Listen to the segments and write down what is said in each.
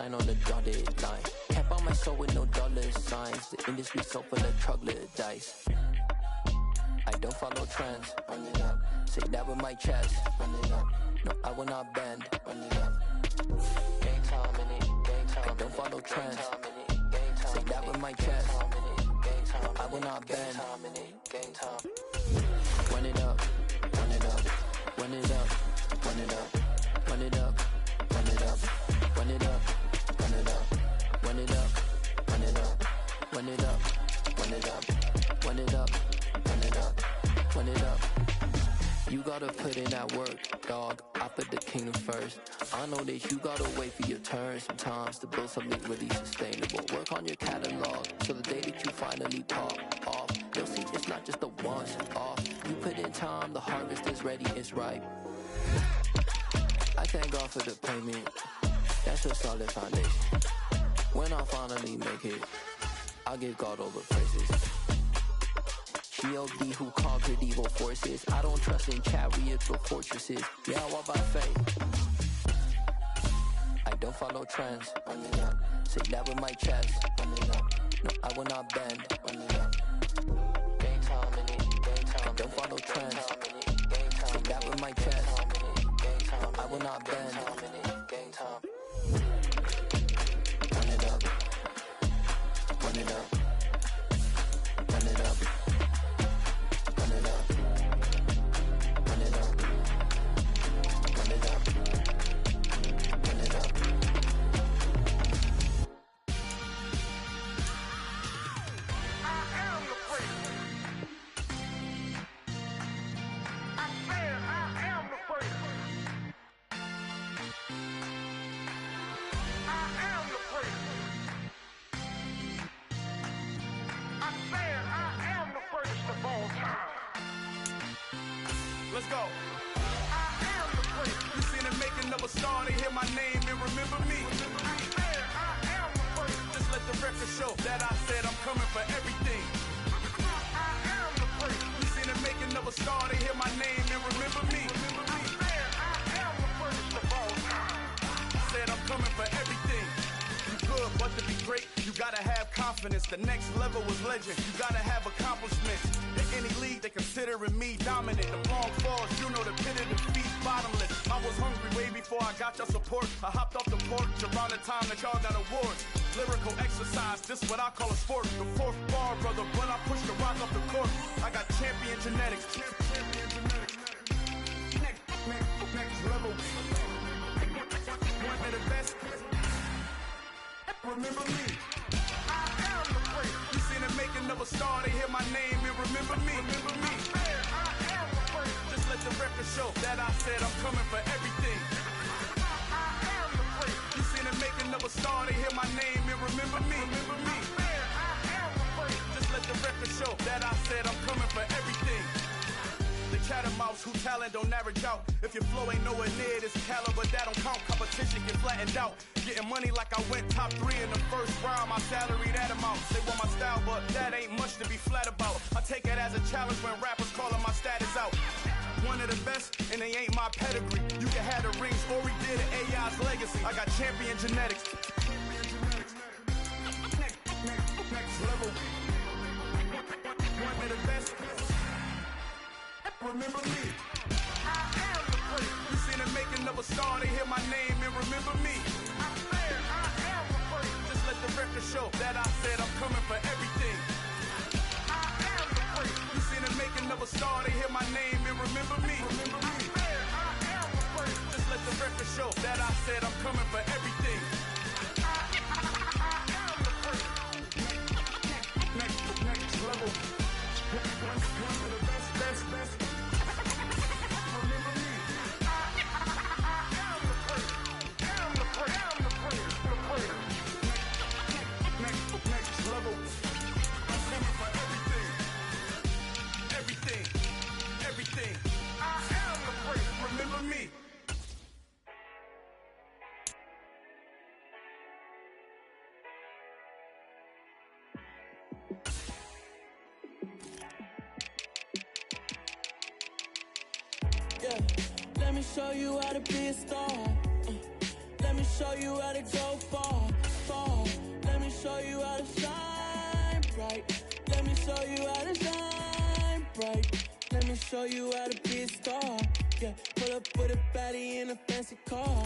sign on the dotted line. Can't buy my soul with no dollar signs. The industry so full of troglodytes. I don't follow trends. Run it up. Say that with my chest. Run it up. No, I will not bend. Run it up. Gang time in it. Gang time. I don't follow trends. Say that with my chest. I will not bend. Gang time. Run it up. Run it up. Run it up. Run it up. Run it up. Run it up. Run it up. Run it up. Run it up. Run it up. Run it up. Run it up. Run it up. Run it up. Run it up. You gotta put in that work, dog. I put the kingdom first. I know that you gotta wait for your turn sometimes to build something really sustainable. Work on your catalog, so the day that you finally pop off, you'll see it's not just a once off. You put in time, the harvest is ready, it's ripe. I thank God for the payment. That's a solid foundation. When I finally make it, I'll give God all the praises. G.O.D. who conquered evil forces. I don't trust in chariots or fortresses. Yeah, I walk by faith. I don't follow trends. Run it up. Say that with my chest. Run it up. No, I will not bend. Run it up. Gang time in it. Gang time. I don't follow trends. Say that with my chest. I will not bend. Gang time. Run it up. Run it up. Run it up. Run it up. Run it up. Run it up. Run it up. I am the priest. I said I am the priest. I am the priest. I said I am the priest of all time. Let's go. I am the priest. You seen it making of a star, they hear my name and remember me. I said I am the priest. Just let the record show that I said I'm coming for everything. I am the priest. You seen it making of a star, they hear my name and remember me. I said I am the priest of all time. Said I'm coming for everything. You good, but to be great, you gotta have confidence. The next level was legend, you gotta have accomplishments. In any league, they considering me dominant. The long falls, you know the pit of defeat, bottomless. I was hungry way before I got your support. I hopped off the porch around the time that y'all got awards. Lyrical exercise, this what I call a sport. The fourth bar, brother, when I push the rock off the court. I got champion genetics. Next level. One of the best. Remember me. I am the priest. You seen it making of a star, they hear my name and remember me. Remember me. I said I am the priest. Just let the record show that I said I'm coming for everything. I am the priest. You seen it making of a star, they hear my name and remember me. Remember me. I said I am the priest. Just let the record show that I said I'm coming for everything. The catamounts who talent don't average out. If your flow ain't nowhere near this caliber, that don't count. Competition get flattened out. Getting money like I went top 3 in the first round. My salary that amount. They want my style, but that ain't much to be flat about. I take it as a challenge when rappers calling my status out. One of the best, and they ain't my pedigree. You can have the rings, or we did it, AI's legacy. I got champion genetics. Next level. One of the best. Remember me. I am the priest. You seen it making of a star, they hear my name and remember me. I said I am the priest. Just let the record show that I said I'm coming for everything. I am the priest. You seen it making of a star, they hear my name and remember me. Remember me. I said I am the priest. Just let the record show that I said I'm coming for everything. I am the priest. Next level. One of the best. Remember me. I am the priest. Am the priest. Am the priest. The priest. Next level. I'm coming for everything. Everything. I am the priest. Remember me. Yeah, let me show you how to be a star. Let me show you how to go far, far. Let me show you how to shine bright. Let me show you how to shine bright. Let me show you how to be a star. Yeah, pull up with a baddie in a fancy car.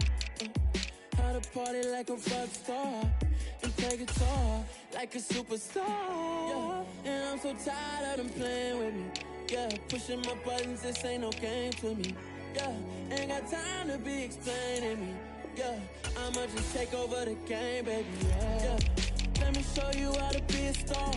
How to party like a rock star and play guitar like a superstar. Yeah, and I'm so tired of them playing with me. Yeah, pushing my buttons, this ain't no game to me. Yeah, ain't got time to be explaining me. Yeah, I'ma just take over the game, baby. Yeah, let me show you how to be a star.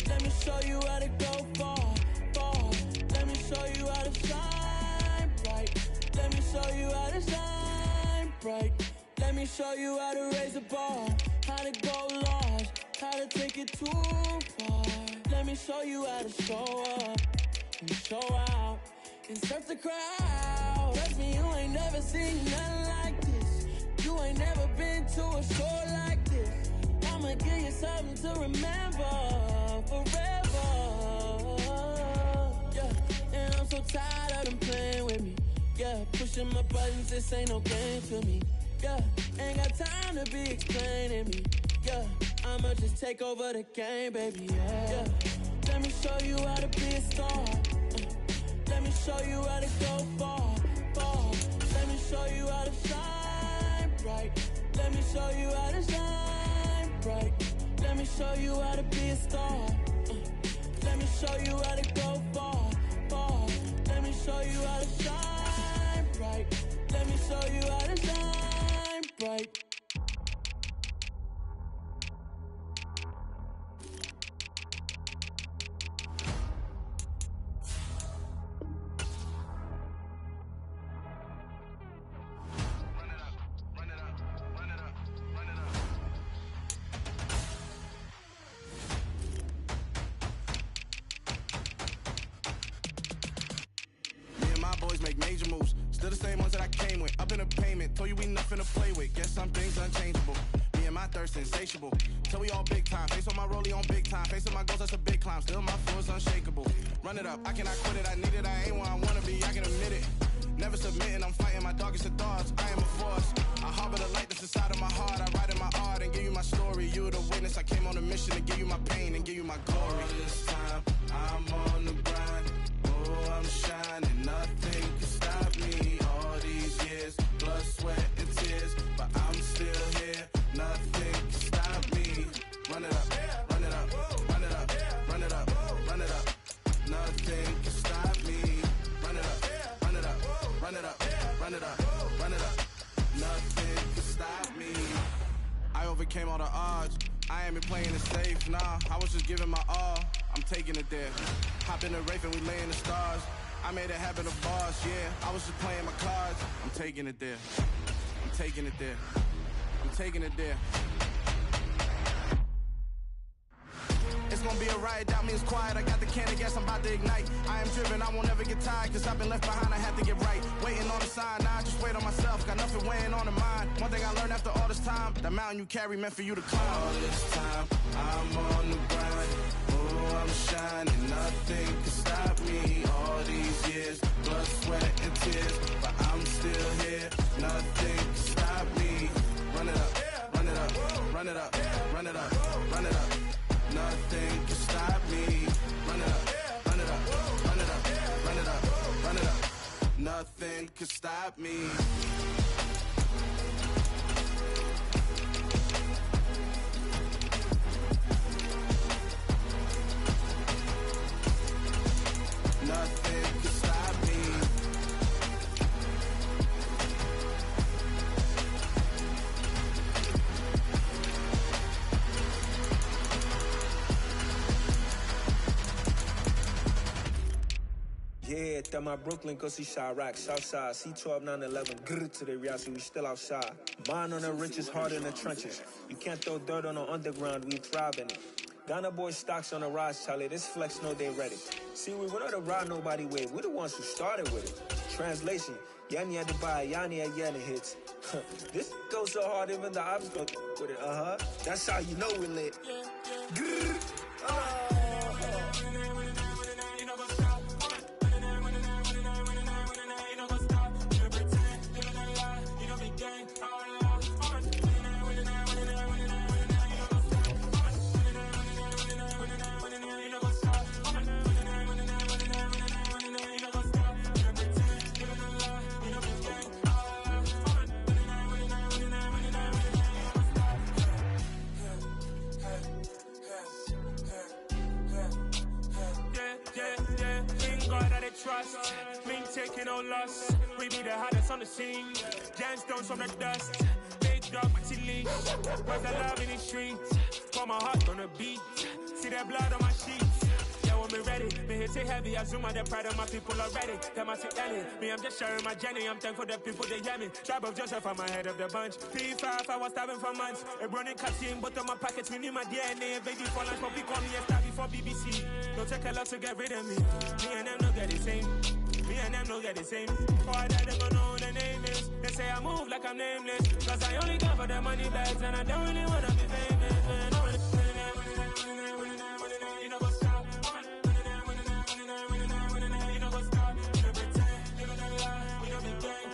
Let me show you how to go far, far. Let me show you how to shine bright. Let me show you how to shine bright. Let me show you how to raise the bar, how to go large, how to take it too far. Let me show you how to show up and show out and surf the crowd. Trust me, you ain't never seen nothing like this. You ain't never been to a show like this. I'ma give you something to remember forever. Yeah, and I'm so tired of them playing with me. Yeah, pushing my buttons, this ain't no game to me. Yeah, ain't got time to be explaining me. Yeah, I'ma just take over the game, baby. Yeah, let me show you how to be a star. Let me show you how to go far, far. Let me show you how to shine bright. Let me show you how to shine bright. Let me show you how to be a star. Let me show you how to go far, far. Let me show you how to shine bright. Let me show you how to shine bright. Make major moves, still the same ones that I came with. Up in a payment, told you we nothing to play with. Guess some things unchangeable. Me and my thirst insatiable. Till we all big time. Face on my rollie on big time. Facing my goals, that's a big climb. Still my flow is unshakable. Run it up, I cannot quit it. I need it, I ain't where I wanna be. I can admit it. Never submitting, I'm fighting my darkest of thoughts. I am a force. I harbor the light that's inside of my heart. I write in my art and give you my story. You the witness. I came on a mission to give you my pain and give you my glory. All this time, I'm on the grind. Oh, I'm shining. Nothing can stop me. All these years, blood, sweat, and tears, but I'm still here. Nothing can stop me. Run it up, run it up, run it up, run it up, run it up. Nothing can stop me. Run it up, run it up, run it up, run it up, run it up. Nothing can stop me. I overcame all the odds. I ain't been playing it safe, nah. I was just giving my all. I'm taking it there. Hop in the Wraith and we lay in the stars. I made it happen to bars, yeah. I was just playing my cards. I'm taking it there. I'm taking it there. I'm taking it there. It's gonna be a riot, doubt me it's quiet. I got the can of gas, I'm about to ignite. I am driven, I won't ever get tired, cause I've been left behind, I have to get right. Waiting on the sign, now I just wait on myself. Got nothing weighing on the mind. One thing I learned after all this time, that mountain you carry meant for you to climb. All this time, I'm on the grind. Oh, I'm shining, nothing can stop me. All these years, blood, sweat, and tears, but I'm still here. Nothing can stop me. Run it up, run it up, run it up, run it up, run it up. Nothing can stop me. Run it up, run it up, run it up, run it up, run it up. Nothing can stop me. Nothing can stop me. Yeah, that my Brooklyn, go see Chirac, Southside, C12, 911, grrr to the Riasu, we still outside. Mine on the riches, hard in the trenches. You can't throw dirt on the underground, we thrive in it. Ghana boys stocks on the rise, Charlie, this flex know they ready. See, we went on the ride nobody with, we're the ones who started with it. Translation, Yanni had to buy, Yanni had Yanni hits. This goes so hard, even the ops go with it, That's how you know we lit. Grrr, Gang, loss. We be the hottest on the scene. Gemstones from the dust. Big dog, chili. Where's the love in the streets? Pour my heart on the beat. See that blood on my sheets. Yeah, when me ready, me hit it heavy. I zoom on the pride of my people already. Them I see Ellie. Me, I'm just sharing my journey. I'm thankful the people they hear me. Tribe of Joseph, I'm ahead of the bunch. P5, I was starving for months. A running cutscene, but on my pockets, we need my DNA. Baby for lunch, but we call me a star before BBC. Don't take a lot to get rid of me. Me and them don't get the same. Me and them don't get the same. For that, they gon' know who the name is. They say I move like I'm nameless. Cause I only come for the money bags. And I don't really wanna be famous, man. You know what's up? You know what's up? You know pretend. You know that lie. You know the gang.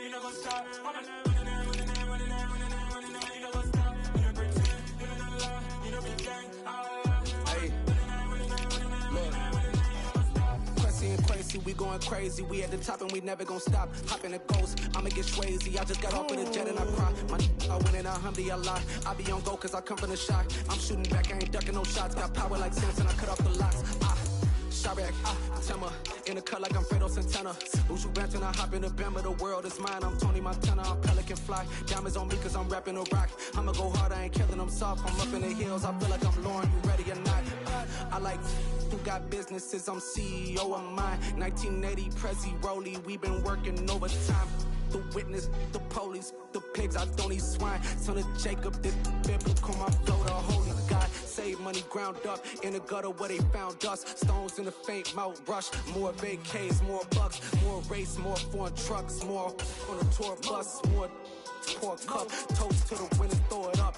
You know what's up? We going crazy, we at the top and we never gonna stop. Hop in the ghost, I'ma get swayzy. I just got off with a jet and I cry. I win in alhamdulillah. I be on go cause I come from the shot. I'm shooting back, I ain't ducking no shots. Got power like Samson, I cut off the locks. Sharek, Tema, in the cut like I'm Fredo Santana. Who's you ranting? I hop in the Bama, the world is mine. I'm Tony Montana, I'm Pelican Fly. Diamonds on me cause I'm rapping a rock. I'ma go hard, I ain't killing them soft. I'm up in the hills, I feel like I'm Lauren, you ready or not? I like who got businesses, I'm CEO of mine. 1980 Prezi Rolly, we been working overtime. The witness, the police, the pigs, I don't eat swine. Son of Jacob, this biblical, my flow, the holy God. Save money ground up in the gutter where they found us. Stones in the faint mouth rush. More vacays, more bucks, more race, more foreign trucks, more on a tour bus, more pour cup. Toast to the winners, throw it up.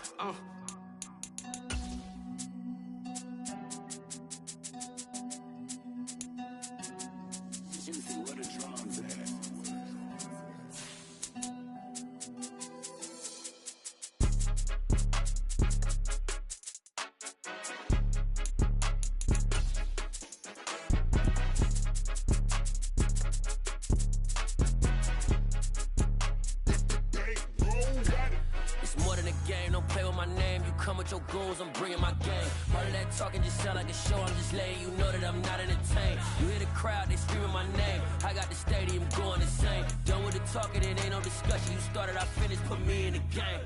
Your goals, I'm bringing my game. All of that talking just sound like a show. I'm just letting you know that I'm not entertained. You hear the crowd, they screaming my name. I got the stadium going insane. Done with the talking, it ain't no discussion. You started, I finished. Put me in the game.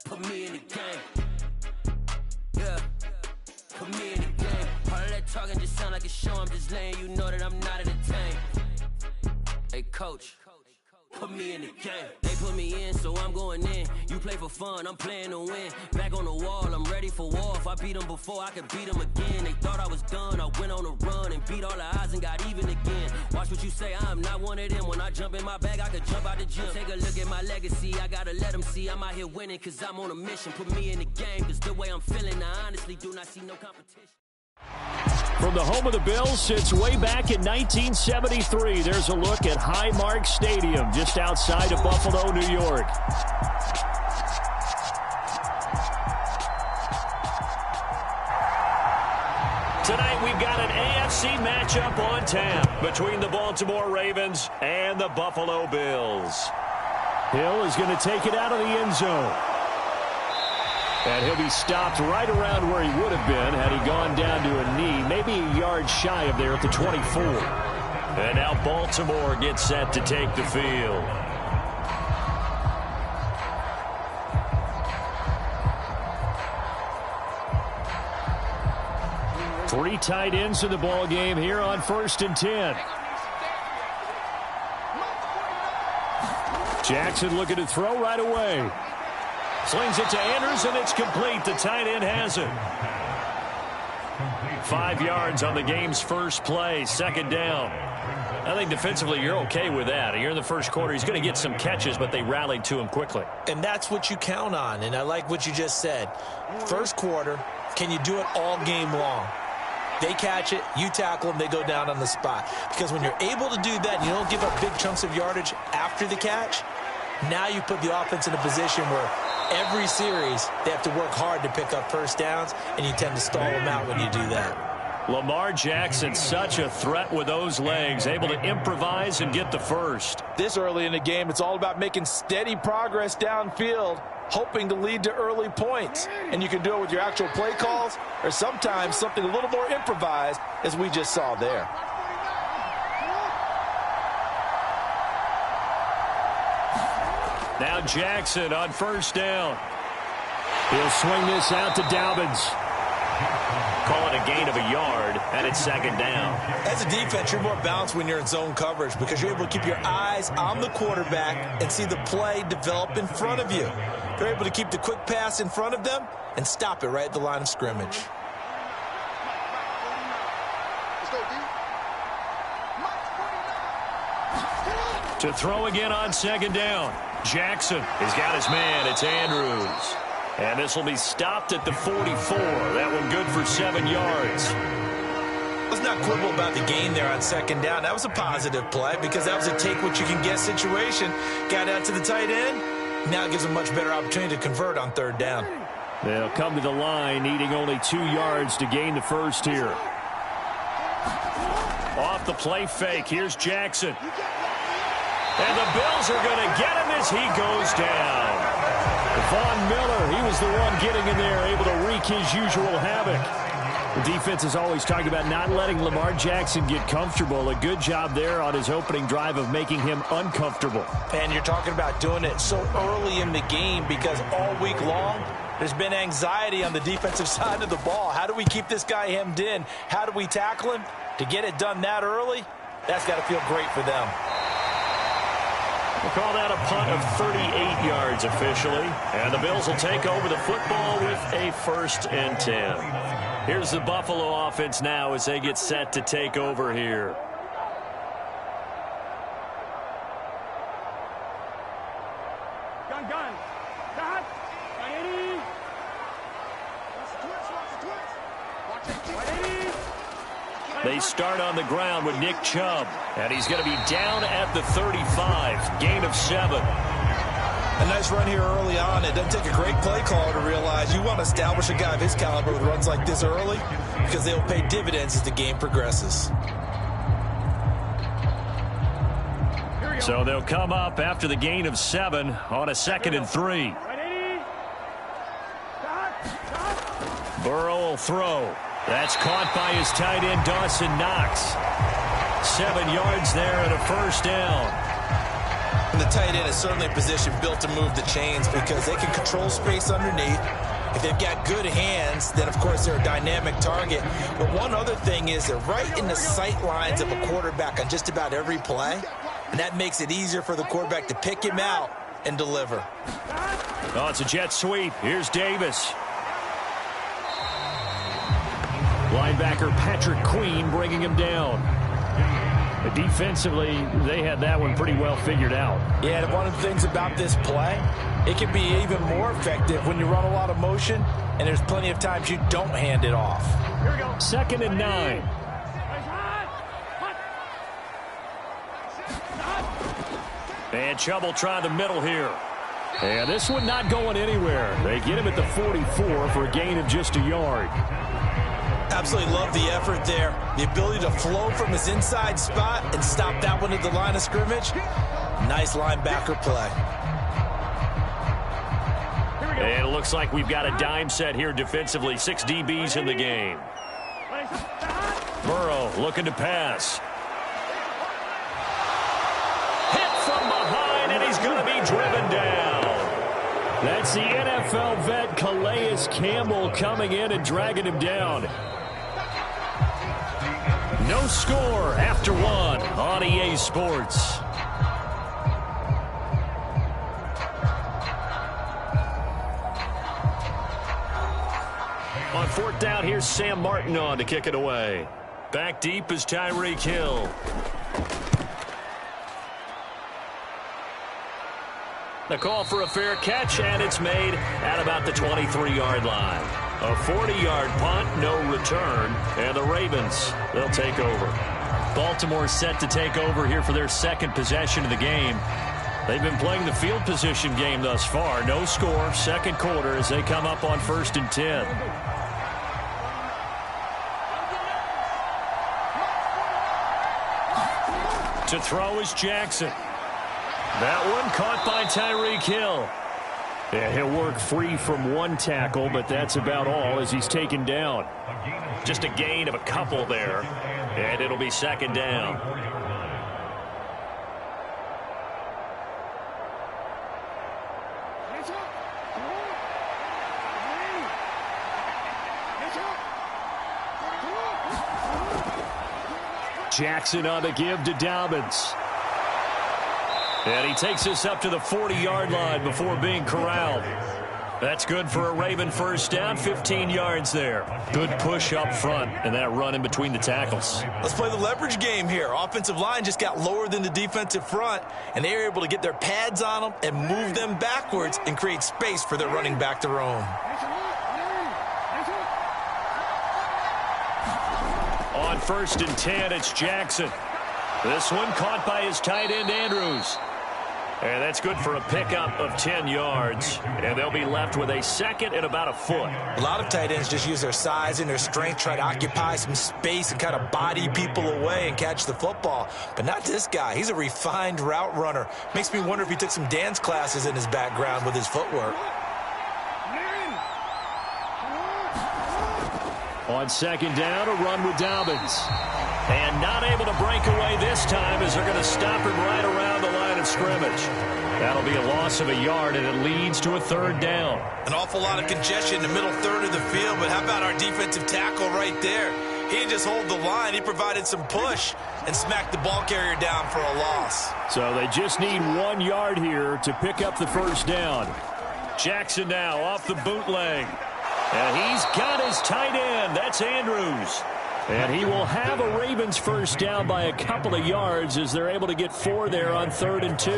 Put me in the game. Yeah. Put me in the game. All of that talking just sound like a show. I'm just letting you know that I'm not entertained. Hey, coach. Put me in the game. They put me in, so I'm going in. You play for fun, I'm playing to win. Back on the wall, I'm ready for war. If I beat them before, I could beat them again. They thought I was done, I went on a run and beat all the odds and got even again. Watch what you say, I'm not one of them. When I jump in my bag, I could jump out the gym. Take a look at my legacy, I gotta let them see I'm out here winning, cause I'm on a mission. Put me in the game, cause the way I'm feeling, I honestly do not see no competition. From the home of the Bills since way back in 1973, there's a look at Highmark Stadium just outside of Buffalo, New York. Tonight we've got an AFC matchup on tap between the Baltimore Ravens and the Buffalo Bills. Hill is going to take it out of the end zone. And he'll be stopped right around where he would have been had he gone down to a knee, maybe a yard shy of there at the 24. And now Baltimore gets set to take the field. Three tight ends in the ball game here on 1st and 10. Jackson looking to throw right away. Slings it to Andrews, and it's complete. The tight end has it. 5 yards on the game's first play, 2nd down. I think defensively you're okay with that. Here in the first quarter, he's going to get some catches, but they rallied to him quickly. And that's what you count on, and I like what you just said. First quarter, can you do it all game long? They catch it, you tackle them, they go down on the spot. Because when you're able to do that, you don't give up big chunks of yardage after the catch, now you put the offense in a position where every series they have to work hard to pick up first downs, and you tend to stall them out when you do that. Lamar Jackson, such a threat with those legs, able to improvise and get the first. This early in the game, it's all about making steady progress downfield, hoping to lead to early points. And you can do it with your actual play calls or sometimes something a little more improvised, as we just saw there. Now Jackson on first down. He'll swing this out to Dobbins. Call it a gain of a yard, and it's second down. As a defense, you're more balanced when you're in zone coverage because you're able to keep your eyes on the quarterback and see the play develop in front of you. They're able to keep the quick pass in front of them and stop it right at the line of scrimmage. To throw again on second down. Jackson has got his man. It's Andrews. And this will be stopped at the 44. That one good for 7 yards. Let's not quibble about the gain there on second down. That was a positive play because that was a take-what-you-can-get situation. Got out to the tight end. Now it gives them a much better opportunity to convert on third down. They'll come to the line, needing only 2 yards to gain the first here. Off the play fake. Here's Jackson. And the Bills are going to get him as he goes down. Von Miller, he was the one getting in there, able to wreak his usual havoc. The defense is always talking about not letting Lamar Jackson get comfortable. A good job there on his opening drive of making him uncomfortable. And you're talking about doing it so early in the game because all week long, there's been anxiety on the defensive side of the ball. How do we keep this guy hemmed in? How do we tackle him? To get it done that early, that's got to feel great for them. We'll call that a punt of 38 yards officially. And the Bills will take over the football with a 1st and 10. Here's the Buffalo offense now as they get set to take over here. Gun. Got. They start on the ground with Nick Chubb. And he's going to be down at the 35. Gain of 7. A nice run here early on. It doesn't take a great play caller to realize you want to establish a guy of his caliber with runs like this early because they'll pay dividends as the game progresses. So they'll come up after the gain of 7 on a 2nd and 3. Burrow will throw. That's caught by his tight end, Dawson Knox. 7 yards there and a 1st down. And the tight end is certainly a position built to move the chains because they can control space underneath. If they've got good hands, then, of course, they're a dynamic target. But one other thing is they're right in the sight lines of a quarterback on just about every play. And that makes it easier for the quarterback to pick him out and deliver. Oh, it's a jet sweep. Here's Davis. Linebacker Patrick Queen bringing him down. But defensively, they had that one pretty well figured out. Yeah, and one of the things about this play, it can be even more effective when you run a lot of motion, and there's plenty of times you don't hand it off. Here we go. 2nd and 9. And Chubb will try the middle here. And this one not going anywhere. They get him at the 44 for a gain of just a yard. Absolutely love the effort there. The ability to flow from his inside spot and stop that one at the line of scrimmage. Nice linebacker play. And it looks like we've got a dime set here defensively. 6 DBs in the game. Burrow looking to pass. Hit from behind, and he's going to be driven down. That's the NFL vet Calais Campbell coming in and dragging him down. No score after 1 on EA Sports. On 4th down, here's Sam Martin on to kick it away. Back deep is Tyreek Hill. The call for a fair catch, and it's made at about the 23-yard line. A 40-yard punt, no return, and the Ravens, they'll take over. Baltimore set to take over here for their 2nd possession of the game. They've been playing the field position game thus far. No score, 2nd quarter as they come up on 1st and 10. To throw is Jackson. That one caught by Tyreek Hill. Yeah, he'll work free from one tackle, but that's about all as he's taken down. Just a gain of a couple there, and it'll be second down. Jackson on the give to Dobbins. And he takes us up to the 40-yard line before being corralled. That's good for a Raven first down, 15 yards there. Good push up front and that run in between the tackles. Let's play the leverage game here. Offensive line just got lower than the defensive front, and they were able to get their pads on them and move them backwards and create space for their running back to roam. On 1st and 10, it's Jackson. This one caught by his tight end, Andrews. And that's good for a pickup of 10 yards. And they'll be left with a second and about a foot. A lot of tight ends just use their size and their strength, try to occupy some space and kind of body people away and catch the football. But not this guy. He's a refined route runner. Makes me wonder if he took some dance classes in his background with his footwork. On second down, a run with Dobbins. And not able to break away this time as they're going to stop him right around the line of scrimmage. That'll be a loss of a yard, and it leads to a third down. An awful lot of congestion in the middle third of the field, but how about our defensive tackle right there? He didn't just hold the line. He provided some push and smacked the ball carrier down for a loss. So they just need 1 yard here to pick up the first down. Jackson now off the bootleg. And he's got his tight end. That's Andrews. And he will have a Ravens first down by a couple of yards as they're able to get 4 there on 3rd and 2.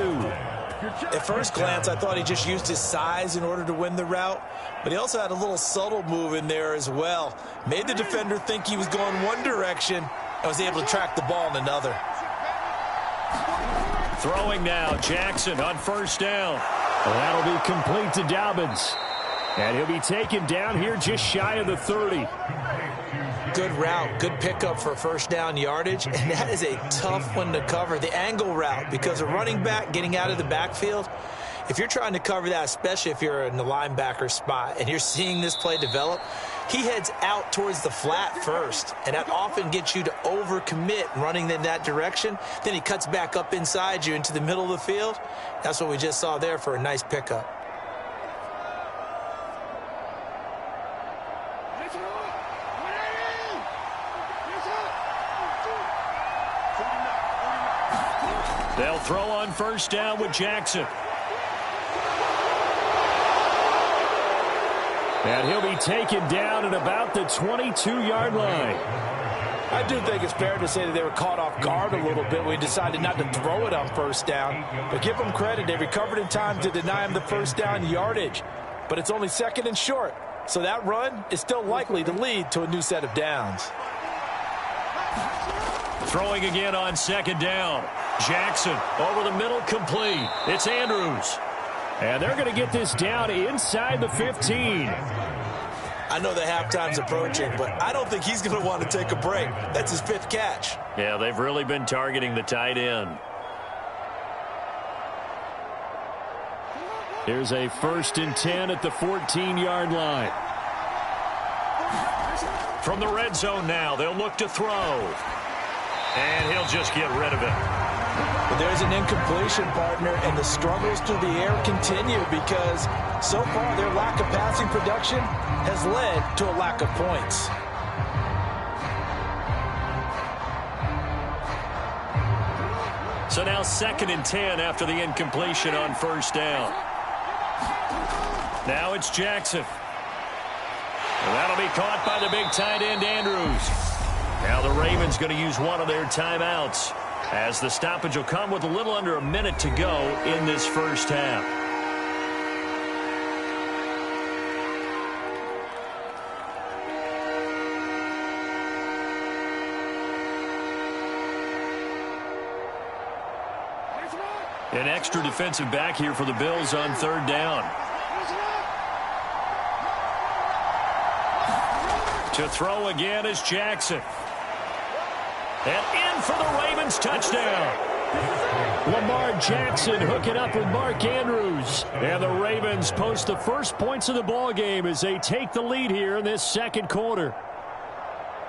At first glance, I thought he just used his size in order to win the route, but he also had a little subtle move in there as well. Made the defender think he was going one direction and was able to track the ball in another. Throwing now, Jackson on first down. Well, that'll be complete to Dobbins. And he'll be taken down here just shy of the 30. Good route, good pickup for first down yardage, and that is a tough one to cover, the angle route, because a running back getting out of the backfield, if you're trying to cover that, especially if you're in the linebacker spot and you're seeing this play develop, he heads out towards the flat first, and that often gets you to overcommit running in that direction. Then he cuts back up inside you into the middle of the field. That's what we just saw there for a nice pickup. They'll throw on first down with Jackson. And he'll be taken down at about the 22-yard line. I do think it's fair to say that they were caught off guard a little bit when we decided not to throw it on first down. But give them credit. They recovered in time to deny him the first down yardage. But it's only 2nd and short. So that run is still likely to lead to a new set of downs. Throwing again on 2nd down. Jackson over the middle, complete. It's Andrews. And they're going to get this down inside the 15. I know the halftime's approaching, but I don't think he's going to want to take a break. That's his 5th catch. Yeah, they've really been targeting the tight end. Here's a 1st and 10 at the 14-yard line. From the red zone now, they'll look to throw. And he'll just get rid of it. But there's an incompletion, partner, and the struggles through the air continue because so far their lack of passing production has led to a lack of points. So now 2nd and 10 after the incompletion on first down. Now it's Jackson. And that'll be caught by the big tight end, Andrews. Now the Ravens going to use one of their timeouts as the stoppage will come with a little under a minute to go in this first half. An extra defensive back here for the Bills on 3rd down. To throw again is Jackson. And in for the Ravens touchdown. Lamar Jackson hooking up with Mark Andrews. And the Ravens post the first points of the ball game as they take the lead here in this second quarter.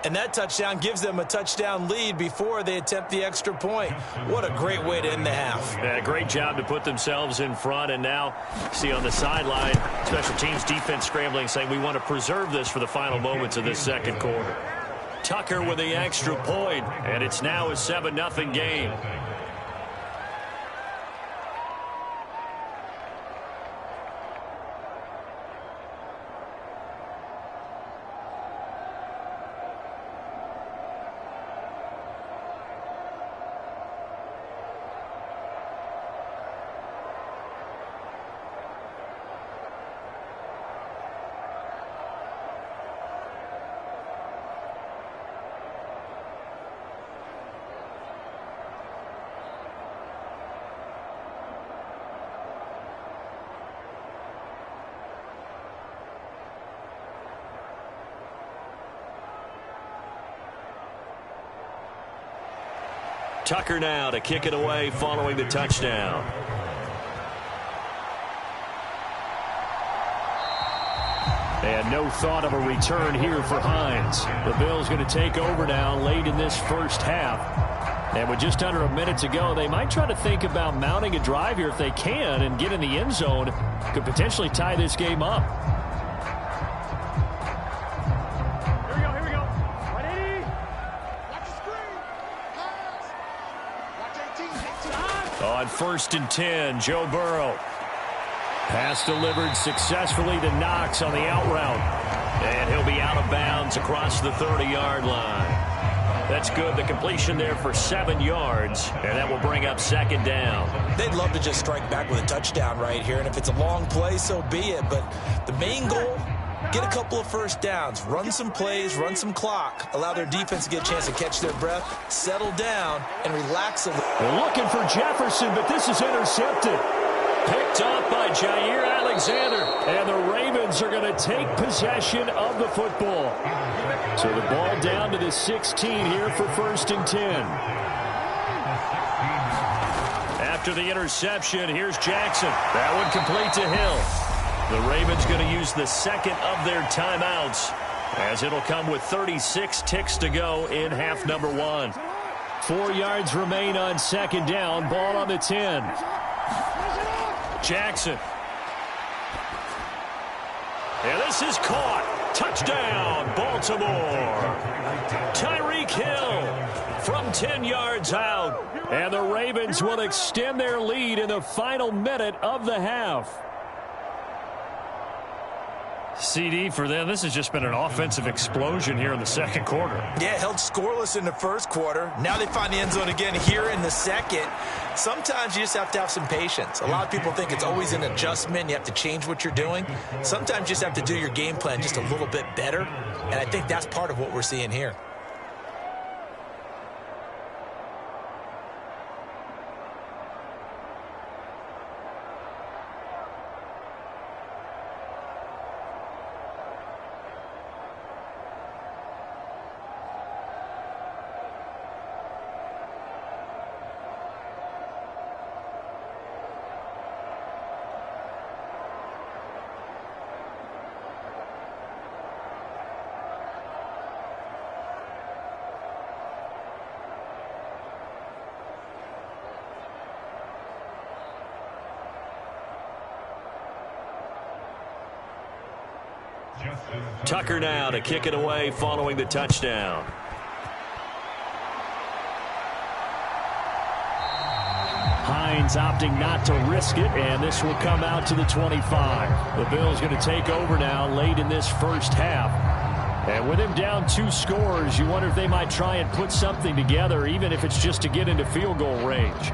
And that touchdown gives them a touchdown lead before they attempt the extra point. What a great way to end the half. Yeah, great job to put themselves in front. And now, see on the sideline, special teams defense scrambling, saying we want to preserve this for the final moments of this second quarter. Tucker with the extra point, and it's now a 7-0 game. Tucker now to kick it away following the touchdown. And no thought of a return here for Hines. The Bills going to take over now late in this first half. And with just under a minute to go, they might try to think about mounting a drive here if they can and get in the end zone. Could potentially tie this game up. On 1st and 10, Joe Burrow. Pass delivered successfully to Knox on the out route. And he'll be out of bounds across the 30-yard line. That's good. The completion there for 7 yards. And that will bring up 2nd down. They'd love to just strike back with a touchdown right here. And if it's a long play, so be it. But the main goal, get a couple of first downs, run some plays, run some clock, allow their defense to get a chance to catch their breath, settle down, and relax a little. They're looking for Jefferson, but this is intercepted. Picked up by Jair Alexander. And the Ravens are going to take possession of the football. So the ball down to the 16 here for 1st and 10. After the interception, here's Jackson. That one complete to Hill. The Ravens going to use the second of their timeouts, as it'll come with 36 ticks to go in half number 1. 4 yards remain on 2nd down. Ball on the 10. Jackson. And this is caught. Touchdown, Baltimore. Tyreek Hill from 10 yards out. And the Ravens will extend their lead in the final minute of the half. CD for them. This has just been an offensive explosion here in the second quarter. Yeah, held scoreless in the first quarter. Now they find the end zone again here in the second. Sometimes you just have to have some patience. A lot of people think it's always an adjustment. You have to change what you're doing. Sometimes you just have to do your game plan just a little bit better. And I think that's part of what we're seeing here. Tucker now to kick it away following the touchdown. Hines opting not to risk it, and this will come out to the 25. The Bills going to take over now late in this first half. And with him down 2 scores, you wonder if they might try and put something together, even if it's just to get into field goal range.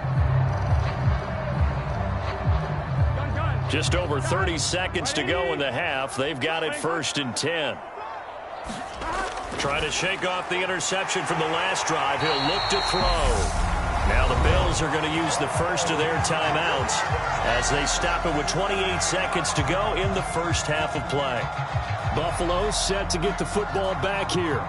Just over 30 seconds to go in the half. They've got it 1st and 10. Trying to shake off the interception from the last drive. He'll look to throw. Now the Bills are going to use the first of their timeouts as they stop it with 28 seconds to go in the first half of play. Buffalo set to get the football back here.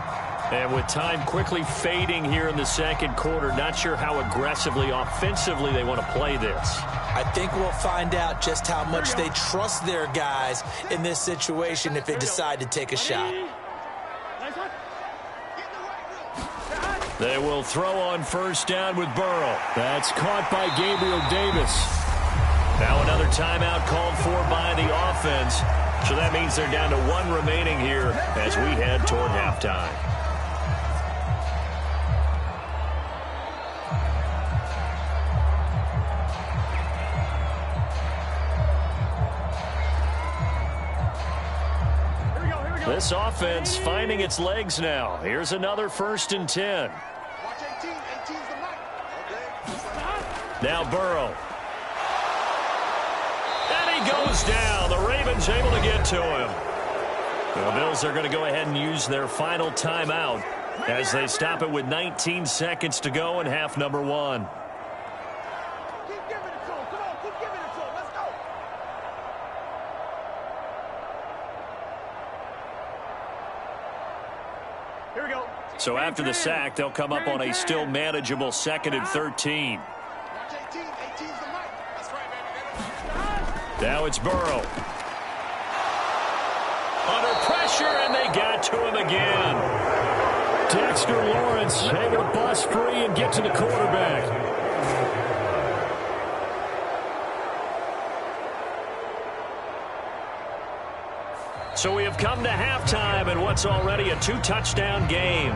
And with time quickly fading here in the second quarter, not sure how aggressively, offensively they want to play this. I think we'll find out just how much they trust their guys in this situation if they decide to take a shot. They will throw on first down with Burrow. That's caught by Gabriel Davis. Now another timeout called for by the offense. So that means they're down to 1 remaining here as we head toward halftime. This offense finding its legs now. Here's another 1st and 10. Now Burrow. And he goes down. The Ravens able to get to him. The Bills are going to go ahead and use their final timeout as they stop it with 19 seconds to go in half number 1. So after the sack, they'll come up on a still manageable 2nd and 13. Now it's Burrow. Under pressure, and they got to him again. Dexter Lawrence able to bust free and get to the quarterback. So we have come to halftime in what's already a 2-touchdown game.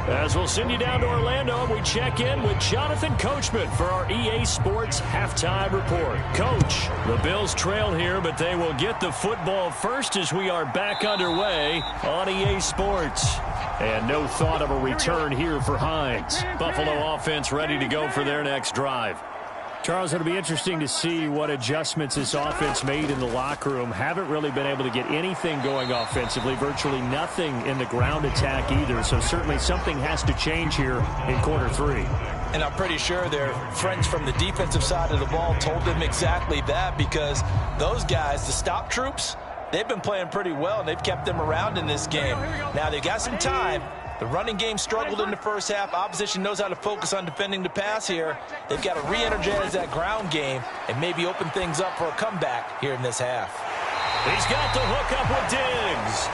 As we'll send you down to Orlando, we check in with Jonathan Coachman for our EA Sports Halftime Report. Coach, the Bills trail here, but they will get the football first as we are back underway on EA Sports. And no thought of a return here for Hines. Buffalo offense ready to go for their next drive. Charles, it'll be interesting to see what adjustments this offense made in the locker room. Haven't really been able to get anything going offensively, virtually nothing in the ground attack either. So certainly something has to change here in quarter 3. And I'm pretty sure their friends from the defensive side of the ball told them exactly that, because those guys, the stop troops, they've been playing pretty well, and they've kept them around in this game. Now they've got some time. The running game struggled in the first half. Opposition knows how to focus on defending the pass here. They've got to re-energize that ground game and maybe open things up for a comeback here in this half. He's got the hook up with Diggs.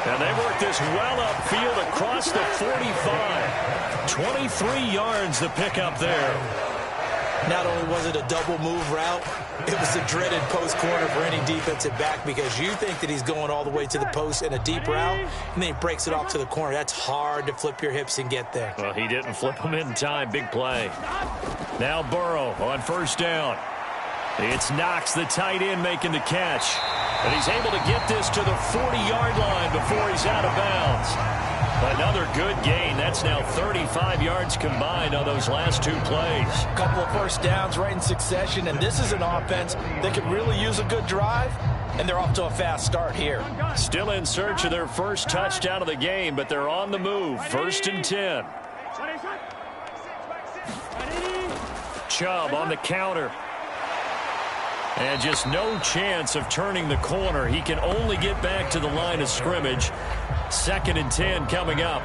And they work this well upfield across the 45. 23 yards to pick up there. Not only was it a double move route, it was a dreaded post corner for any defensive back, because you think that he's going all the way to the post in a deep route, and then he breaks it off to the corner. That's hard to flip your hips and get there. Well, he didn't flip him in time. Big play. Now Burrow on first down. It's Knox, the tight end, making the catch. And he's able to get this to the 40-yard line before he's out of bounds. Another good gain. That's now 35 yards combined on those last 2 plays. A couple of first downs right in succession, and this is an offense that could really use a good drive, and they're off to a fast start here. Still in search of their first touchdown of the game, but they're on the move. 1st and 10. Chubb on the counter. And just no chance of turning the corner. He can only get back to the line of scrimmage. 2nd and 10 coming up.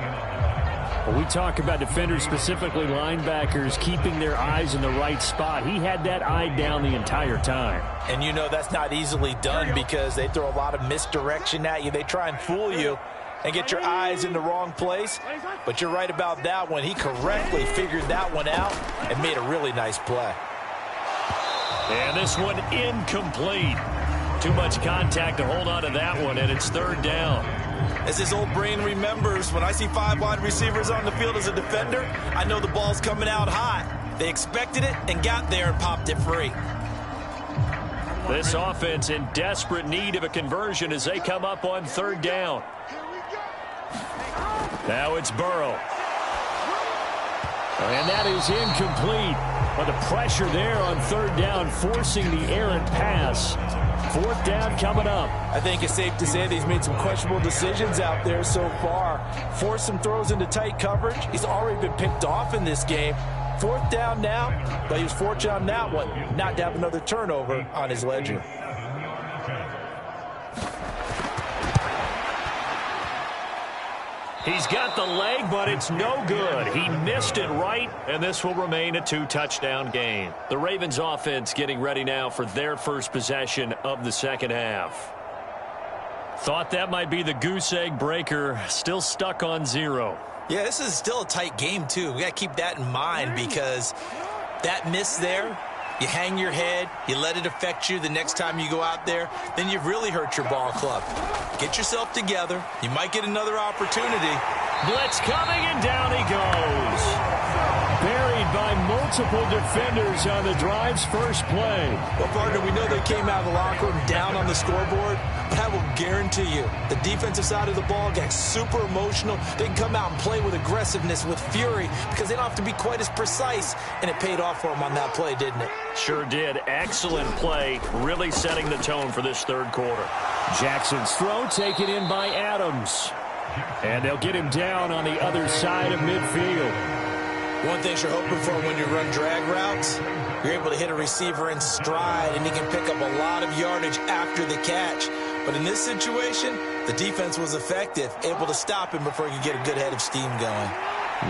When we talk about defenders, specifically linebackers, keeping their eyes in the right spot, he had that eye down the entire time. And you know that's not easily done, because they throw a lot of misdirection at you. They try and fool you and get your eyes in the wrong place. But you're right about that one. He correctly figured that one out and made a really nice play. And this one incomplete. Too much contact to hold on to that one, and it's 3rd down. As his old brain remembers, when I see 5 wide receivers on the field as a defender, I know the ball's coming out hot. They expected it and got there and popped it free. This offense in desperate need of a conversion as they come up on 3rd down. Now it's Burrow. And that is incomplete. But the pressure there on 3rd down, forcing the errant pass. 4th down coming up. I think it's safe to say that he's made some questionable decisions out there so far. Forced some throws into tight coverage. He's already been picked off in this game. 4th down now, but he was fortunate on that one not to have another turnover on his ledger. He's got the leg, but it's no good. He missed it right, and this will remain a 2-touchdown game. The Ravens offense getting ready now for their first possession of the second half. Thought that might be the goose egg breaker. Still stuck on 0. Yeah, this is still a tight game, too. We got to keep that in mind because that miss there, you hang your head, you let it affect you the next time you go out there, then you've really hurt your ball club. Get yourself together. You might get another opportunity. Blitz coming, and down he goes. Buried by multiple defenders on the drive's first play. Well, partner, we know they came out of the locker room down on the scoreboard, but I will guarantee you the defensive side of the ball got super emotional. They can come out and play with aggressiveness, with fury, because they don't have to be quite as precise, and it paid off for them on that play, didn't it? Sure did. Excellent play, really setting the tone for this third quarter. Jackson's throw taken in by Adams. And they'll get him down on the other side of midfield. One thing you're hoping for when you run drag routes, you're able to hit a receiver in stride, and he can pick up a lot of yardage after the catch. But in this situation, the defense was effective, able to stop him before he could get a good head of steam going.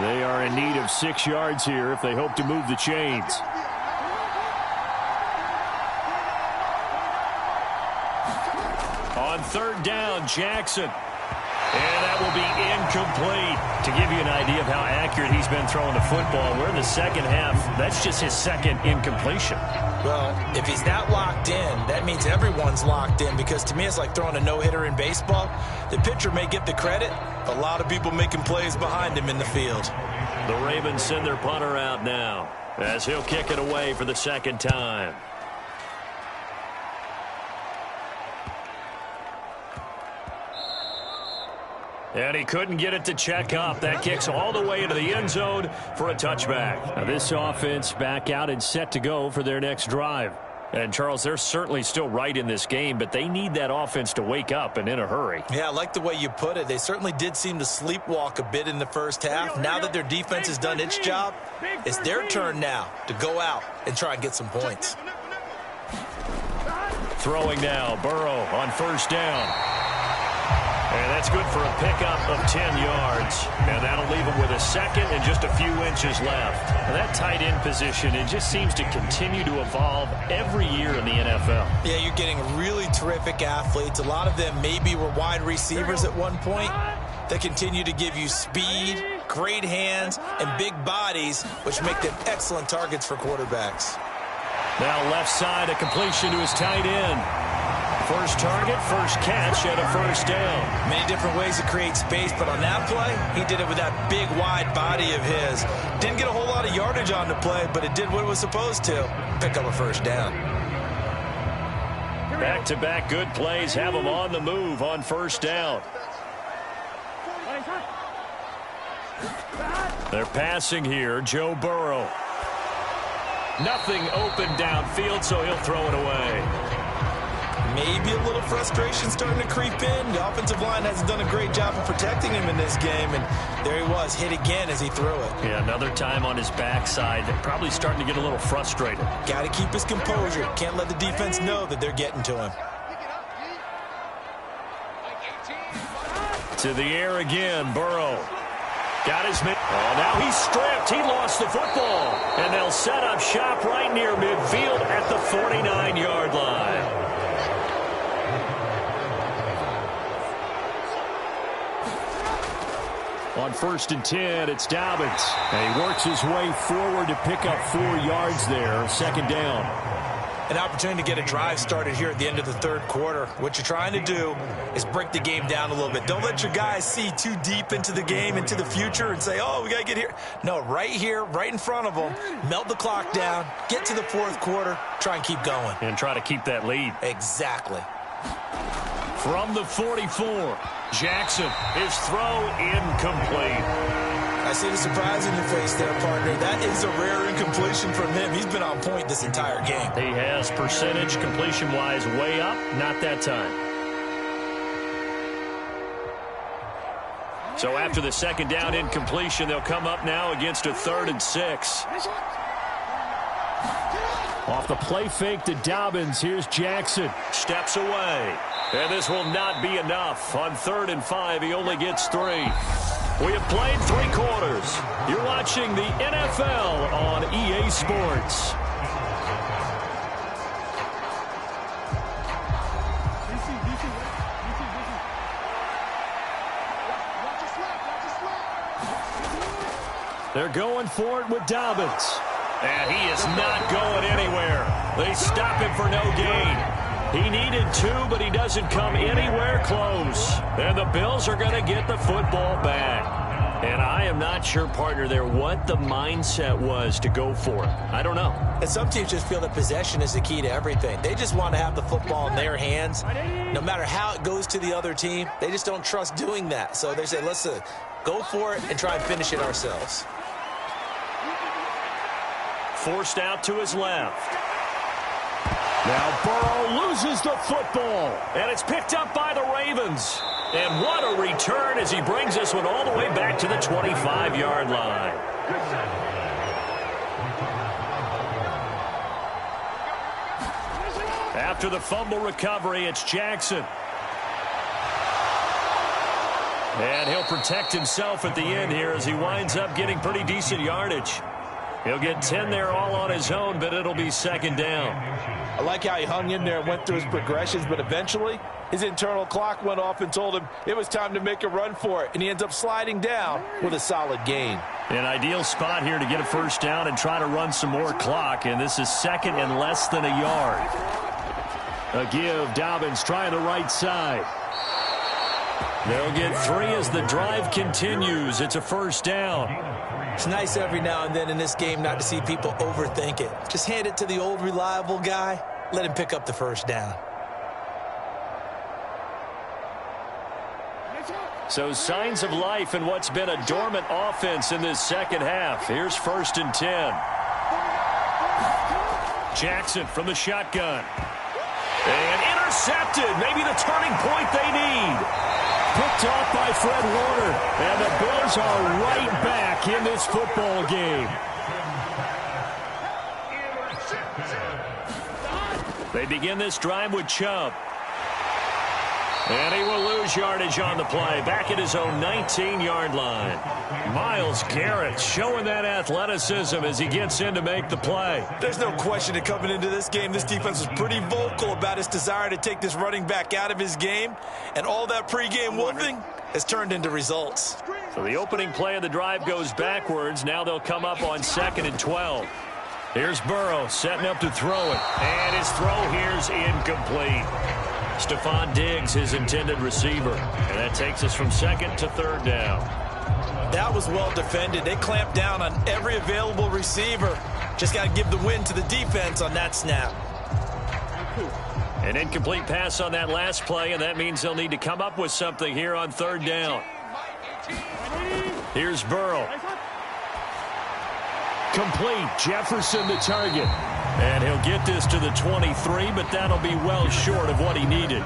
They are in need of 6 yards here if they hope to move the chains. On third down, Jackson. And that will be incomplete. To give you an idea of how accurate he's been throwing the football, we're in the second half. That's just his second incompletion. Well, if he's that locked in, that means everyone's locked in, because to me it's like throwing a no-hitter in baseball. The pitcher may get the credit, but a lot of people making plays behind him in the field. The Ravens send their punter out now as he'll kick it away for the second time. And he couldn't get it to check up. That kicks all the way into the end zone for a touchback. Now this offense back out and set to go for their next drive. And, Charles, they're certainly still right in this game, but they need that offense to wake up and in a hurry. Yeah, I like the way you put it. They certainly did seem to sleepwalk a bit in the first half. Now that their defense has done its job, it's their turn now to go out and try and get some points. Throwing now, Burrow on first down. And that's good for a pickup of 10 yards. And that'll leave him with a second and just a few inches left. And that tight end position, it just seems to continue to evolve every year in the NFL. Yeah, you're getting really terrific athletes. A lot of them maybe were wide receivers at one point. They continue to give you speed, great hands, and big bodies, which make them excellent targets for quarterbacks. Now left side, a completion to his tight end. First target, first catch, and a first down. Many different ways to create space, but on that play, he did it with that big, wide body of his. Didn't get a whole lot of yardage on the play, but it did what it was supposed to. Pick up a first down. Back-to-back good plays have him on the move on first down. They're passing here, Joe Burrow. Nothing open downfield, so he'll throw it away. Maybe a little frustration starting to creep in. The offensive line hasn't done a great job of protecting him in this game, and there he was, hit again as he threw it. Yeah, another time on his backside, probably starting to get a little frustrated. Got to keep his composure. Can't let the defense know that they're getting to him. To the air again, Burrow. Got his man. Oh, now he's stripped. He lost the football. And they'll set up shop right near midfield at the 49-yard line. On first and 10, it's Dobbins. And he works his way forward to pick up 4 yards there. Second down. An opportunity to get a drive started here at the end of the third quarter. What you're trying to do is break the game down a little bit. Don't let your guys see too deep into the game, into the future, and say, oh, we got to get here. No, right here, right in front of them, melt the clock down, get to the fourth quarter, try and keep going. And try to keep that lead. Exactly. From the 44, Jackson, his throw incomplete. I see the surprise in your face there, partner. That is a rare incompletion from him. He's been on point this entire game. He has percentage completion-wise way up, not that time. So after the second down incompletion, they'll come up now against a 3rd and 6. Off the play fake to Dobbins, here's Jackson. Steps away. And this will not be enough. On 3rd and 5, he only gets 3. We have played 3 quarters. You're watching the NFL on EA Sports. They're going for it with Dobbins. And he is not going anywhere. They stop him for no gain. He needed 2, but he doesn't come anywhere close. And the Bills are going to get the football back. And I am not sure, partner, there what the mindset was to go for it. I don't know. And some teams just feel that possession is the key to everything. They just want to have the football in their hands. No matter how it goes to the other team, they just don't trust doing that. So they say, let's go for it and try and finish it ourselves. Forced out to his left. Now Burrow loses the football. And it's picked up by the Ravens. And what a return as he brings this one all the way back to the 25-yard line. After the fumble recovery, it's Jackson. And he'll protect himself at the end here as he winds up getting pretty decent yardage. He'll get 10 there all on his own, but it'll be second down. I like how he hung in there and went through his progressions, but eventually his internal clock went off and told him it was time to make a run for it, and he ends up sliding down with a solid gain. An ideal spot here to get a first down and try to run some more clock, and this is second and less than a yard. A give, Dobbins trying the right side. They'll get 3 as the drive continues. It's a first down. It's nice every now and then in this game not to see people overthink it. Just hand it to the old reliable guy. Let him pick up the first down. So signs of life in what's been a dormant offense in this second half. Here's 1st and 10. Jackson from the shotgun. And intercepted. Maybe the turning point they need. Picked off by Fred Warner. And the Bills are right back in this football game. They begin this drive with Chubb. And he will lose yardage on the play. Back at his own 19-yard line. Myles Garrett showing that athleticism as he gets in to make the play. There's no question that coming into this game, this defense was pretty vocal about its desire to take this running back out of his game. And all that pregame wolfing has turned into results. So the opening play of the drive goes backwards. Now they'll come up on 2nd and 12. Here's Burrow setting up to throw it. And his throw here's incomplete. Stephon Diggs, his intended receiver. And that takes us from 2nd to 3rd down. That was well defended. They clamped down on every available receiver. Just got to give the win to the defense on that snap. An incomplete pass on that last play, and that means they'll need to come up with something here on 3rd down. Here's Burrow. Complete. Jefferson the target. And he'll get this to the 23, but that'll be well short of what he needed.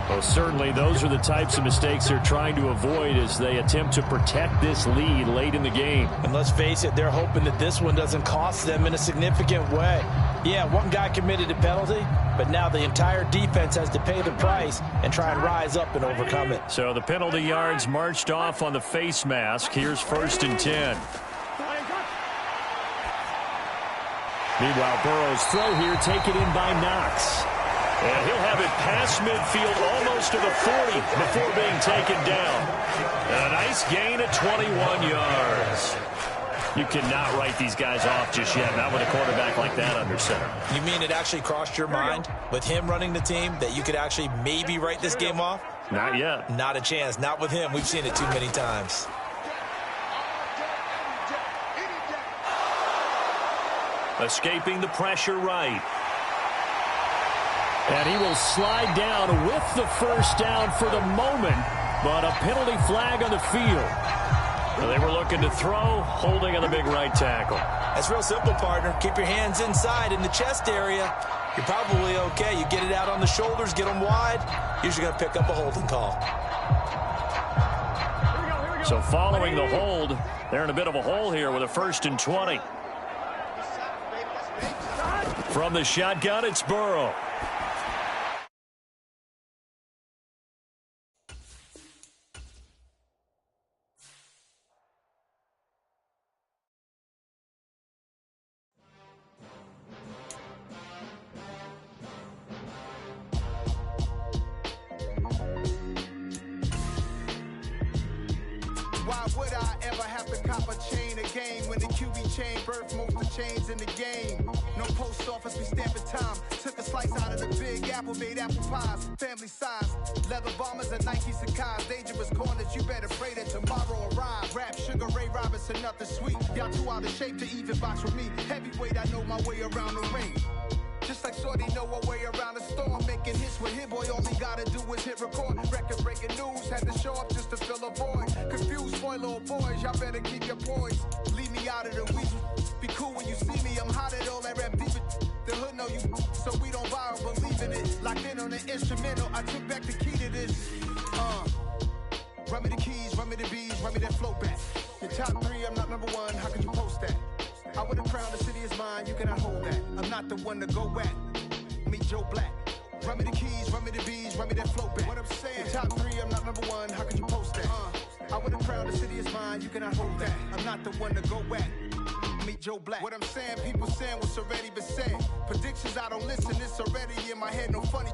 Well, certainly those are the types of mistakes they're trying to avoid as they attempt to protect this lead late in the game. And let's face it, they're hoping that this one doesn't cost them in a significant way. Yeah, one guy committed a penalty, but now the entire defense has to pay the price and try and rise up and overcome it. So the penalty yards marched off on the face mask. Here's 1st and 10. Meanwhile, Burrow's throw here taken in by Knox. And he'll have it past midfield almost to the 40 before being taken down. And a nice gain of 21 yards. You cannot write these guys off just yet, not with a quarterback like that under center. You mean it actually crossed your mind with him running the team that you could actually maybe write this game off? Not yet. Not a chance. Not with him. We've seen it too many times. Escaping the pressure right. And he will slide down with the first down for the moment, but a penalty flag on the field. So they were looking to throw, holding on the big right tackle. That's real simple, partner. Keep your hands inside in the chest area. You're probably okay. You get it out on the shoulders, get them wide. Usually going to pick up a holding call. So following the hold, they're in a bit of a hole here with a 1st and 20. From the shotgun, it's Burrow. would I ever have to cop a chain a game when the QB chain birthed most of the chains in the game? No post office, we stamping time. Took a slice out of the big apple, made apple pies, family size. Leather bombers and Nike Sacai's. Dangerous corners, you better pray that tomorrow arrive. Rap, Sugar Ray Robinson, nothing sweet. Y'all too out of shape to even box with me. Heavyweight, I know my way around the ring. Just like Shorty know a way around the storm. Making hits with Hit Boy, all he gotta do is hit record. Record breaking news, had to show up just to fill a void. Confused boy, little boys, y'all better keep your poise. Leave me out of the weasel. Be cool when you see me, I'm hot at all that rap deep. The hood know you, so we don't buy or believe in it. Locked in on the instrumental, I took back the key to this. Run me the keys, run me the bees, run me that flow back. Your top 3, I'm not number 1, how could you post that? I would have crowned the city is mine, you cannot hold that. I'm not the one to go back. Meet Joe Black. Run me the keys, run me the bees, run me that flow back. What I'm saying, top 3, I'm not number 1, how could you post that? I would have crowned the city is mine, you cannot hold that. I'm not the one to go back. Meet Joe Black. What I'm saying, people saying what's already been said. Predictions, I don't listen, it's already in my head, no funny.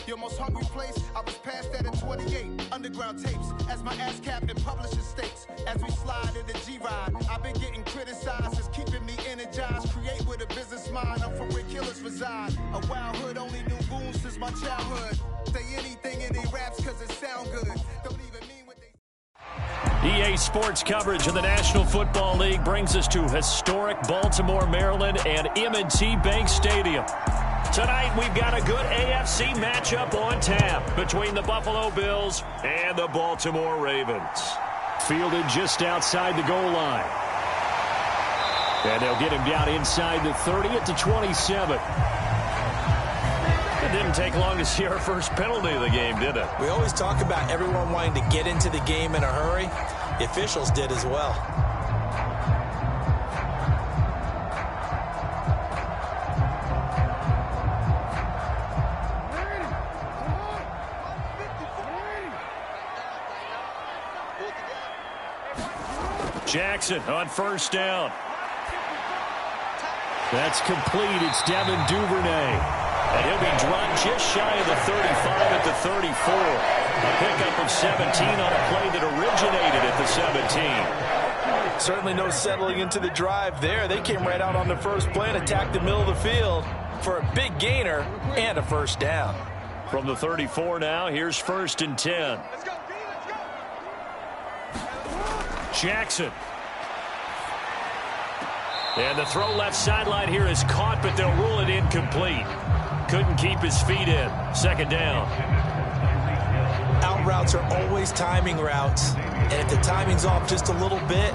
Your most hungry place, I was past that at 28. Underground tapes, as my ass cap in publishing states. As we slide in the G-Ride, I've been getting criticized, it's keeping me energized. Create with a business mind, I'm from where killers reside. A wild hood, only knew goons since my childhood. Say anything in their raps cause it sound good. Don't even mean what they... EA Sports coverage of the National Football League brings us to historic Baltimore, Maryland and M&T Bank Stadium. Tonight, we've got a good AFC matchup on tap between the Buffalo Bills and the Baltimore Ravens. Fielded just outside the goal line. And they'll get him down inside the 30 at the 27. It didn't take long to see our first penalty of the game, did it? We always talk about everyone wanting to get into the game in a hurry. The officials did as well. Jackson on first down. That's complete. It's Devin Duvernay. And he'll be dropped just shy of the 35 at the 34. A pickup of 17 on a play that originated at the 17. Certainly no settling into the drive there. They came right out on the first play and attacked the middle of the field for a big gainer and a first down. From the 34 now, here's 1st and 10. Jackson. And the throw left sideline here is caught, but they'll rule it incomplete. Couldn't keep his feet in. 2nd down. Out routes are always timing routes. And if the timing's off just a little bit,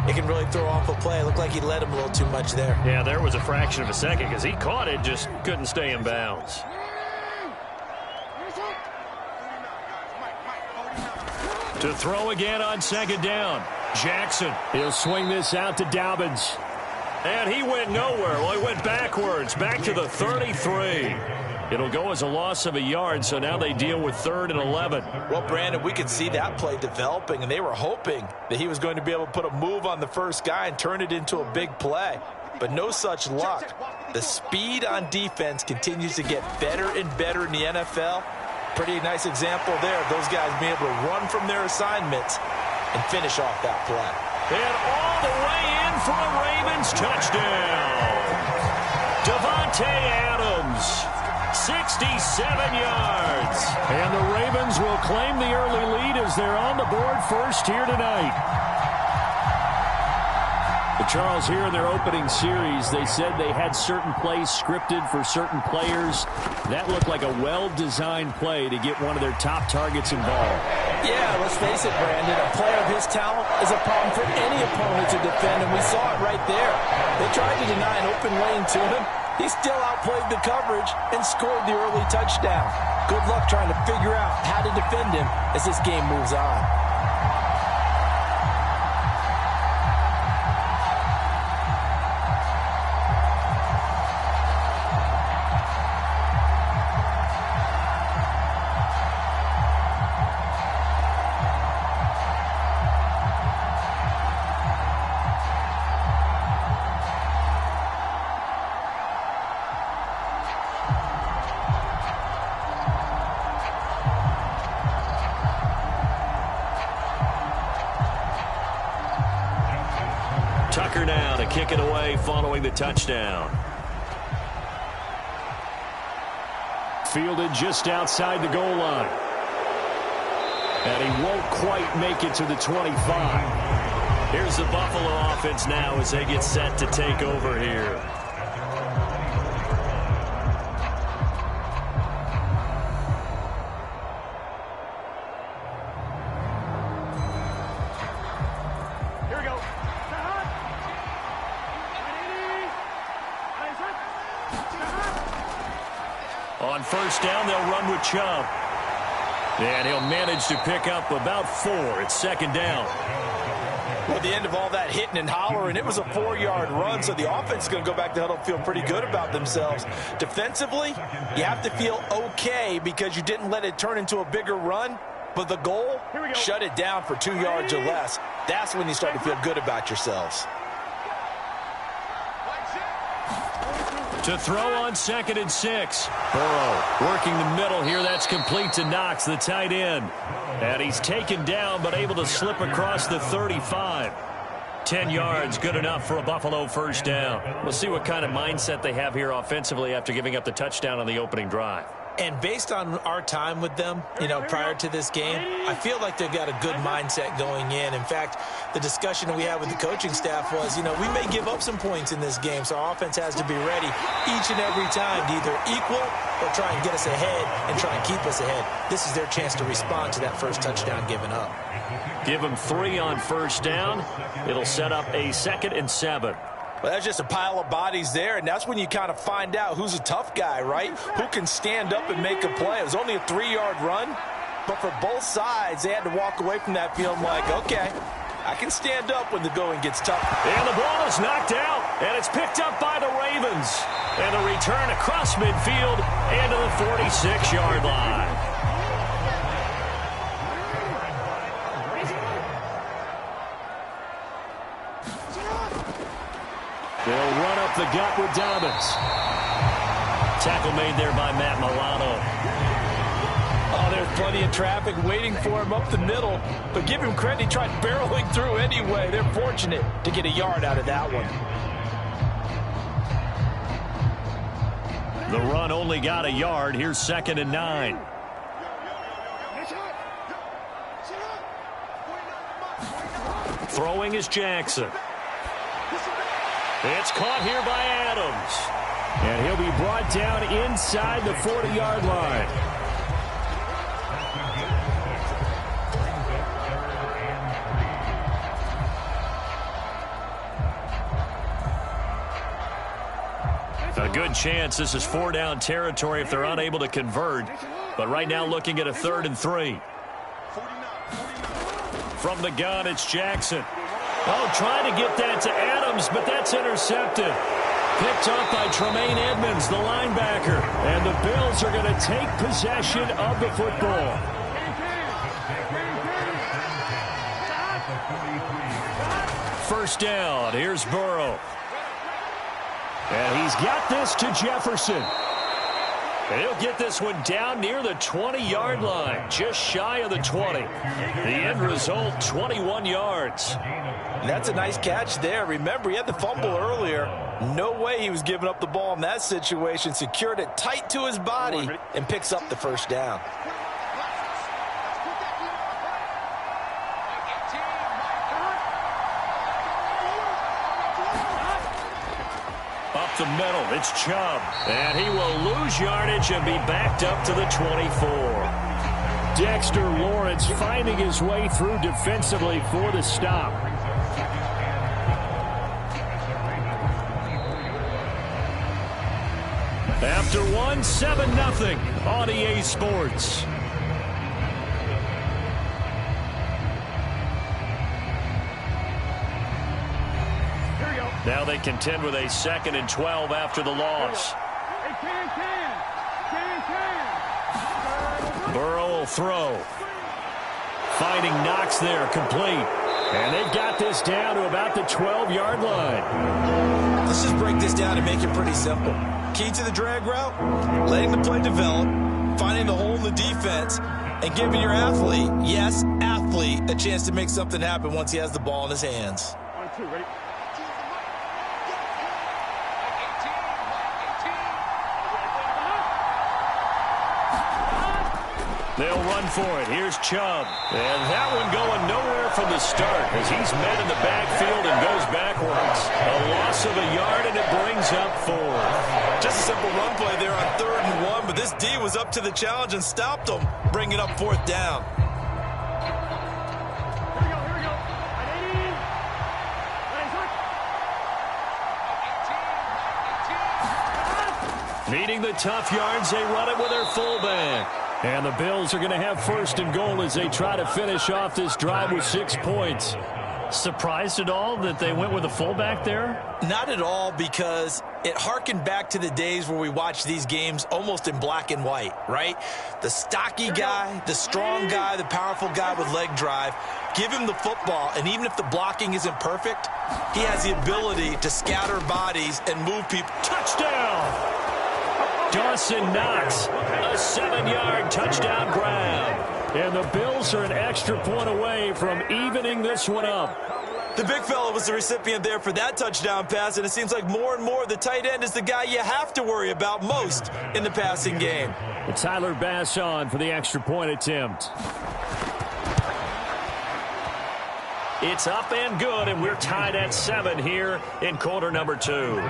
it can really throw off a play. It looked like he led him a little too much there. Yeah, there was a fraction of a second because he caught it, just couldn't stay in bounds. To throw again on 2nd down. Jackson. He'll swing this out to Dobbins. And he went nowhere. Well, he went backwards, back to the 33. It'll go as a loss of a yard, so now they deal with 3rd and 11. Well, Brandon, we could see that play developing, and they were hoping that he was going to be able to put a move on the first guy and turn it into a big play. But no such luck. The speed on defense continues to get better and better in the NFL. Pretty nice example there of those guys being able to run from their assignments and finish off that play. And all the way in for a Ravens touchdown. Davante Adams, 67 yards. And the Ravens will claim the early lead as they're on the board first here tonight. Charles, here in their opening series, they said they had certain plays scripted for certain players. That looked like a well-designed play to get one of their top targets involved. Yeah, let's face it, Brandon. A player of his talent is a problem for any opponent to defend, and we saw it right there. They tried to deny an open lane to him. He still outplayed the coverage and scored the early touchdown. Good luck trying to figure out how to defend him as this game moves on. Tucker now to kick it away following the touchdown. Fielded just outside the goal line. And he won't quite make it to the 25. Here's the Buffalo offense now as they get set to take over here. On first down, they'll run with Chubb. And he'll manage to pick up about 4. It's second down. Well, at the end of all that hitting and hollering, it was a 4-yard run, so the offense is going to go back to huddle and feel pretty good about themselves. Defensively, you have to feel okay because you didn't let it turn into a bigger run, but the goal, shut it down for 2 yards or less. That's when you start to feel good about yourselves. To throw on 2nd and 6. Burrow working the middle here. That's complete to Knox, the tight end. And he's taken down but able to slip across the 35. 10 yards, good enough for a Buffalo first down. We'll see what kind of mindset they have here offensively after giving up the touchdown on the opening drive. And based on our time with them, prior to this game, I feel like they've got a good mindset going in. In fact, the discussion we had with the coaching staff was, we may give up some points in this game, so our offense has to be ready each and every time to either equal or try and get us ahead and try and keep us ahead. This is their chance to respond to that first touchdown given up. Give them 3 on first down. It'll set up a 2nd and 7. Well, that's just a pile of bodies there, and that's when you kind of find out who's a tough guy, right? Who can stand up and make a play. It was only a 3-yard run, but for both sides, they had to walk away from that feeling like, okay, I can stand up when the going gets tough. And the ball is knocked out, and it's picked up by the Ravens. And a return across midfield into the 46-yard line. They'll run up the gut with Dobbins. Tackle made there by Matt Milano. Oh, there's plenty of traffic waiting for him up the middle. But give him credit, he tried barreling through anyway. They're fortunate to get a yard out of that one. The run only got a yard. Here's 2nd and 9. Throwing is Jackson. It's caught here by Adams. And he'll be brought down inside the 40-yard line. A good chance this is 4-down territory if they're unable to convert. But right now looking at a 3rd and 3. From the gun, it's Jackson. Oh, trying to get that to Adams, but that's intercepted. Picked up by Tremaine Edmonds, the linebacker. And the Bills are going to take possession of the football. First down, here's Burrow. And he's got this to Jefferson. And he'll get this one down near the 20-yard line, just shy of the 20. The end result, 21 yards. That's a nice catch there. Remember, he had the fumble earlier. No way he was giving up the ball in that situation. Secured it tight to his body and picks up the first down. Up the middle, it's Chubb. And he will lose yardage and be backed up to the 24. Dexter Lawrence finding his way through defensively for the stop. After one, 7-0 on EA Sports. Now they contend with a 2nd and 12 after the loss. Burrow will throw. Finding Knox there, complete. And they've got this down to about the 12-yard line. Let's just break this down and make it pretty simple. Key to the drag route, letting the play develop, finding the hole in the defense, and giving your athlete, yes, athlete, a chance to make something happen once he has the ball in his hands. 1-2, ready? They'll run for it. Here's Chubb. And that one going nowhere from the start as he's met in the backfield and goes backwards. A loss of a yard, and it brings up 4. Just a simple run play there on 3rd and 1, but this D was up to the challenge and stopped them, bringing up 4th down. Needing the tough yards, they run it with their fullback. And the Bills are going to have 1st and goal as they try to finish off this drive with 6 points. Surprised at all that they went with a fullback there? Not at all, because it harkened back to the days where we watched these games almost in black and white, right? The stocky guy, the strong guy, the powerful guy with leg drive. Give him the football, and even if the blocking isn't perfect, he has the ability to scatter bodies and move people. Touchdown! Dawson Knox, a 7-yard touchdown grab. And the Bills are an extra point away from evening this one up. The big fella was the recipient there for that touchdown pass, and it seems like more and more the tight end is the guy you have to worry about most in the passing game. And Tyler Bass on for the extra point attempt. It's up and good, and we're tied at 7 here in quarter number 2.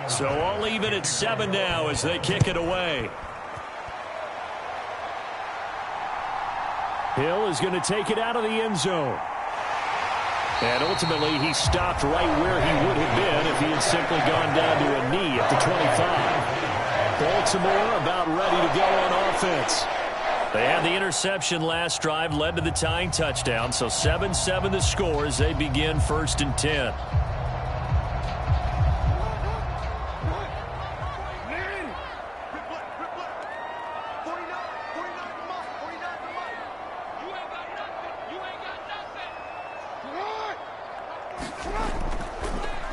So all even at 7 now as they kick it away. Hill is going to take it out of the end zone. And ultimately he stopped right where he would have been if he had simply gone down to a knee at the 25. Baltimore about ready to go on offense. They had the interception last drive, led to the tying touchdown. So 7-7 the score as they begin 1st and 10.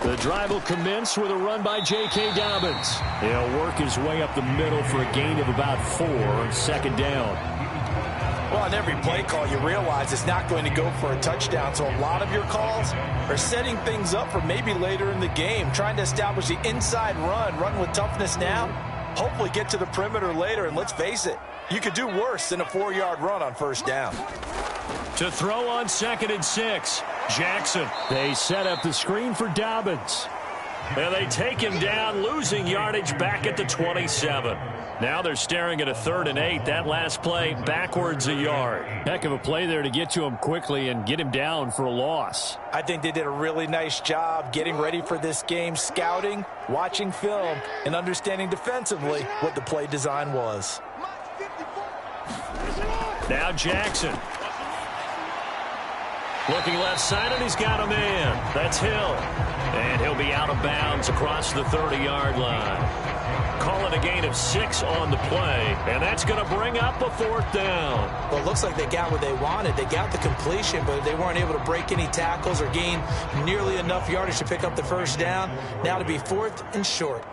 The drive will commence with a run by J.K. Dobbins. He'll work his way up the middle for a gain of about 4 on 2nd down. Well, on every play call, you realize it's not going to go for a touchdown. So a lot of your calls are setting things up for maybe later in the game, trying to establish the inside run with toughness now, hopefully get to the perimeter later. And let's face it, you could do worse than a 4-yard run on 1st down. To throw on 2nd and 6. Jackson. They set up the screen for Dobbins. And they take him down, losing yardage back at the 27. Now they're staring at a 3rd and 8. That last play backwards a yard. Heck of a play there to get to him quickly and get him down for a loss. I think they did a really nice job getting ready for this game, scouting, watching film, and understanding defensively what the play design was. Now Jackson. Looking left side, and he's got a man. That's Hill. And he'll be out of bounds across the 30-yard line. Call it a gain of 6 on the play, and that's going to bring up a 4th down. Well, it looks like they got what they wanted. They got the completion, but they weren't able to break any tackles or gain nearly enough yardage to pick up the 1st down. Now to be 4th and short.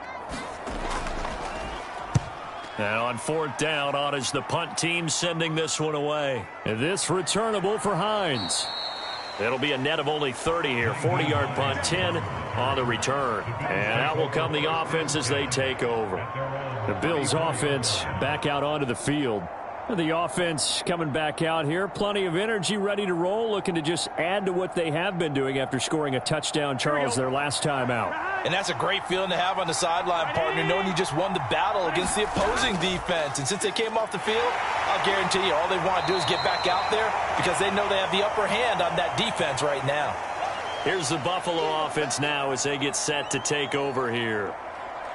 Now on 4th down, on is the punt team sending this one away. And this returnable for Hines. It'll be a net of only 30 here. 40-yard punt, 10 on the return. And out will come the offense as they take over. The Bills offense back out onto the field. The offense coming back out here. Plenty of energy, ready to roll, looking to just add to what they have been doing after scoring a touchdown, Charles, their last time out. And that's a great feeling to have on the sideline, partner, knowing you just won the battle against the opposing defense. And since they came off the field, I'll guarantee you all they want to do is get back out there because they know they have the upper hand on that defense right now. Here's the Buffalo offense now as they get set to take over here.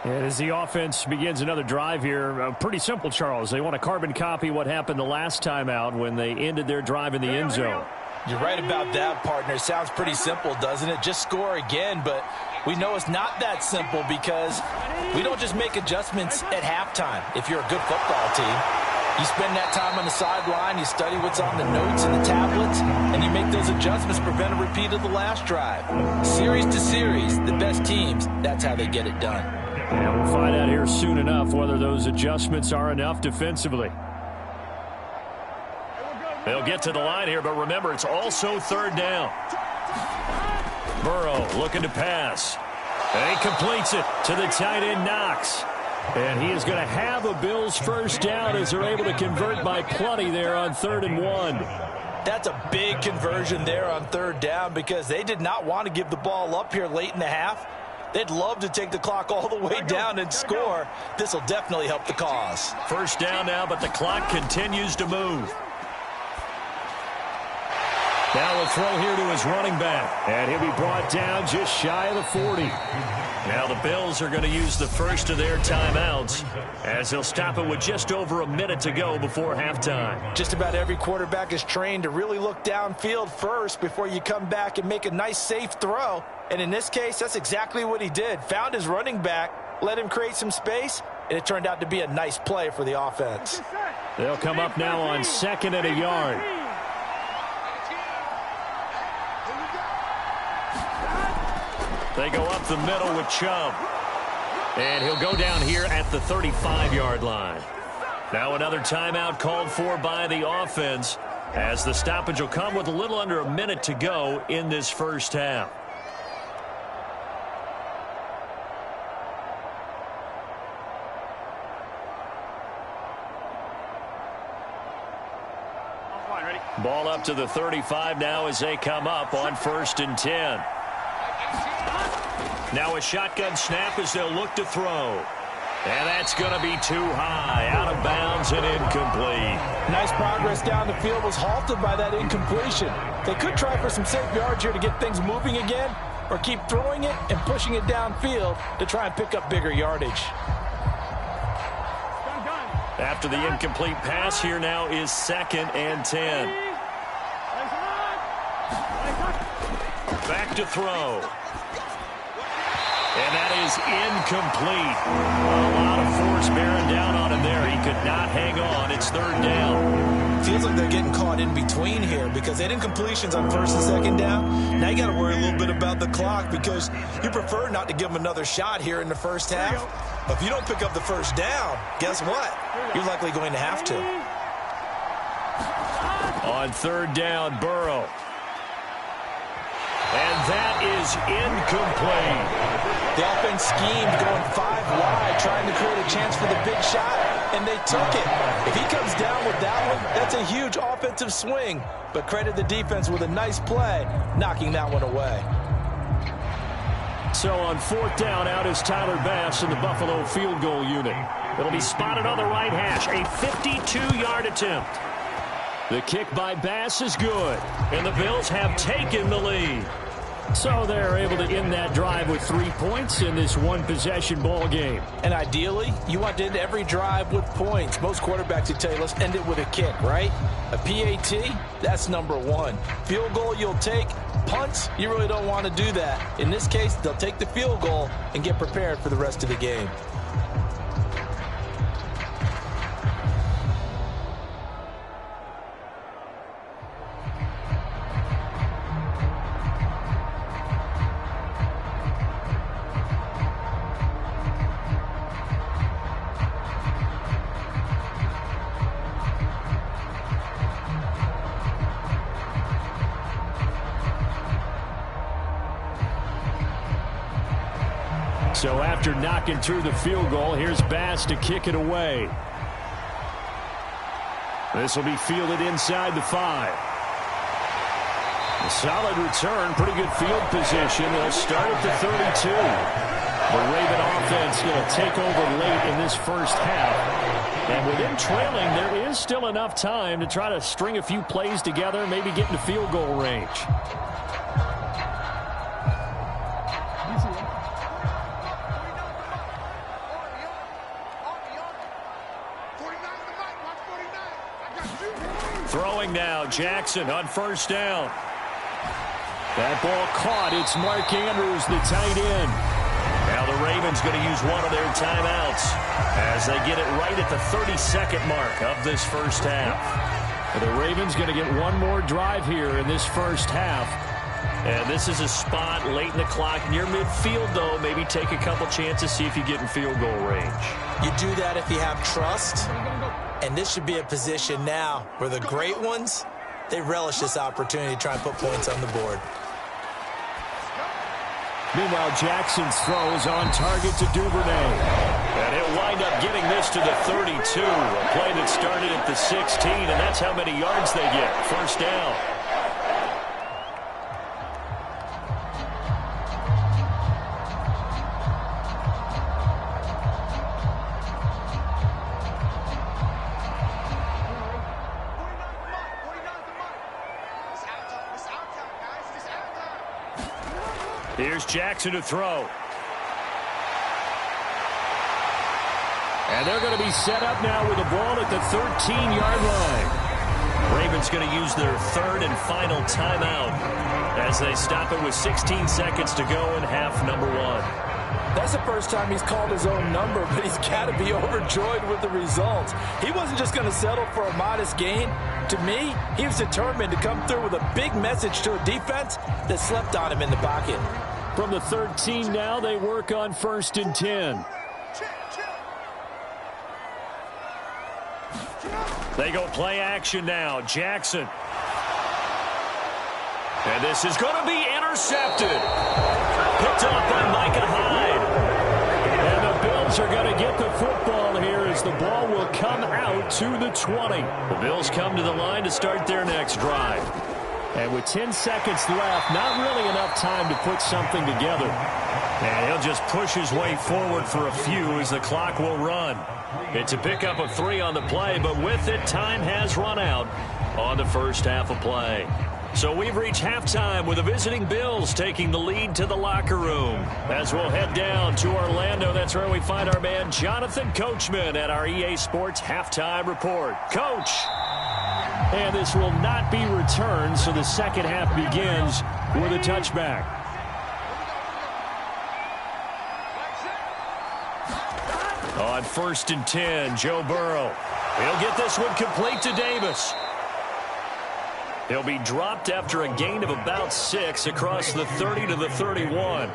And as the offense begins another drive here, pretty simple, Charles. They want to carbon copy what happened the last time out when they ended their drive in the end zone. You're right about that, partner. Sounds pretty simple, doesn't it? Just score again, but we know it's not that simple because we don't just make adjustments at halftime if you're a good football team. You spend that time on the sideline, you study what's on the notes and the tablets, and you make those adjustments to prevent a repeat of the last drive. Series to series, the best teams, that's how they get it done. And we'll find out here soon enough whether those adjustments are enough defensively. They'll get to the line here, but remember, it's also third down. Burrow looking to pass. And he completes it to the tight end, Knox. And he is going to have a Bills first down as they're able to convert by plenty there on 3rd and 1. That's a big conversion there on 3rd down because they did not want to give the ball up here late in the half. They'd love to take the clock all the way down and score. This will definitely help the cause. First down now, but the clock continues to move. Now a throw here to his running back. And he'll be brought down just shy of the 40. Now the Bills are going to use the first of their timeouts as they'll stop it with just over a minute to go before halftime. Just about every quarterback is trained to really look downfield first before you come back and make a nice safe throw. And in this case, that's exactly what he did. Found his running back, let him create some space, and it turned out to be a nice play for the offense. They'll come up now on 2nd and a yard. They go up the middle with Chubb. And he'll go down here at the 35-yard line. Now another timeout called for by the offense as the stoppage will come with a little under a minute to go in this first half. Ball up to the 35 now as they come up on 1st and 10. Now a shotgun snap as they'll look to throw. And that's going to be too high, out of bounds and incomplete. Nice progress down the field was halted by that incompletion. They could try for some safe yards here to get things moving again, or keep throwing it and pushing it downfield to try and pick up bigger yardage. After the incomplete pass, here now is 2nd and 10. Back to throw. And that is incomplete. A lot of force bearing down on him there. He could not hang on. It's 3rd down. Feels like they're getting caught in between here because they had incompletions on 1st and 2nd down. Now you got to worry a little bit about the clock because you prefer not to give them another shot here in the first half. But if you don't pick up the first down, guess what? You're likely going to have to. On 3rd down, Burrow. And that is incomplete. The offense schemed going 5 wide, trying to create a chance for the big shot, and they took it. If he comes down with that one, that's a huge offensive swing. But credit the defense with a nice play, knocking that one away. So on 4th down, out is Tyler Bass in the Buffalo field goal unit. It'll be spotted on the right hash, a 52-yard attempt. The kick by Bass is good, and the Bills have taken the lead. So they're able to end that drive with 3 points in this one-possession ball game. And ideally, you want to end every drive with points. Most quarterbacks would tell you, let's end it with a kick, right? A PAT, that's number 1. Field goal you'll take. Punts, you really don't want to do that. In this case, they'll take the field goal and get prepared for the rest of the game. So after knocking through the field goal, here's Bass to kick it away. This will be fielded inside the 5. A solid return, pretty good field position. They'll start at the 32. The Raven offense going to take over late in this first half. And with them trailing, there is still enough time to try to string a few plays together, maybe get into field goal range. now. Jackson on first down. That ball caught. It's Mark Andrews, the tight end. Now the Ravens going to use one of their timeouts as they get it right at the 32nd mark of this first half. The Ravens going to get one more drive here in this first half. And this is a spot late in the clock near midfield, though. Maybe take a couple chances, see if you get in field goal range. You do that if you have trust. And this should be a position now where the great ones, they relish this opportunity to try and put points on the board. Meanwhile, Jackson's throw is on target to Duvernay. And he'll wind up getting this to the 32. A play that started at the 16, and that's how many yards they get. First down. Here's Jackson to throw. And they're going to be set up now with the ball at the 13-yard line. Ravens going to use their third and final timeout as they stop it with 16 seconds to go in half number one. That's the first time he's called his own number, but he's got to be overjoyed with the results. He wasn't just going to settle for a modest gain. To me, he was determined to come through with a big message to a defense that slept on him in the pocket. From the 13 now, they work on 1st and 10. They go play action now. Jackson. And this is going to be intercepted. Picked off by Micah Hyde. And the Bills are going to get the football here as the ball will come out to the 20. The Bills come to the line to start their next drive. And with 10 seconds left, not really enough time to put something together. And he'll just push his way forward for a few as the clock will run. It's a pickup of 3 on the play, but with it, time has run out on the first half of play. So we've reached halftime with the visiting Bills taking the lead to the locker room. As we'll head down to Orlando, that's where we find our man Jonathan Coachman at our EA Sports Halftime Report. Coach! And this will not be returned, so the second half begins with a touchback. On 1st and 10, Joe Burrow. He'll get this one complete to Davis. He'll be dropped after a gain of about 6 across the 30 to the 31. A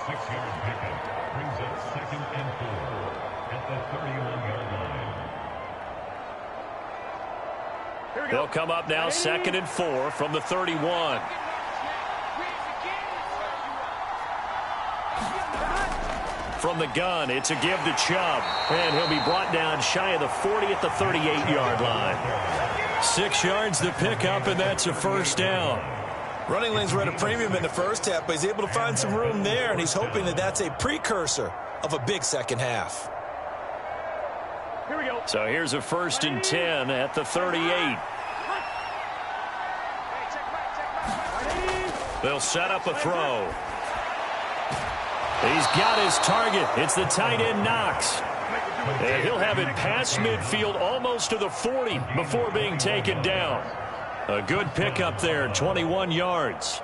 6-yard pickup brings up 2nd and 4 at the 31-yard line. They'll come up now 2nd and 4 from the 31. From the gun, it's a give to Chubb. And he'll be brought down shy of the 40 at the 38-yard line. 6 yards to pick up, and that's a first down. Running lanes were at a premium in the first half, but he's able to find some room there, and he's hoping that that's a precursor of a big second half. Here we go. So here's a 1st and 10 at the 38. They'll set up a throw. He's got his target. It's the tight end Knox. And he'll have it past midfield almost to the 40 before being taken down. A good pickup there, 21 yards.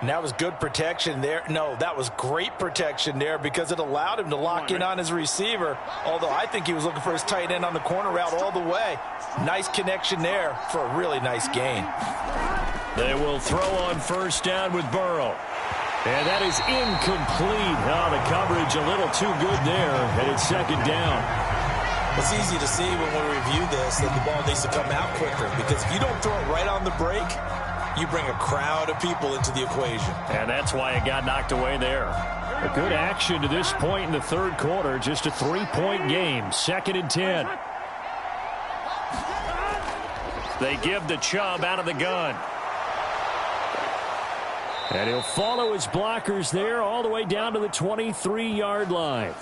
And that was good protection there. No, that was great protection there because it allowed him to lock in on his receiver, although I think he was looking for his tight end on the corner route all the way. Nice connection there for a really nice gain. They will throw on 1st down with Burrow. And that is incomplete. Oh, the coverage a little too good there, and it's 2nd down. It's easy to see when we review this that the ball needs to come out quicker because if you don't throw it right on the break, you bring a crowd of people into the equation. And that's why it got knocked away there. A good action to this point in the 3rd quarter. Just a 3-point game. 2nd and 10. They give the Chubb out of the gun. And he'll follow his blockers there all the way down to the 23-yard line.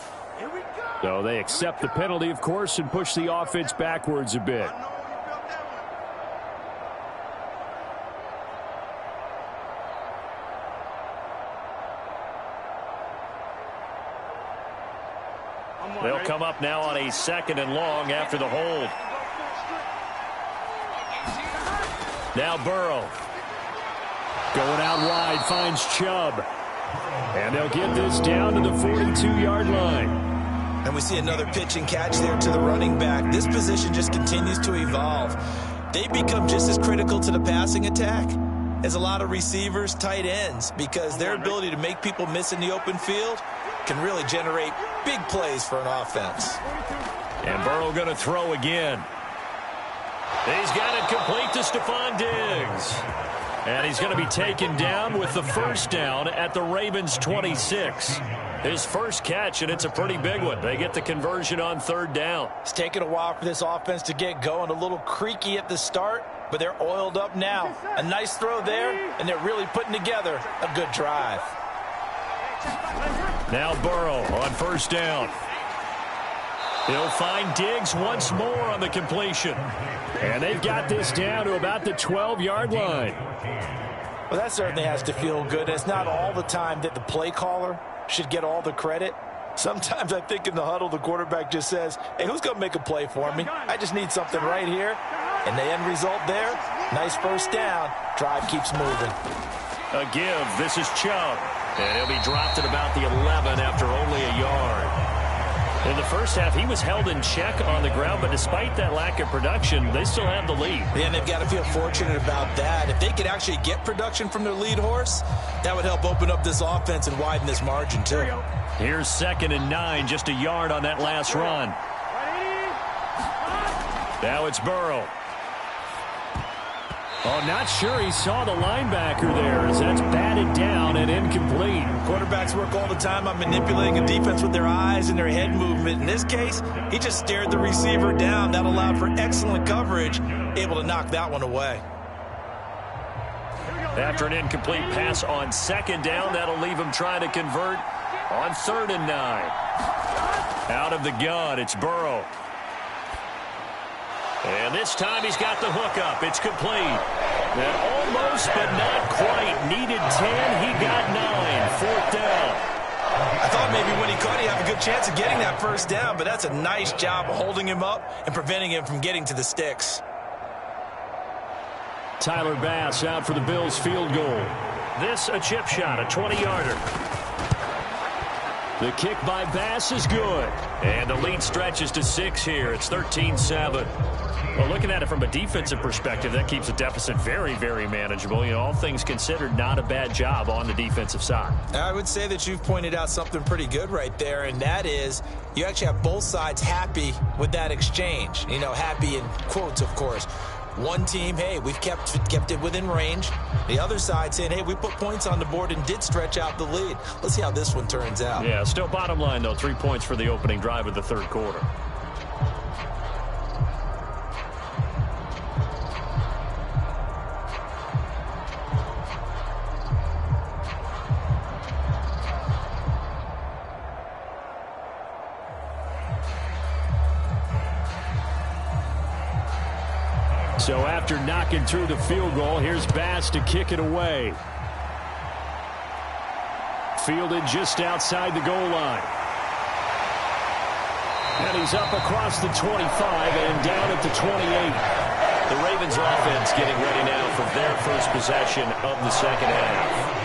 So they accept the penalty, of course, and push the offense backwards a bit. They'll come up now on a 2nd and long after the hold. Now Burrow. Going out wide, finds Chubb. And they'll get this down to the 42-yard line. And we see another pitch and catch there to the running back. This position just continues to evolve. They become just as critical to the passing attack as a lot of receivers, tight ends, because their ability to make people miss in the open field can really generate big plays for an offense. And Burrow going to throw again. He's got it complete to Stephon Diggs. And he's going to be taken down with the first down at the Ravens' 26. His first catch, and it's a pretty big one. They get the conversion on third down. It's taken a while for this offense to get going. A little creaky at the start, but they're oiled up now. A nice throw there, and they're really putting together a good drive. Now Burrow on first down. He'll find Diggs once more on the completion. And they've got this down to about the 12-yard line. Well, that certainly has to feel good. It's not all the time that the play caller should get all the credit. Sometimes I think in the huddle, the quarterback just says, hey, who's going to make a play for me? I just need something right here. And the end result there, nice first down. Drive keeps moving. A give. This is Chubb. And he'll be dropped at about the 11 after only a yard. In the first half, he was held in check on the ground, but despite that lack of production, they still have the lead. Yeah, and they've got to feel fortunate about that. If they could actually get production from their lead horse, that would help open up this offense and widen this margin, too. Here's 2nd and 9, just a yard on that last run. Now it's Burrow. Oh, not sure he saw the linebacker there as that's batted down and incomplete. Quarterbacks work all the time on manipulating a defense with their eyes and their head movement. In this case, he just stared the receiver down. That allowed for excellent coverage, able to knock that one away. After an incomplete pass on 2nd down, that'll leave him trying to convert on 3rd and 9. Out of the gun, it's Burrow. And this time he's got the hook up. It's complete. And almost, but not quite. Needed 10. He got 9. 4th down. I thought maybe when he caught, he'd have a good chance of getting that first down, but that's a nice job of holding him up and preventing him from getting to the sticks. Tyler Bass out for the Bills field goal. This a chip shot, a 20-yarder. The kick by Bass is good. And the lead stretches to 6 here. It's 13-7. Well, looking at it from a defensive perspective, that keeps the deficit very, very manageable. You know, all things considered, not a bad job on the defensive side. I would say that you've pointed out something pretty good right there, and that is you actually have both sides happy with that exchange. You know, happy in quotes, of course. One team, hey, we've kept it within range. The other side saying, hey, we put points on the board and did stretch out the lead. Let's see how this one turns out. Yeah, still bottom line, though, 3 points for the opening drive of the 3rd quarter. So after knocking through the field goal, here's Bass to kick it away. Fielded just outside the goal line. And he's up across the 25 and down at the 28. The Ravens offense getting ready now for their first possession of the 2nd half.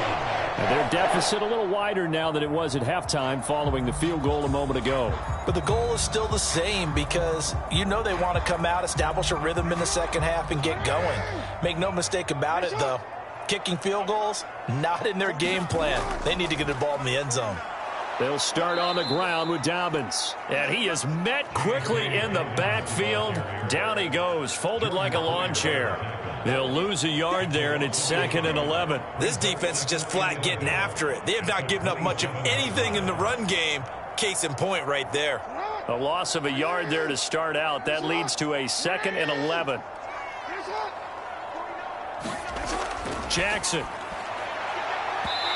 And their deficit a little wider now than it was at halftime following the field goal a moment ago. But the goal is still the same because you know they want to come out, establish a rhythm in the 2nd half, and get going. Make no mistake about it, though. Kicking field goals, not in their game plan. They need to get the ball in the end zone. They'll start on the ground with Dobbins. And he is met quickly in the backfield. Down he goes, folded like a lawn chair. They'll lose a yard there, and it's 2nd and 11. This defense is just flat getting after it. They have not given up much of anything in the run game. Case in point right there. A loss of a yard there to start out. That leads to a 2nd and 11. Jackson.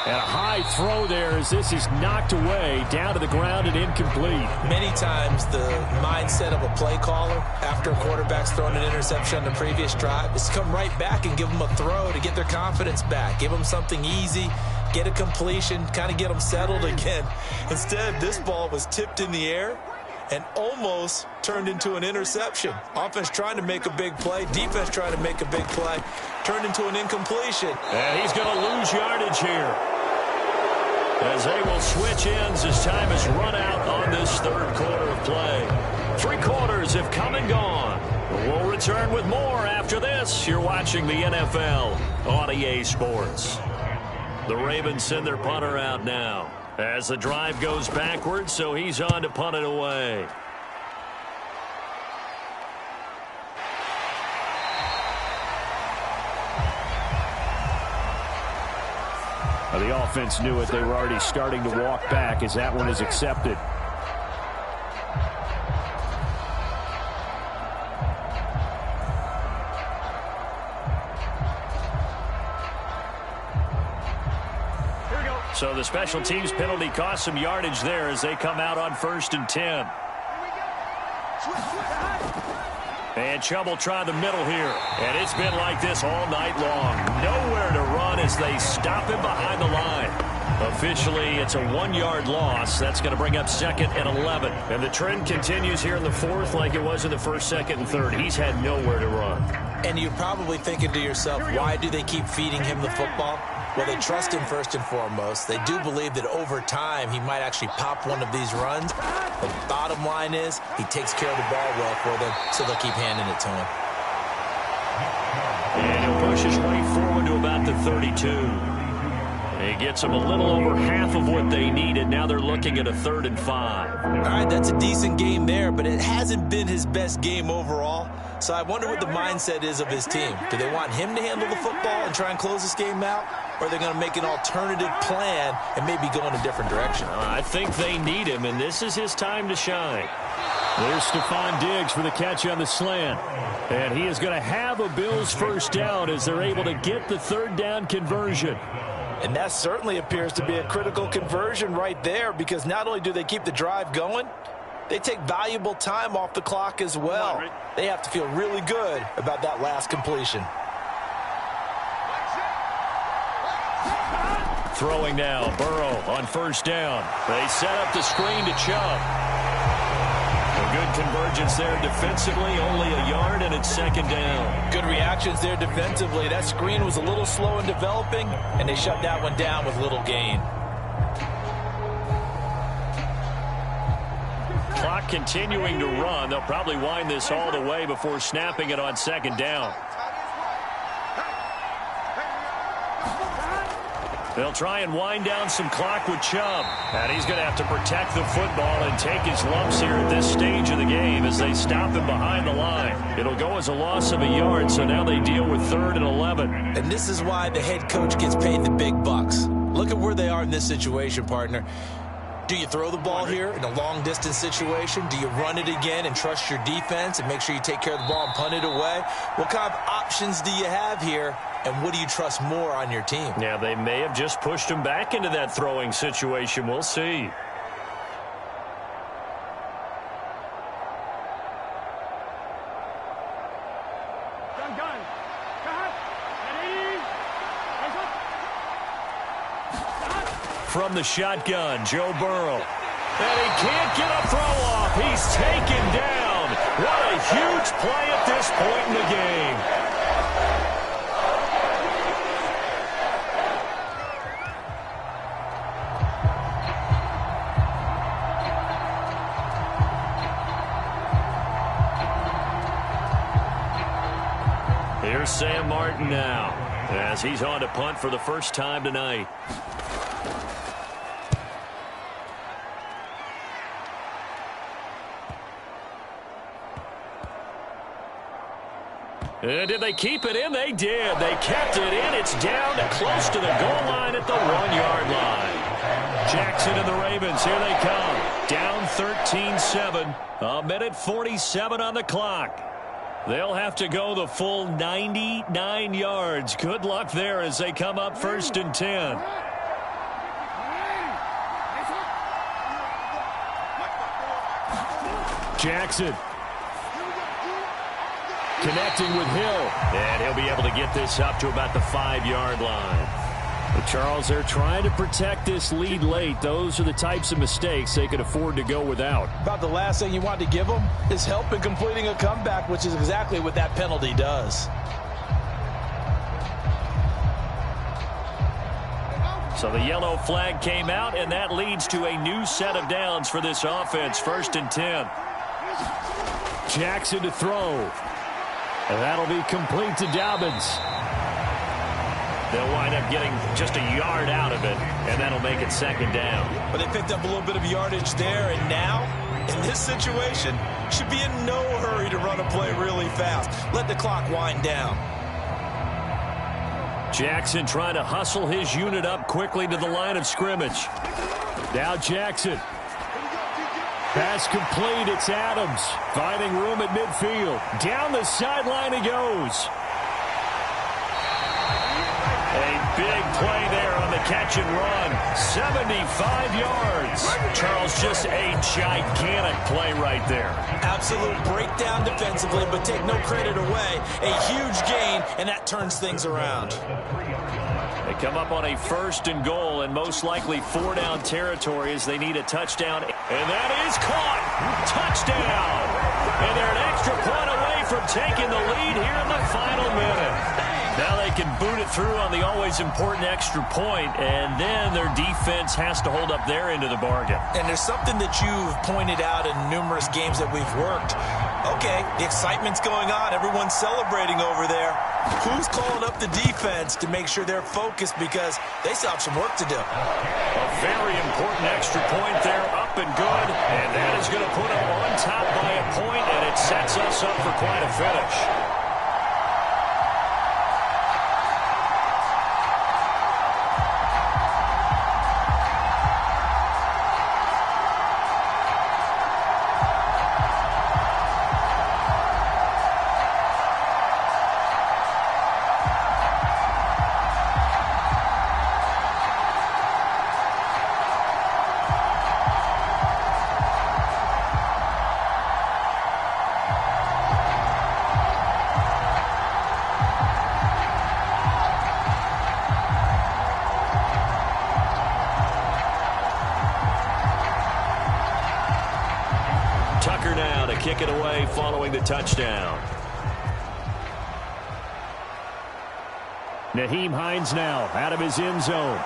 And a high throw there as this is knocked away, down to the ground and incomplete. Many times the mindset of a play caller after a quarterback's thrown an interception on the previous drive is to come right back and give them a throw to get their confidence back. Give them something easy, get a completion, kind of get them settled again. Instead, this ball was tipped in the air, and almost turned into an interception. Offense trying to make a big play, defense trying to make a big play, turned into an incompletion. And he's going to lose yardage here, as they will switch ends as time has run out on this third quarter of play. 3 quarters have come and gone. We'll return with more after this. You're watching the NFL on EA Sports. The Ravens send their punter out now as the drive goes backwards, so he's on to punt it away. The offense knew it. They were already starting to walk back as that one is accepted. So the special teams penalty cost some yardage there as they come out on 1st and 10. And Chubb will try the middle here. And it's been like this all night long. Nowhere to run as they stop him behind the line. Officially, it's a 1-yard loss. That's going to bring up 2nd and 11. And the trend continues here in the 4th like it was in the 1st, 2nd, and 3rd. He's had nowhere to run. And you're probably thinking to yourself, why do they keep feeding him the football? Well, they trust him first and foremost. They do believe that over time he might actually pop one of these runs. But the bottom line is he takes care of the ball well for them, so they'll keep handing it to him. And he'll push his way forward to about the 32. He gets them a little over half of what they needed. Now they're looking at a 3rd and 5. All right, that's a decent game there, but it hasn't been his best game overall. So I wonder what the mindset is of his team. Do they want him to handle the football and try and close this game out? Or are they going to make an alternative plan and maybe go in a different direction? I think they need him, and this is his time to shine. There's Stephon Diggs for the catch on the slant. And he is going to have a Bills first down as they're able to get the 3rd down conversion. And that certainly appears to be a critical conversion right there, because not only do they keep the drive going, they take valuable time off the clock as well. They have to feel really good about that last completion. Throwing now, Burrow on 1st down. They set up the screen to Chubb. A good convergence there defensively, only a yard, and it's 2nd down. Good reactions there defensively. That screen was a little slow in developing, and they shut that one down with little gain. Clock continuing to run. They'll probably wind this all the way before snapping it on 2nd down. They'll try and wind down some clock with Chubb. And he's going to have to protect the football and take his lumps here at this stage of the game as they stop him behind the line. It'll go as a loss of a yard, so now they deal with 3rd and 11. And this is why the head coach gets paid the big bucks. Look at where they are in this situation, partner. Do you throw the ball here in a long-distance situation? Do you run it again and trust your defense and make sure you take care of the ball and punt it away? What kind of options do you have here, and what do you trust more on your team? Yeah, they may have just pushed him back into that throwing situation. We'll see. From the shotgun, Joe Burrow. And he can't get a throw off. He's taken down. What a huge play at this point in the game. Here's Sam Martin now as he's on to punt for the first time tonight. Did they keep it in? They did. They kept it in. It's down to close to the goal line at the 1-yard line. Jackson and the Ravens, here they come. Down 13-7. A minute 47 on the clock. They'll have to go the full 99 yards. Good luck there as they come up 1st and 10. Jackson connecting with Hill. And he'll be able to get this up to about the 5-yard line. But Charles, they're trying to protect this lead late. Those are the types of mistakes they could afford to go without. About the last thing you want to give them is help in completing a comeback, which is exactly what that penalty does. So the yellow flag came out, and that leads to a new set of downs for this offense. 1st and 10. Jackson to throw. And that'll be complete to Dobbins. They'll wind up getting just a yard out of it, and that'll make it 2nd down. But they picked up a little bit of yardage there, and now, in this situation, should be in no hurry to run a play really fast. Let the clock wind down. Jackson trying to hustle his unit up quickly to the line of scrimmage. Now Jackson. Pass complete. It's Adams finding room at midfield. Down the sideline he goes. A big play there on the catch and run. 75 yards. Charles, just a gigantic play right there. Absolute breakdown defensively, but take no credit away. A huge gain, and that turns things around. They come up on a 1st and goal, and most likely 4-down territory as they need a touchdown. And that is caught. Touchdown. And they're an extra point away from taking the lead here in the final minute. Now they can boot it through on the always important extra point, and then their defense has to hold up their end of the bargain. And there's something that you've pointed out in numerous games that we've worked. Okay, the excitement's going on. Everyone's celebrating over there. Who's calling up the defense to make sure they're focused, because they still have some work to do. A very important extra point there, up and good, and that is going to put them on top by a point, and it sets us up for quite a finish. Kick it away following the touchdown. Nyheim Hines now out of his end zone.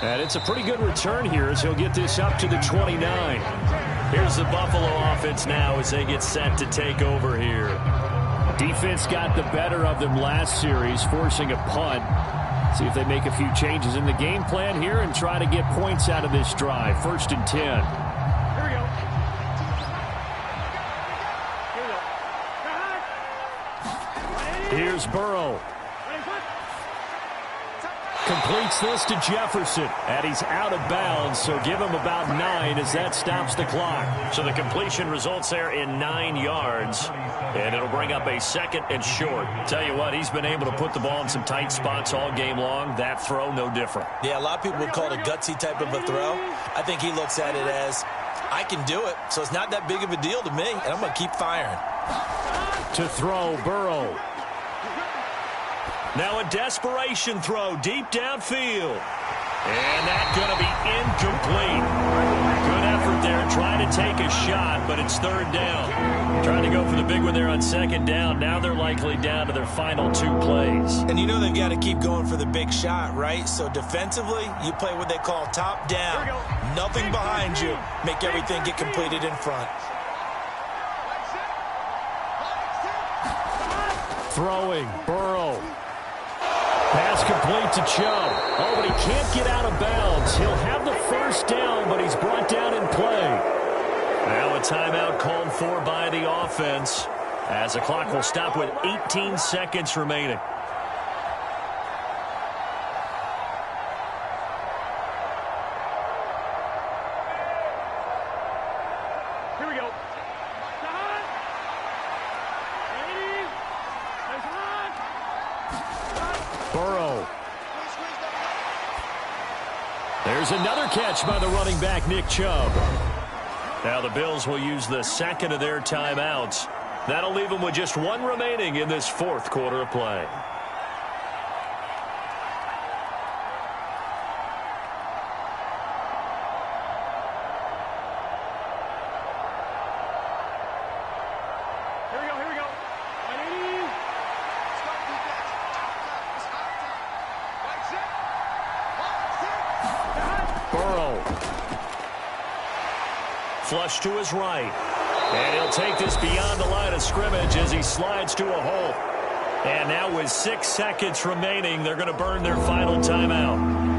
And it's a pretty good return here as he'll get this up to the 29. Here's the Buffalo offense now as they get set to take over here. Defense got the better of them last series, forcing a punt. See if they make a few changes in the game plan here and try to get points out of this drive. 1st and 10. Here's Burrow. Completes this to Jefferson, and he's out of bounds, so give him about 9 as that stops the clock. So the completion results there in 9 yards, and it'll bring up a 2nd and short. Tell you what, he's been able to put the ball in some tight spots all game long. That throw, no different. Yeah, a lot of people would call it a gutsy type of a throw. I think he looks at it as, I can do it, so it's not that big of a deal to me, and I'm going to keep firing. To throw, Burrow. Now a desperation throw deep downfield. And that's going to be incomplete. Good effort there trying to take a shot, but it's 3rd down. Trying to go for the big one there on 2nd down. Now they're likely down to their final 2 plays. And you know they've got to keep going for the big shot, right? So defensively, you play what they call top down. Nothing behind you. Make everything get completed in front. Throwing, Burrow. Pass complete to Chubb. Oh, but he can't get out of bounds. He'll have the 1st down, but he's brought down in play. Now a timeout called for by the offense as the clock will stop with 18 seconds remaining. Here we go. Burrow. There's another catch by the running back, Nick Chubb. Now the Bills will use the 2nd of their timeouts. That'll leave them with just 1 remaining in this 4th quarter of play. Burrow. Flush to his right. And he'll take this beyond the line of scrimmage as he slides to a hole. And now with 6 seconds remaining, they're going to burn their final timeout.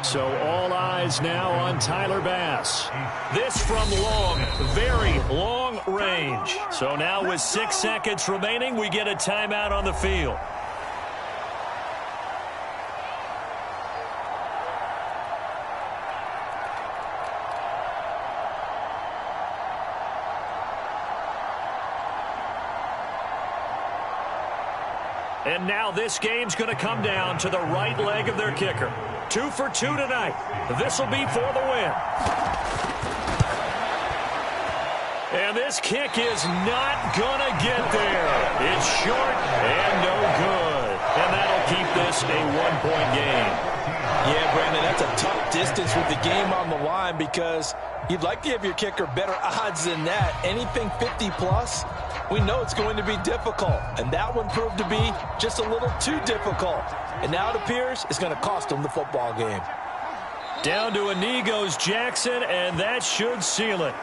So all eyes now on Tyler Bass. This from long, very long range. So now with 6 seconds remaining, we get a timeout on the field. And now this game's going to come down to the right leg of their kicker. 2 for 2 tonight. This will be for the win. And this kick is not going to get there. It's short and no good. And that'll keep this a one-point game. Yeah, Brandon, that's a tough distance with the game on the line because you'd like to give your kicker better odds than that. Anything 50-plus, we know it's going to be difficult. And that one proved to be just a little too difficult. And now it appears it's going to cost them the football game. Down to a knee goes Jackson, and that should seal it.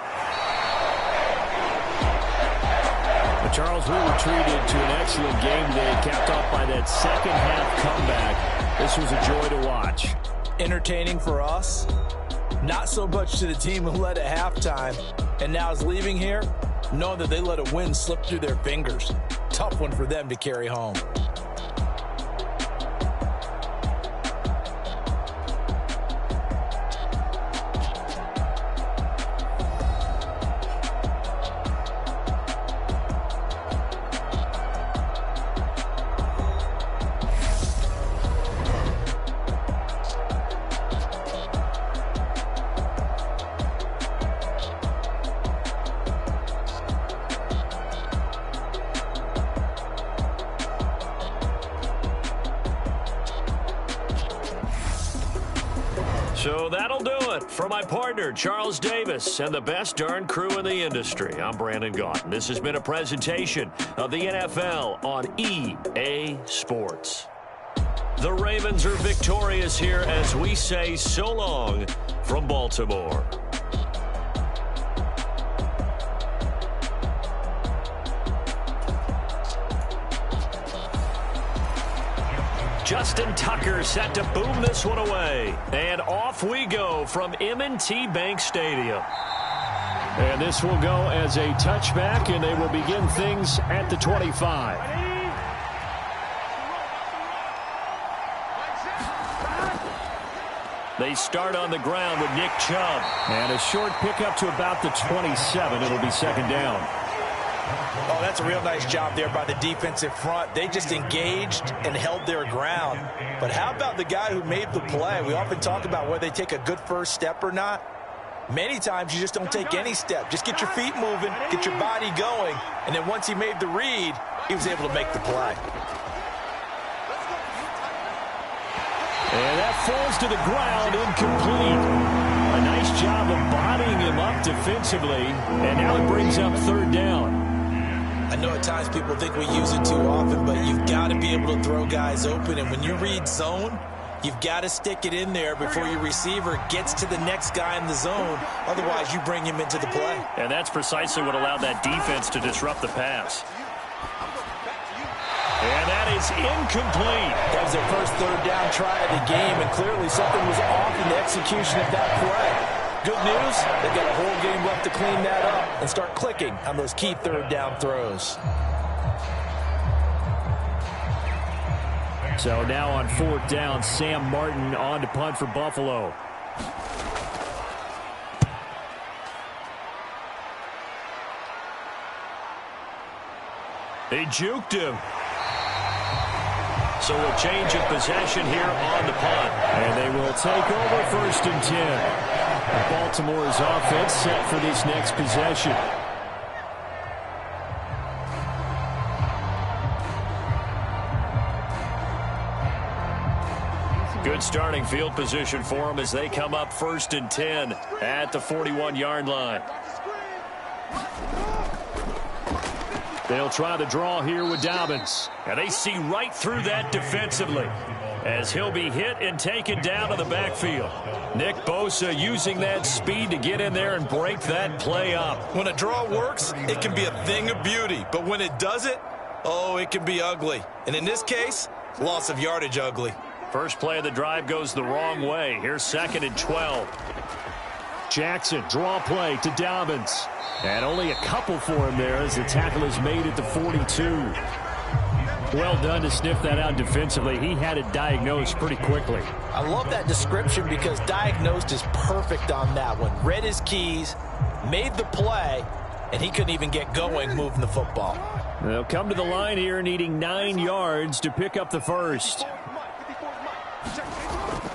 But Charles, we were treated to an excellent game today, capped off by that second-half comeback. This was a joy to watch. Entertaining for us, not so much to the team who led at halftime, and now is leaving here knowing that they let a win slip through their fingers. Tough one for them to carry home. So that'll do it for my partner, Charles Davis, and the best darn crew in the industry. I'm Brandon Gaughan. This has been a presentation of the NFL on EA Sports. The Ravens are victorious here as we say so long from Baltimore. Justin Tucker set to boom this one away. And off we go from M&T Bank Stadium. And this will go as a touchback, and they will begin things at the 25. They start on the ground with Nick Chubb. And a short pickup to about the 27. It'll be second down. Oh, that's a real nice job there by the defensive front. They just engaged and held their ground. But how about the guy who made the play? We often talk about whether they take a good first step or not. Many times you just don't take any step. Just get your feet moving, get your body going, and then once he made the read, he was able to make the play. And that falls to the ground, incomplete. A nice job of bodying him up defensively, and now it brings up third down. I know at times people think we use it too often, but you've got to be able to throw guys open. And when you read zone, you've got to stick it in there before your receiver gets to the next guy in the zone. Otherwise, you bring him into the play. And that's precisely what allowed that defense to disrupt the pass. And that is incomplete. That was their first third down try of the game, and clearly something was off in the execution of that play. Good news, they've got a whole game left to clean that up and start clicking on those key third down throws. So now on fourth down, Sam Martin on to punt for Buffalo. They juked him. So a change of possession here on the punt. And they will take over first and 10. Baltimore's offense set for this next possession. Good starting field position for them as they come up 1st and 10 at the 41-yard line. They'll try to draw here with Dobbins. And they see right through that defensively as he'll be hit and taken down to the backfield. Nick Bosa using that speed to get in there and break that play up. When a draw works, it can be a thing of beauty. But when it doesn't, oh, it can be ugly. And in this case, loss of yardage ugly. First play of the drive goes the wrong way. Here's 2nd and 12. Jackson, draw play to Dobbins. And only a couple for him there as the tackle is made at the 42. Well done to sniff that out defensively. He had it diagnosed pretty quickly. I love that description because diagnosed is perfect on that one. Read his keys, made the play, and he couldn't even get going moving the football. They'll come to the line here needing 9 yards to pick up the first.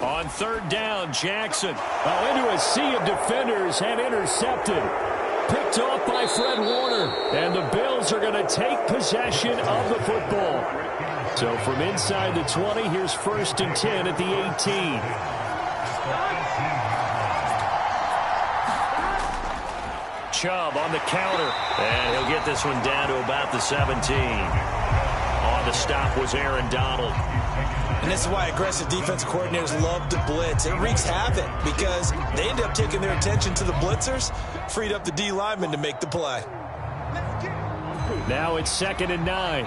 On 3rd down, Jackson. Into a sea of defenders and intercepted. Picked off by Fred Warner. And the Bills are going to take possession of the football. So from inside the 20, here's 1st and 10 at the 18. Chubb on the counter. And he'll get this one down to about the 17. On the stop was Aaron Donald. And this is why aggressive defense coordinators love to blitz. It wreaks havoc because they end up taking their attention to the blitzers, freed up the D lineman to make the play. Now it's 2nd and 9.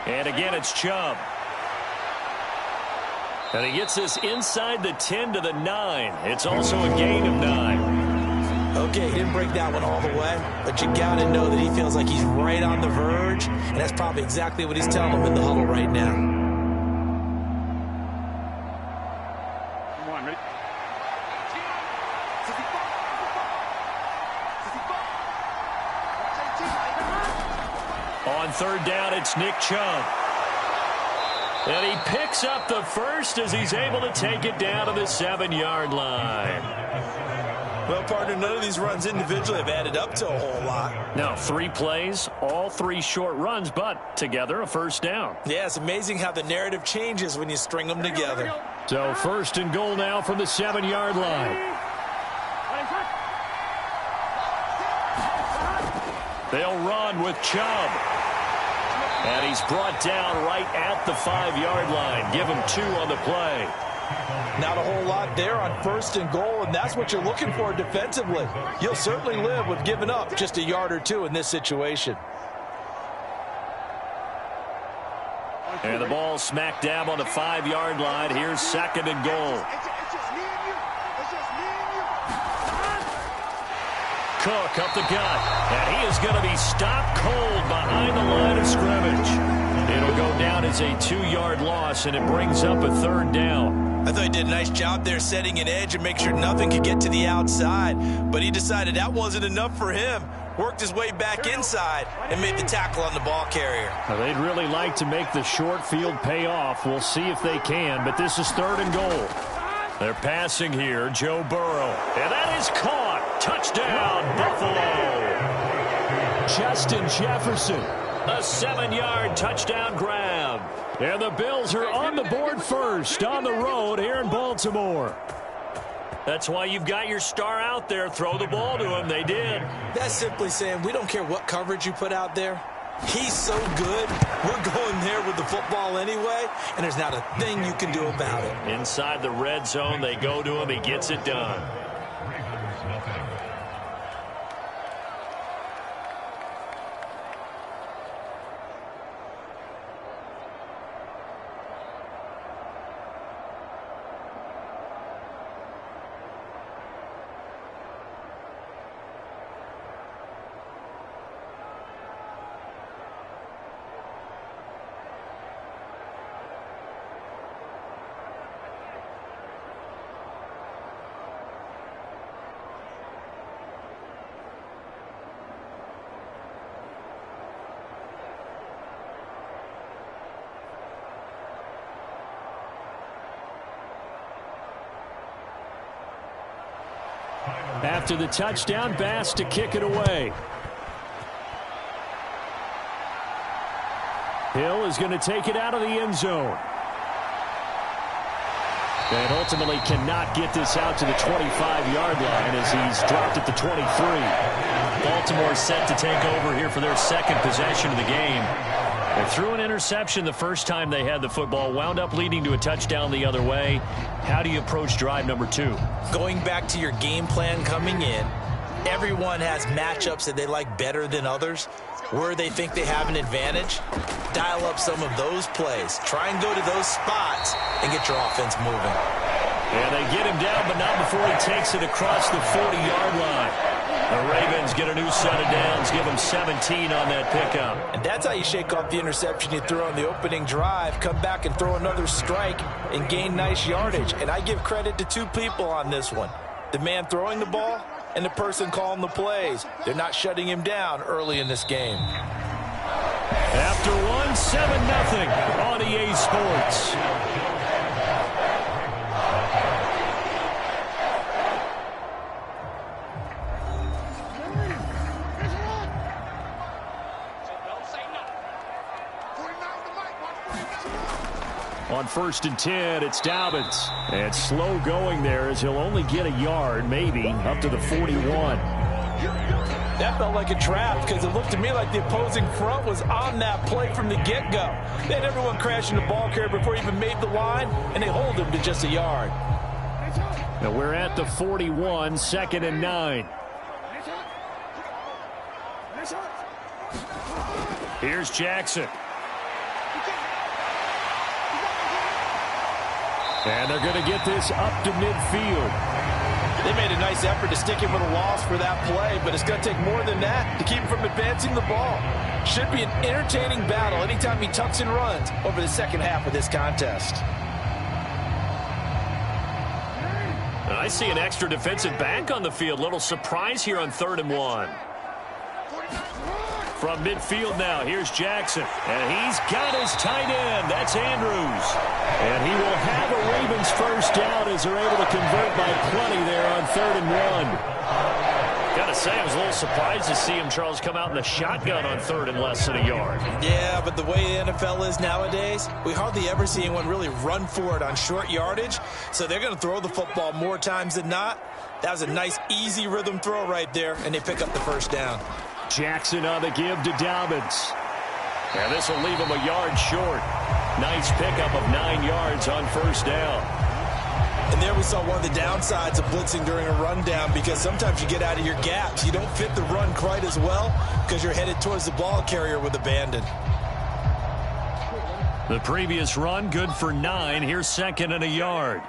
And again, it's Chubb. And he gets this inside the 10 to the 9. It's also a gain of 9. Okay, he didn't break that one all the way, but you got to know that he feels like he's right on the verge, and that's probably exactly what he's telling him in the huddle right now. On 3rd down, it's Nick Chubb. And he picks up the first as he's able to take it down to the 7-yard line. Well, partner, none of these runs individually have added up to a whole lot. No, 3 plays, all 3 short runs, but together a first down. Yeah, it's amazing how the narrative changes when you string them together. So 1st and goal now from the 7-yard line. They'll run with Chubb. And he's brought down right at the 5-yard line. Give him 2 on the play. Not a whole lot there on 1st and goal, and that's what you're looking for defensively. You'll certainly live with giving up just a yard or 2 in this situation. And the ball smack dab on the 5-yard line. Here's 2nd and goal. Cook up the gut, and he is going to be stopped cold behind the line of scrimmage. It'll go down as a 2-yard loss, and it brings up a 3rd down. I thought he did a nice job there setting an edge and make sure nothing could get to the outside, but he decided that wasn't enough for him. Worked his way back inside and made the tackle on the ball carrier. Now, they'd really like to make the short field pay off. We'll see if they can, but this is 3rd and goal. They're passing here, Joe Burrow. And that is caught. Touchdown, Buffalo. Justin Jefferson. A 7-yard touchdown grab. And the Bills are on the board first on the road here in Baltimore. That's why you've got your star out there. Throw the ball to him. They did. That's simply saying we don't care what coverage you put out there. He's so good, we're going there with the football anyway, and there's not a thing you can do about it. Inside the red zone, they go to him. He gets it done. After the touchdown, Bass to kick it away. Hill is going to take it out of the end zone. And ultimately cannot get this out to the 25-yard line as he's dropped at the 23. Baltimore set to take over here for their second possession of the game. They threw an interception the first time they had the football, wound up leading to a touchdown the other way. How do you approach drive number 2? Going back to your game plan coming in, everyone has matchups that they like better than others. Where they think they have an advantage, dial up some of those plays. Try and go to those spots and get your offense moving. And they get him down, but not before he takes it across the 40-yard line. The Ravens get a new set of downs, give him 17 on that pickup. And that's how you shake off the interception you threw on the opening drive, come back and throw another strike and gain nice yardage. And I give credit to two people on this one. The man throwing the ball and the person calling the plays. They're not shutting him down early in this game. After one, 7-0 on EA Sports. On 1st and 10, it's Dobbins. And slow going there as he'll only get a yard, maybe, up to the 41. That felt like a trap because it looked to me like the opposing front was on that play from the get-go. They had everyone crashing the ball carrier before he even made the line, and they hold him to just a yard. Now we're at the 41, 2nd and 9. Here's Jackson. And they're going to get this up to midfield. They made a nice effort to stick him with a loss for that play, but it's going to take more than that to keep him from advancing the ball. Should be an entertaining battle anytime he tucks and runs over the second half of this contest. I see an extra defensive back on the field. Little surprise here on 3rd and 1. From midfield now, here's Jackson. And he's got his tight end. That's Andrews. And he will have a Ravens first down as they're able to convert by plenty there on 3rd and 1. Got to say, I was a little surprised to see him, Charles, come out in the shotgun on 3rd and less than a yard. Yeah, but the way the NFL is nowadays, we hardly ever see anyone really run for it on short yardage. So they're going to throw the football more times than not. That was a nice, easy rhythm throw right there, and they pick up the first down. Jackson on the give to Dobbins. And this will leave him a yard short. Nice pickup of 9 yards on first down. And there we saw one of the downsides of blitzing during a rundown, because sometimes you get out of your gaps. You don't fit the run quite as well because you're headed towards the ball carrier with abandon. The previous run good for 9. Here's 2nd and a yard.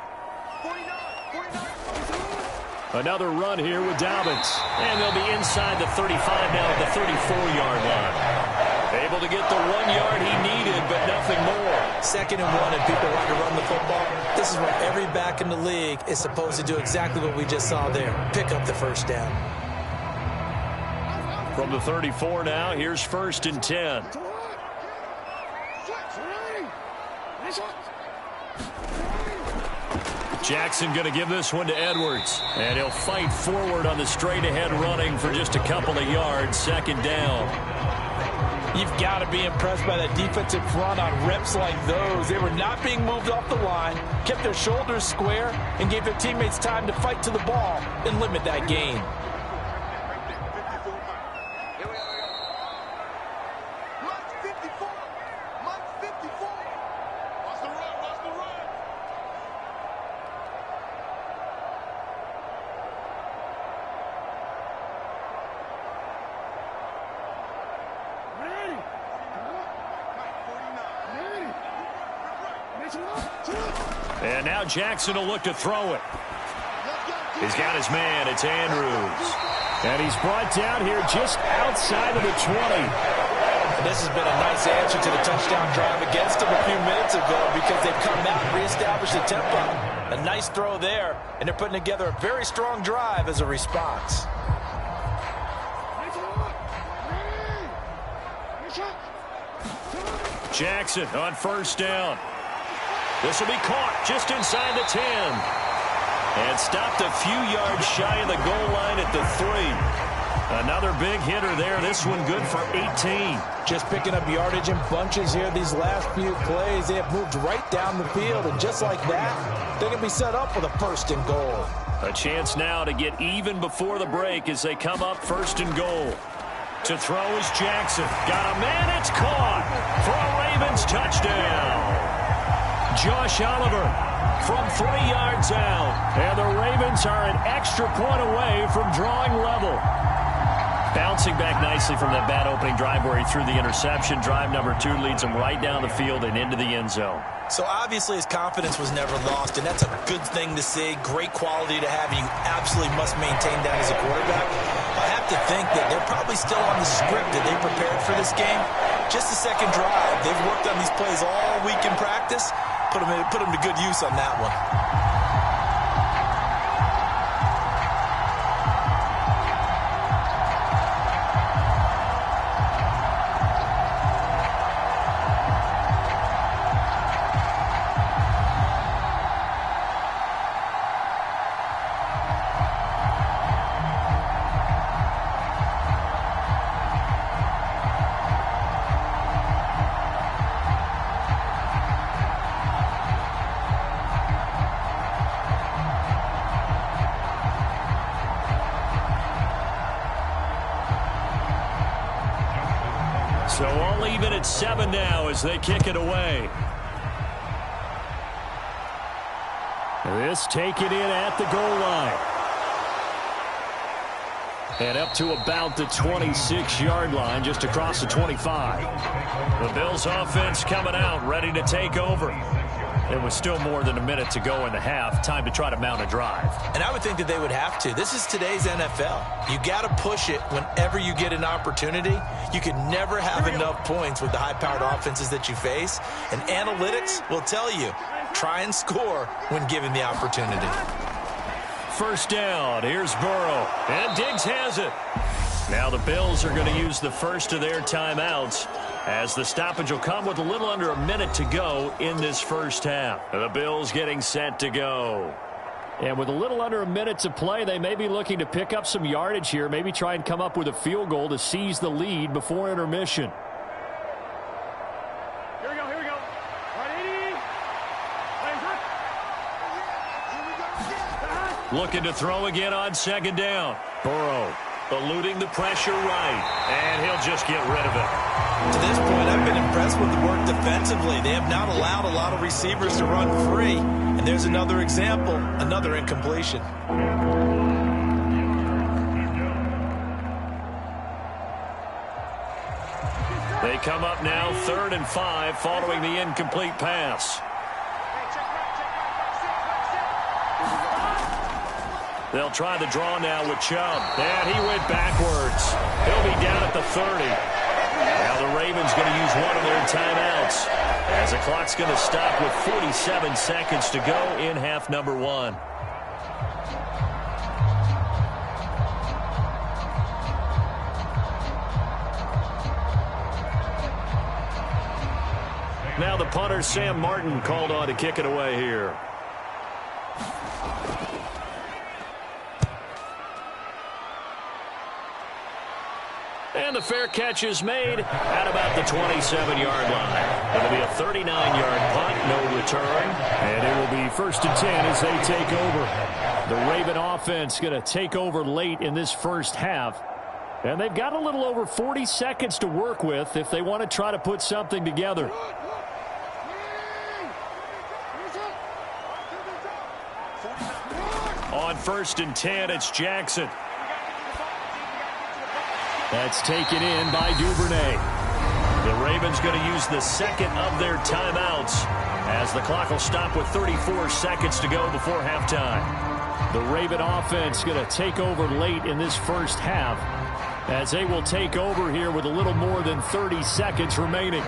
Another run here with Dobbins. And they'll be inside the 35 now at the 34-yard line. Able to get the 1 yard he needed, but nothing more. 2nd and 1, and people want to run the football. This is where every back in the league is supposed to do exactly what we just saw there. Pick up the first down. From the 34 now, here's 1st and 10. Jackson going to give this one to Edwards. And he'll fight forward on the straight-ahead running for just a couple of yards. 2nd down. You've got to be impressed by that defensive front on reps like those. They were not being moved off the line, kept their shoulders square, and gave their teammates time to fight to the ball and limit that gain. And now Jackson will look to throw it. He's got his man. It's Andrews. And he's brought down here just outside of the 20. And this has been a nice answer to the touchdown drive against them a few minutes ago, because they've come out and reestablished the tempo. A nice throw there, and they're putting together a very strong drive as a response. Jackson on first down. This will be caught just inside the 10. And stopped a few yards shy of the goal line at the 3. Another big hitter there. This one good for 18. Just picking up yardage in bunches here these last few plays. They have moved right down the field, and just like that, they can be set up with a 1st and goal. A chance now to get even before the break as they come up 1st and goal. To throw is Jackson. Got a man. It's caught for a Ravens touchdown. Josh Oliver from 3 yards out. And the Ravens are an extra point away from drawing level. Bouncing back nicely from that bad opening drive where he threw the interception. Drive number 2 leads him right down the field and into the end zone. So obviously his confidence was never lost, and that's a good thing to see. Great quality to have, and you absolutely must maintain that as a quarterback. I have to think that they're probably still on the script that they prepared for this game. Just the second drive. They've worked on these plays all week in practice. Put them to good use on that one. So all even at 7 now as they kick it away. This taken in at the goal line. And up to about the 26-yard line, just across the 25. The Bills offense coming out, ready to take over. There was still more than a minute to go in the half. Time to try to mount a drive. And I would think that they would have to. This is today's NFL. You got to push it whenever you get an opportunity. You can never have enough points with the high-powered offenses that you face. And analytics will tell you, try and score when given the opportunity. 1st down. Here's Burrow. And Diggs has it. Now the Bills are going to use the first of their timeouts, as the stoppage will come with a little under a minute to go in this first half. The Bills getting set to go. And with a little under a minute to play, they may be looking to pick up some yardage here, maybe try and come up with a field goal to seize the lead before intermission. Here we go. Right, 80. Looking to throw again on 2nd down. Burrow eluding the pressure right, and he'll just get rid of it. To this point, I've been impressed with the work defensively. They have not allowed a lot of receivers to run free. And there's another example, another incompletion. They come up now 3rd and 5 following the incomplete pass. They'll try the draw now with Chubb. And he went backwards. He'll be down at the 30. Now the Ravens going to use one of their timeouts, as the clock's going to stop with 47 seconds to go in half number 1. Now the punter, Sam Martin, called on to kick it away here. And the fair catch is made at about the 27-yard line. It'll be a 39-yard punt, no return. And it will be 1st and 10 as they take over. The Raven offense going to take over late in this first half. And they've got a little over 40 seconds to work with if they want to try to put something together. On 1st and 10, it's Jackson. That's taken in by Duvernay. The Ravens going to use the second of their timeouts, as the clock will stop with 34 seconds to go before halftime. The Raven offense going to take over late in this first half, as they will take over here with a little more than 30 seconds remaining.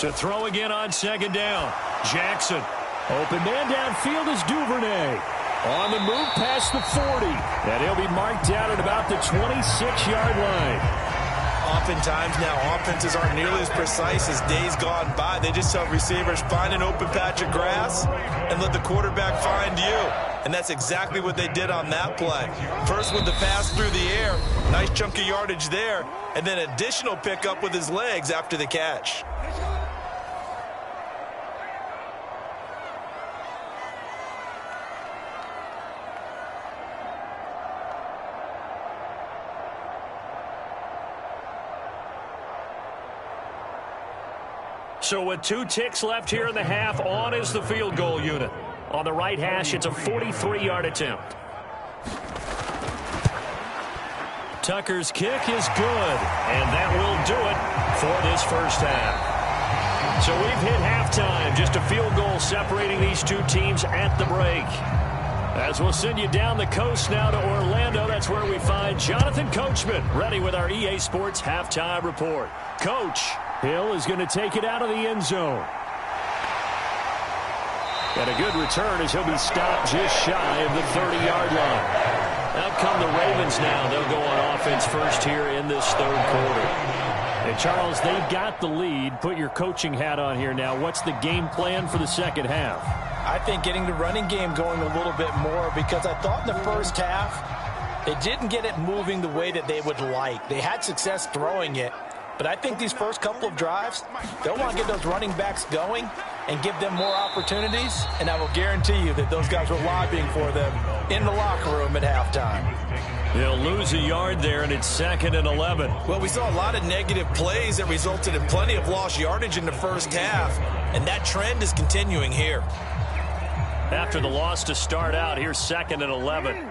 To throw again on 2nd down. Jackson. Open man downfield is Duvernay. On the move past the 40. And he'll be marked down at about the 26-yard line. oftentimes now offenses aren't nearly as precise as days gone by. They just tell receivers, find an open patch of grass and let the quarterback find you. And that's exactly what they did on that play. First with the pass through the air, nice chunk of yardage there, and then additional pickup with his legs after the catch. So with 2 ticks left here in the half, on is the field goal unit. On the right hash, it's a 43-yard attempt. Tucker's kick is good, and that will do it for this first half. So we've hit halftime, just a field goal separating these two teams at the break. As we'll send you down the coast now to Orlando, that's where we find Jonathan Coachman, ready with our EA Sports halftime report. Coach. Hill is going to take it out of the end zone. And a good return as he'll be stopped just shy of the 30-yard line. Out come the Ravens now. They'll go on offense first here in this third quarter. And Charles, they've got the lead. Put your coaching hat on here now. What's the game plan for the second half? I think getting the running game going a little bit more, because I thought in the first half they didn't get it moving the way that they would like. They had success throwing it. But I think these first couple of drives, they'll want to get those running backs going and give them more opportunities. And I will guarantee you that those guys were lobbying for them in the locker room at halftime. They'll lose a yard there, and it's 2nd and 11. Well, we saw a lot of negative plays that resulted in plenty of lost yardage in the first half. And that trend is continuing here. After the loss to start out, here's 2nd and 11.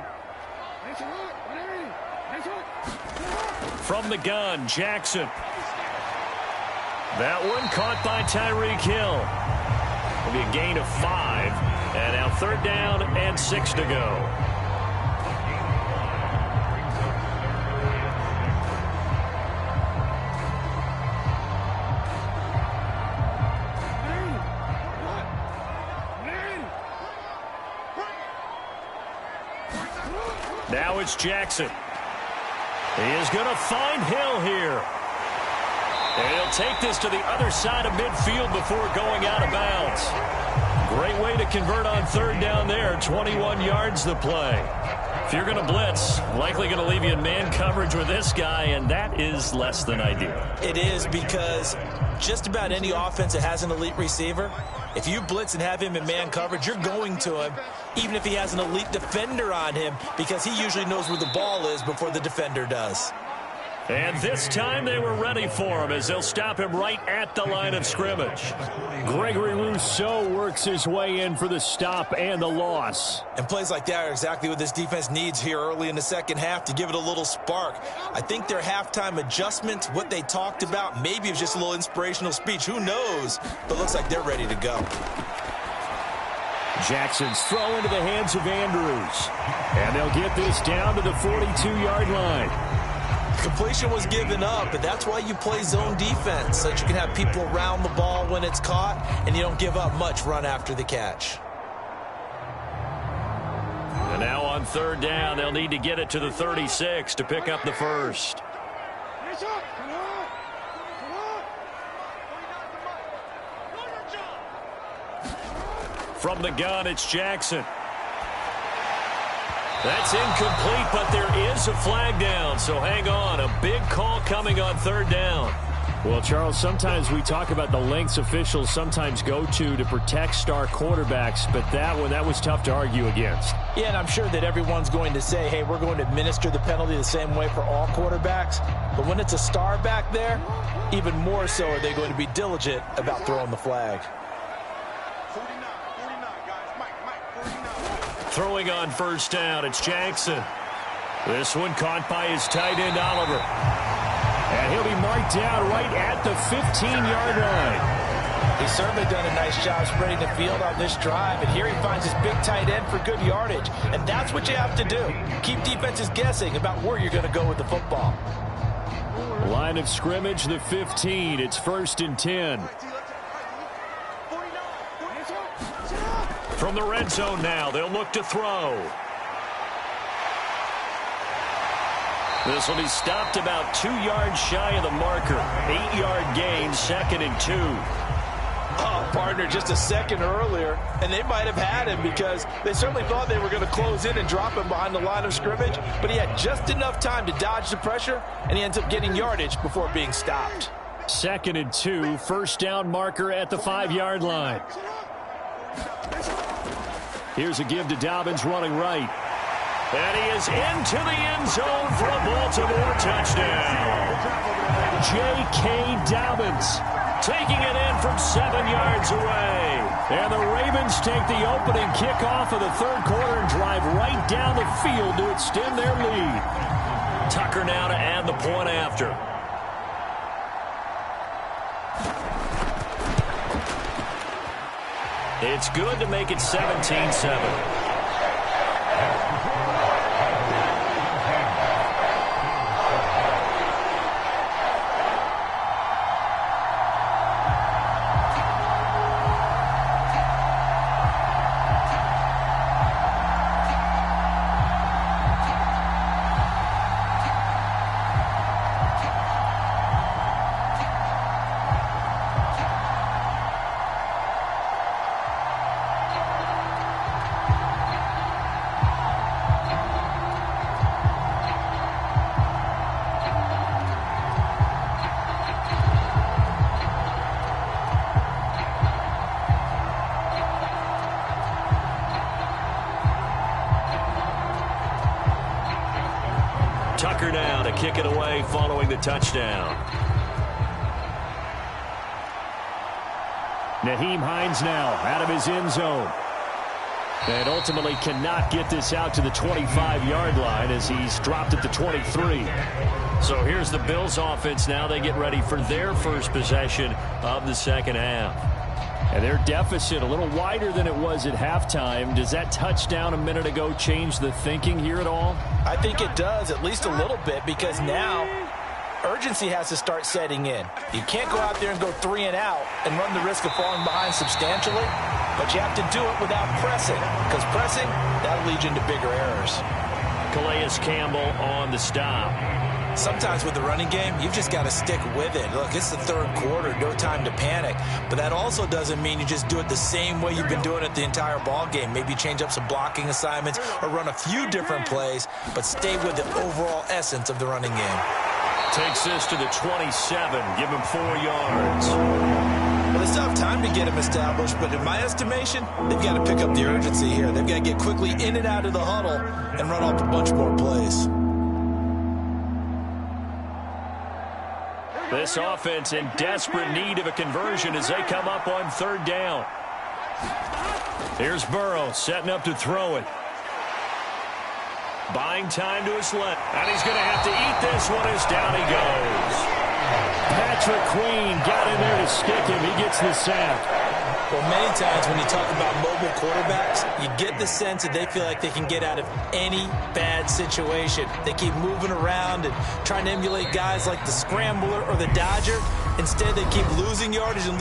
From the gun, Jackson. That one caught by Tyreek Hill. It'll be a gain of 5. And now 3rd down and 6 to go. Now it's Jackson. He is going to find Hill here. And he'll take this to the other side of midfield before going out of bounds. Great way to convert on 3rd down there. 21 yards the play. If you're going to blitz, likely going to leave you in man coverage with this guy, and that is less than ideal. It is, because just about any offense that has an elite receiver, if you blitz and have him in man coverage, you're going to him, even if he has an elite defender on him, because he usually knows where the ball is before the defender does. And this time they were ready for him as they'll stop him right at the line of scrimmage. Gregory Rousseau works his way in for the stop and the loss. And plays like that are exactly what this defense needs here early in the second half to give it a little spark. I think their halftime adjustments, what they talked about, maybe it was just a little inspirational speech. Who knows? But looks like they're ready to go. Jackson's throw into the hands of Andrews. And they'll get this down to the 42-yard line. Completion was given up, but that's why you play zone defense, so that you can have people around the ball when it's caught, and you don't give up much run after the catch. And now on 3rd down, they'll need to get it to the 36 to pick up the first. From the gun, it's Jackson. That's incomplete, but there is a flag down, so hang on. A big call coming on 3rd down. Well, Charles, sometimes we talk about the lengths officials sometimes go to protect star quarterbacks, but that was tough to argue against. Yeah, and I'm sure that everyone's going to say, hey, we're going to administer the penalty the same way for all quarterbacks. But when it's a star back there, even more so are they going to be diligent about throwing the flag. Throwing on 1st down, it's Jackson. This one caught by his tight end, Oliver. And he'll be marked down right at the 15-yard line. He's certainly done a nice job spreading the field on this drive, and here he finds his big tight end for good yardage. And that's what you have to do. Keep defenses guessing about where you're going to go with the football. Line of scrimmage, the 15. It's 1st and 10. From the red zone now, they'll look to throw. This will be stopped about 2 yards shy of the marker. 8-yard gain, 2nd and 2. Oh, partner, just a second earlier, and they might have had him because they certainly thought they were going to close in and drop him behind the line of scrimmage, but he had just enough time to dodge the pressure, and he ends up getting yardage before being stopped. 2nd and 2, first down marker at the 5-yard line. Here's a give to Dobbins running right. And he is into the end zone for a Baltimore touchdown. J.K. Dobbins taking it in from 7 yards away. And the Ravens take the opening kickoff of the third quarter and drive right down the field to extend their lead. Tucker now to add the point after. It's good to make it 17-7. Tucker now to kick it away following the touchdown. Nyheim Hines now out of his end zone. And ultimately cannot get this out to the 25-yard line as he's dropped at the 23. So here's the Bills offense now. They get ready for their first possession of the second half. And their deficit a little wider than it was at halftime. Does that touchdown a minute ago change the thinking here at all? I think it does, at least a little bit, because now urgency has to start setting in. You can't go out there and go 3 and out and run the risk of falling behind substantially, but you have to do it without pressing, because pressing, that'll lead you into bigger errors. Calais Campbell on the stop. Sometimes with the running game, you've just got to stick with it. Look, it's the third quarter, no time to panic. But that also doesn't mean you just do it the same way you've been doing it the entire ball game. Maybe change up some blocking assignments or run a few different plays, but stay with the overall essence of the running game. Takes this to the 27, give him 4 yards. Well, they still have time to get him established, but in my estimation, they've got to pick up the urgency here. They've got to get quickly in and out of the huddle and run off a bunch more plays. This offense in desperate need of a conversion as they come up on third down. Here's Burrow setting up to throw it. Buying time to his left. And he's going to have to eat this one as down he goes. Patrick Queen got in there to stick him. He gets the sack. Well, many times when you talk about mobile quarterbacks, you get the sense that they feel like they can get out of any bad situation. They keep moving around and trying to emulate guys like the Scrambler or the Dodger. Instead, they keep losing yardage and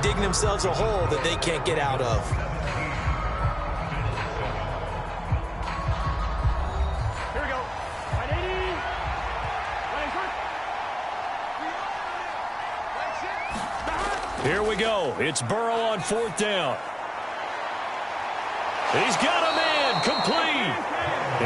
digging themselves a hole that they can't get out of. Here we go. 180. Here we go. It's Burrow on fourth down. He's got a man complete.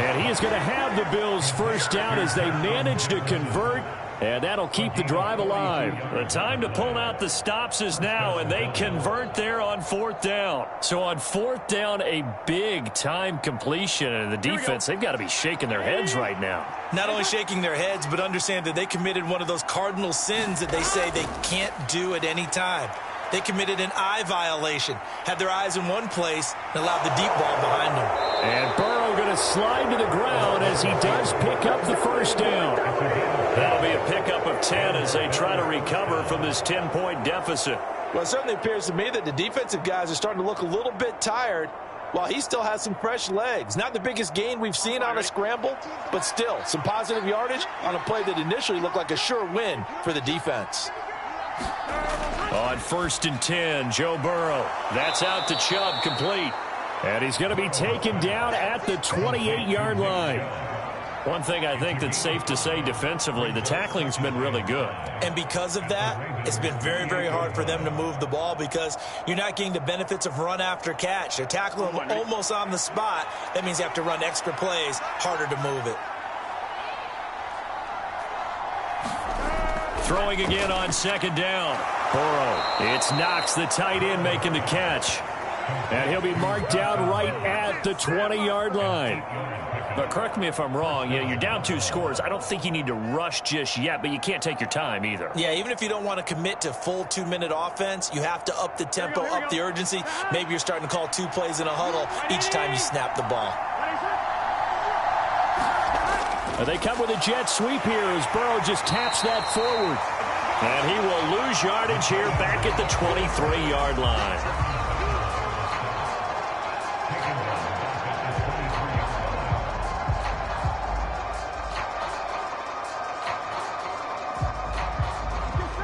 And he is going to have the Bills first down as they manage to convert. And that'll keep the drive alive. The time to pull out the stops is now, and they convert there on fourth down. So on fourth down, a big-time completion. And the defense, they've got to be shaking their heads right now. Not only shaking their heads, but understand that they committed one of those cardinal sins that they say they can't do at any time. They committed an eye violation, had their eyes in one place, and allowed the deep ball behind them. And Burrow going to slide to the ground as he does pick up the first down. That'll be a pickup of 10 as they try to recover from this 10-point deficit. Well, it certainly appears to me that the defensive guys are starting to look a little bit tired while he still has some fresh legs. Not the biggest gain we've seen on a scramble, but still some positive yardage on a play that initially looked like a sure win for the defense. On 1st and 10, Joe Burrow. That's out to Chubb, complete. And he's going to be taken down at the 28-yard line. One thing I think that's safe to say defensively, the tackling's been really good. And because of that, it's been very, very hard for them to move the ball because you're not getting the benefits of run after catch. They're tackling them almost on the spot. That means you have to run extra plays, harder to move it. Throwing again on second down. Burrow. It's Knox, the tight end, making the catch. And he'll be marked down right at the 20-yard line. But correct me if I'm wrong, you're down 2 scores. I don't think you need to rush just yet, but you can't take your time either. Yeah, even if you don't want to commit to full 2-minute offense, you have to up the tempo, up the urgency. Maybe you're starting to call 2 plays in a huddle each time you snap the ball. They come with a jet sweep here as Burrow just taps that forward. And he will lose yardage here back at the 23-yard line.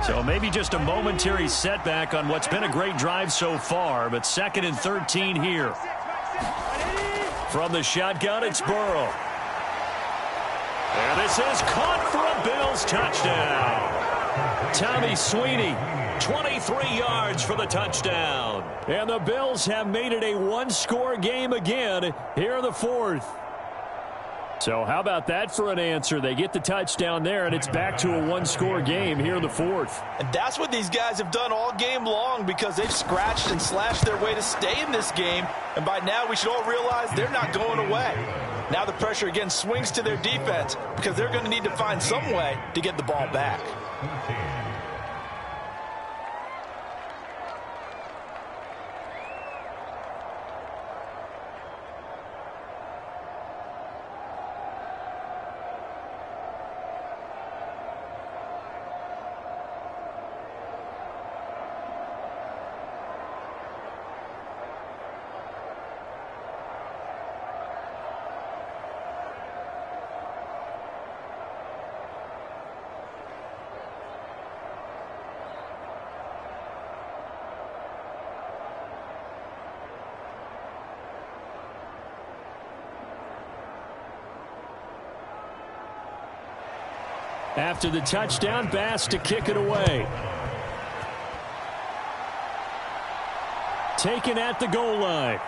So maybe just a momentary setback on what's been a great drive so far, but 2nd and 13 here. From the shotgun, it's Burrow. And this is caught for a Bills touchdown. Tommy Sweeney, 23 yards for the touchdown. And the Bills have made it a 1-score game again here in the 4th. So how about that for an answer? They get the touchdown there, and it's back to a 1-score game here in the 4th. And that's what these guys have done all game long because they've scratched and slashed their way to stay in this game. And by now, we should all realize they're not going away. Now the pressure again swings to their defense because they're going to need to find some way to get the ball back. After the touchdown, Bass to kick it away. Taken at the goal line.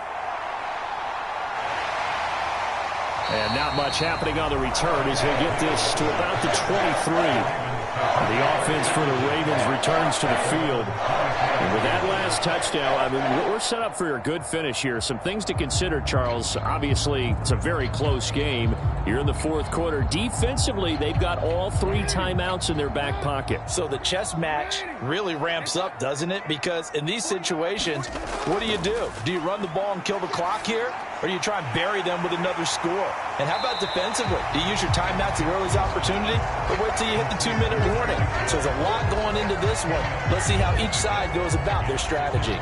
And not much happening on the return as he'll get this to about the 23. The offense for the Ravens returns to the field. And with that last touchdown, I mean, we're set up for a good finish here. Some things to consider, Charles. Obviously, it's a very close game here in the 4th quarter. Defensively, they've got all 3 timeouts in their back pocket. So the chess match really ramps up, doesn't it? Because in these situations, what do? Do you run the ball and kill the clock here? Or do you try and bury them with another score? And how about defensively? Do you use your timeouts at earliest opportunity? Or wait till you hit the 2-minute warning? So there's a lot going into this one. Let's see how each side goes about their strategy.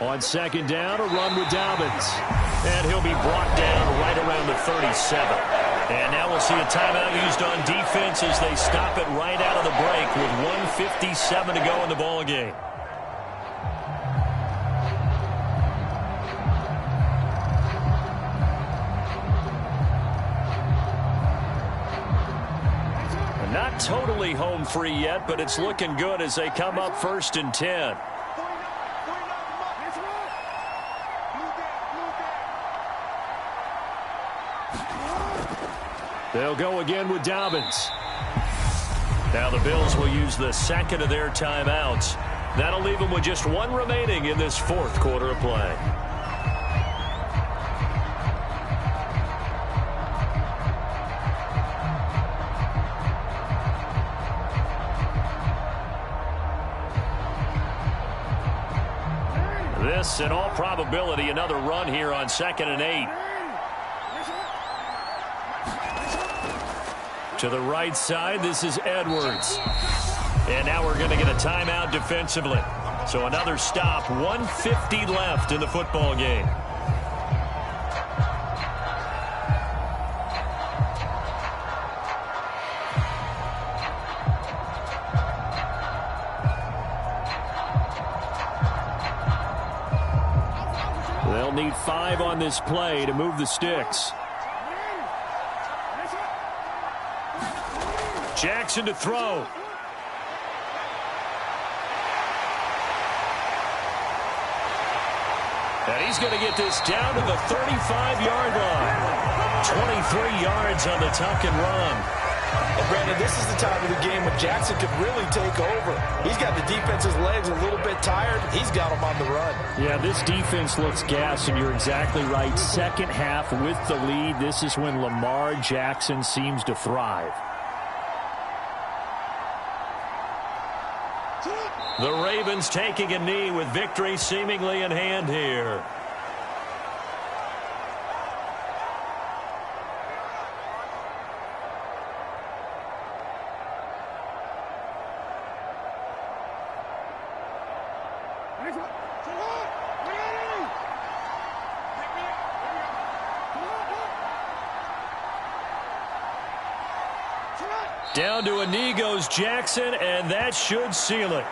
On second down, a run with Dobbins. And he'll be brought down right around the 37. And now we'll see a timeout used on defense as they stop it right out of the break with 1:57 to go in the ball game. Not totally home free yet, but it's looking good as they come up 1st and 10. They'll go again with Dobbins. Now the Bills will use the 2nd of their timeouts. That'll leave them with just 1 remaining in this 4th quarter of play. This, in all probability, another run here on 2nd and 8. To the right side, this is Edwards. And now we're going to get a timeout defensively. So another stop, 1:50 left in the football game. They'll need 5 on this play to move the sticks. Jackson to throw. And he's going to get this down to the 35-yard line. 23 yards on the tuck and run. And Brandon, this is the time of the game when Jackson could really take over. He's got the defense's legs a little bit tired. He's got them on the run. Yeah, this defense looks gassed, and you're exactly right. Second half with the lead, this is when Lamar Jackson seems to thrive. The Ravens taking a knee with victory seemingly in hand here. Down to a knee goes Jackson, and that should seal it.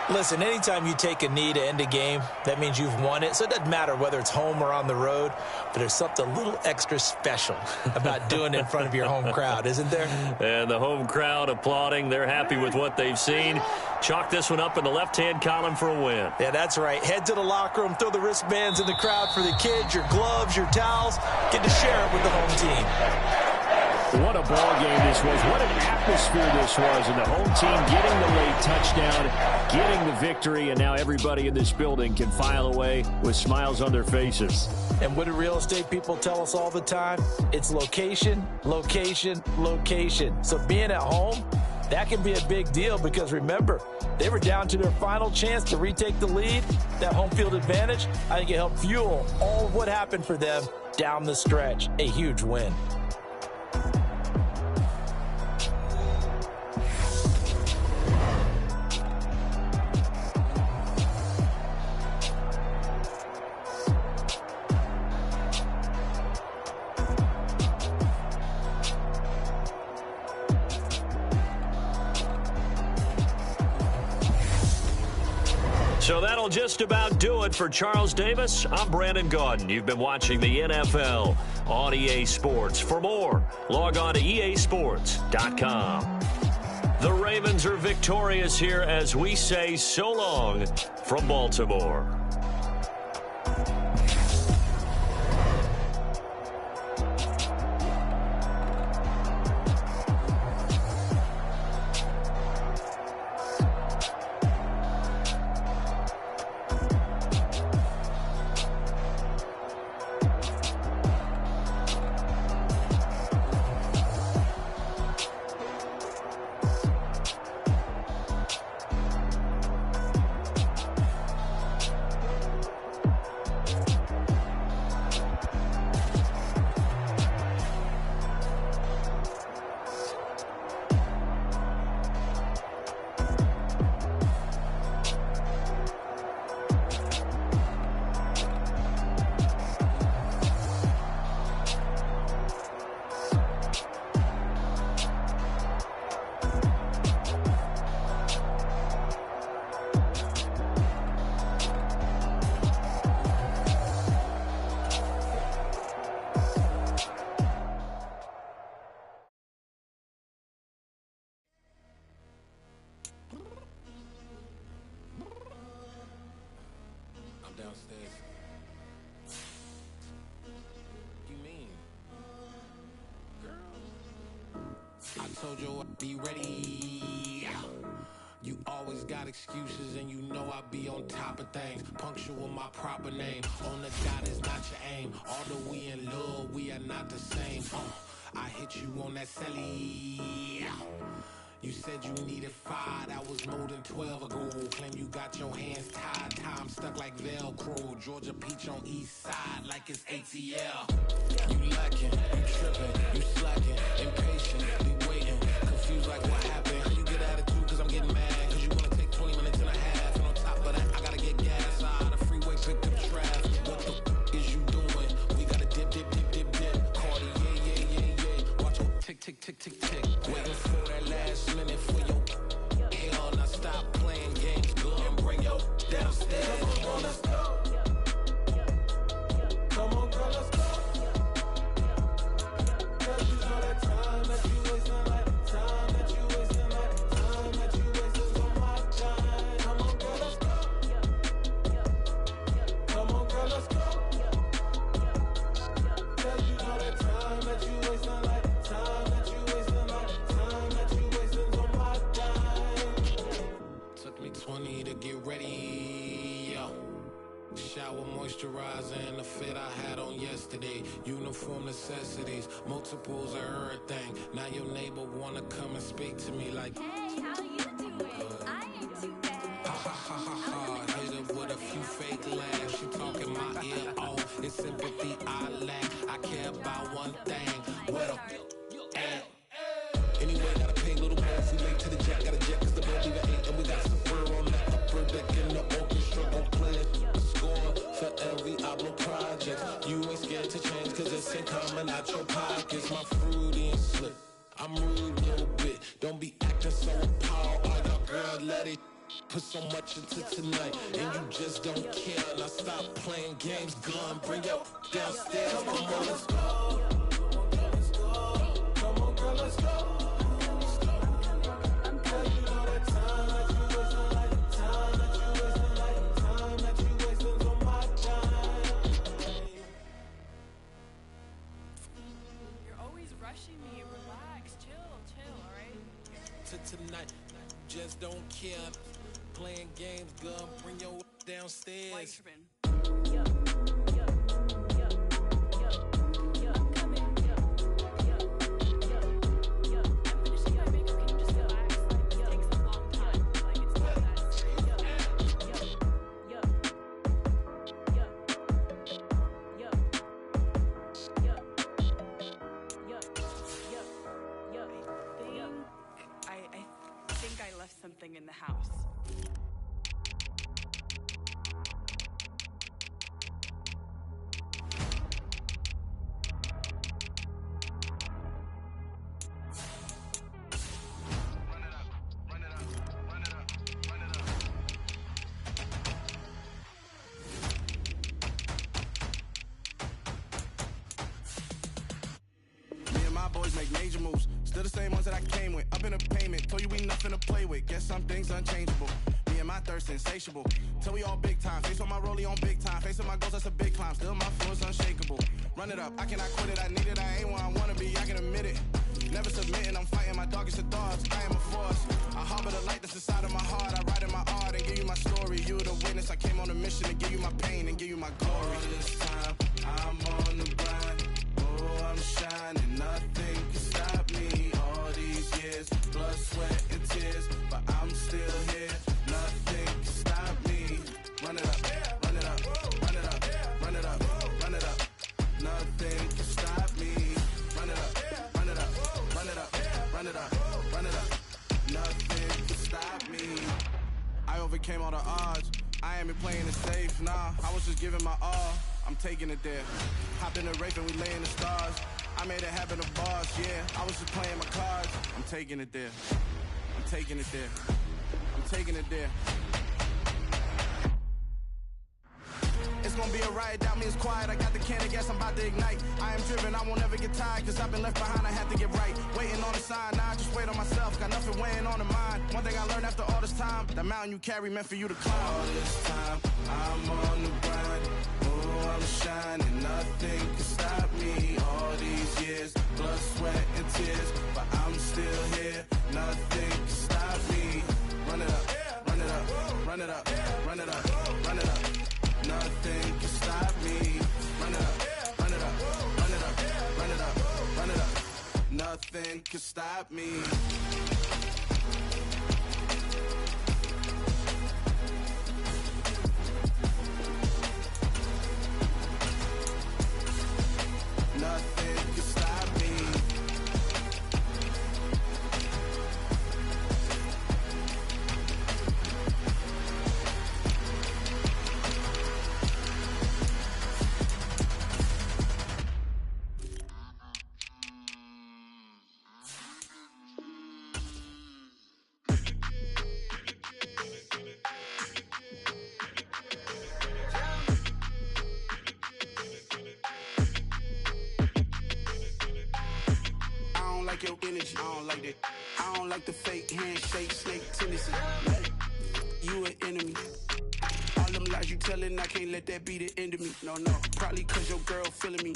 Listen, anytime you take a knee to end a game, that means you've won it. So it doesn't matter whether it's home or on the road, but there's something a little extra special about doing it in front of your home crowd, isn't there? And the home crowd applauding. They're happy with what they've seen. Chalk this one up in the left-hand column for a win. Yeah, that's right. Head to the locker room, throw the wristbands in the crowd for the kids, your gloves, your towels. Get to share it with the home team. What a ball game this was. What an atmosphere this was. And the home team getting the late touchdown, getting the victory, and now everybody in this building can file away with smiles on their faces. And what do real estate people tell us all the time? It's location, location, location. So being at home, that can be a big deal because, remember, they were down to their final chance to retake the lead. That home field advantage, I think it helped fuel all of what happened for them down the stretch. A huge win. So that'll just about do it for Charles Davis. I'm Brandon Gaudin. You've been watching the NFL on EA Sports. For more, log on to easports.com. The Ravens are victorious here as we say so long from Baltimore. Downstairs. You mean? Girl, I told you I'd be ready. You always got excuses and you know I be on top of things. Punctual my proper name. On the dot is not your aim. Although we in love, we are not the same. I hit you on that celly. You said you needed 5, that was more than 12 ago. Claim you got your hands tied, time stuck like Velcro. Georgia Peach on east side like it's ATL. You lacking, you tripping, you slacking, impatient, waiting, confused like what happened. You get attitude cause I'm getting 2020 to get ready. Yeah. Shower moisturizer and the fit I had on yesterday. Uniform necessities, multiples of everything. Now your neighbor wanna come and speak to me like, hey, how you doing? I ain't too bad. ha ha ha ha ha. Hit her with a few fake laughs. She talking my ear off. It's sympathy I lack. I care about one thing. Where the at? Anyway, gotta pay a little more if we late to the jack. Got a jet cause the boat leave at 8. And we got some fur on that upper deck. And the orchestra gon' play a score for every album project. You ain't scared to change cause it's ain't coming out your pockets. My fruity and slick, I'm rude a little bit. Don't be acting so appalled. Oh, your girl, let it put so much into tonight. And you just don't care. Now stop playing games, gun. Bring your downstairs. Come on, let's go. Come on, girl, let's go. Tonight, just don't care. Playing games, gun, bring your downstairs. Something in the house. Me and my boys make major moves. Still the same ones that I came with. Up in a payment, told you we nothing to play with. Guess some things unchangeable. Me and my thirst insatiable. Till we all big time. Face on my rollie on big time. Facing my goals, that's a big climb. Still my flow is unshakable. Run it up, I cannot quit it. I need it, I ain't where I wanna be, I can admit it. Never submitting, I'm fighting my darkest of thoughts. I am a force. I harbor the light that's inside of my heart. I write in my art and give you my story. You the witness, I came on a mission to give you my pain and give you my glory. All this time, I'm on the grind. Oh, I'm shining, nothing can stop me. All these years, blood, sweat, and tears, but I'm still here. Nothing can stop me. Run it up, run it up, run it up, run it up, run it up. Nothing can stop me. Run it up, run it up, run it up, run it up, run it up. Nothing can stop me. I overcame all the odds. I ain't been playing it safe, nah. I was just giving my all. I'm taking it there. Hop in the Wraith and we lay in the stars. I made it happen to boss, yeah. I was just playing my cards. I'm taking it there. I'm taking it there. I'm taking it there. It's gonna be a riot, doubt me it's quiet. I got the can of gas, I'm about to ignite. I am driven, I won't ever get tired, cause I've been left behind, I have to get right. Waiting on the sign, now I just wait on myself. Got nothing weighing on the mind. One thing I learned after all this time, the mountain you carry meant for you to climb. All this time, I'm on the grind. Oh, I'm shining, nothing can stop me. All these years, blood, sweat, and tears, but I'm still here. Nothing can stop me. Run it up, run it up, run it up, run it up, run it up. Nothing can stop me. Run it up, run it up, run it up, run it up, run it up. Nothing can stop me. Nothing can stop me. Your energy, I don't like that. I don't like the fake handshake, snake tendency. You an enemy. All them lies you telling, I can't let that be the end of me. No, probably cause your girl feeling me.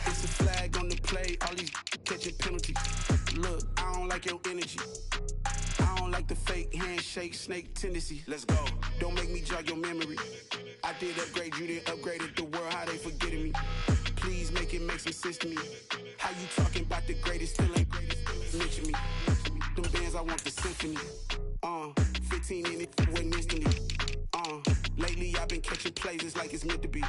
It's a flag on the play, all these catching penalties. Look, I don't like your energy. I don't don't like the fake handshake, snake tendency. Let's go. Don't make me jog your memory. I did upgrade, you didn't upgraded the world, how they forgetting me? Please make it make some sense to me. How you talking about the greatest, still ain't greatest, mention me. Them bands, I want the symphony. 15 in it, went instantly. Lately I've been catching plays, it's like it's meant to be.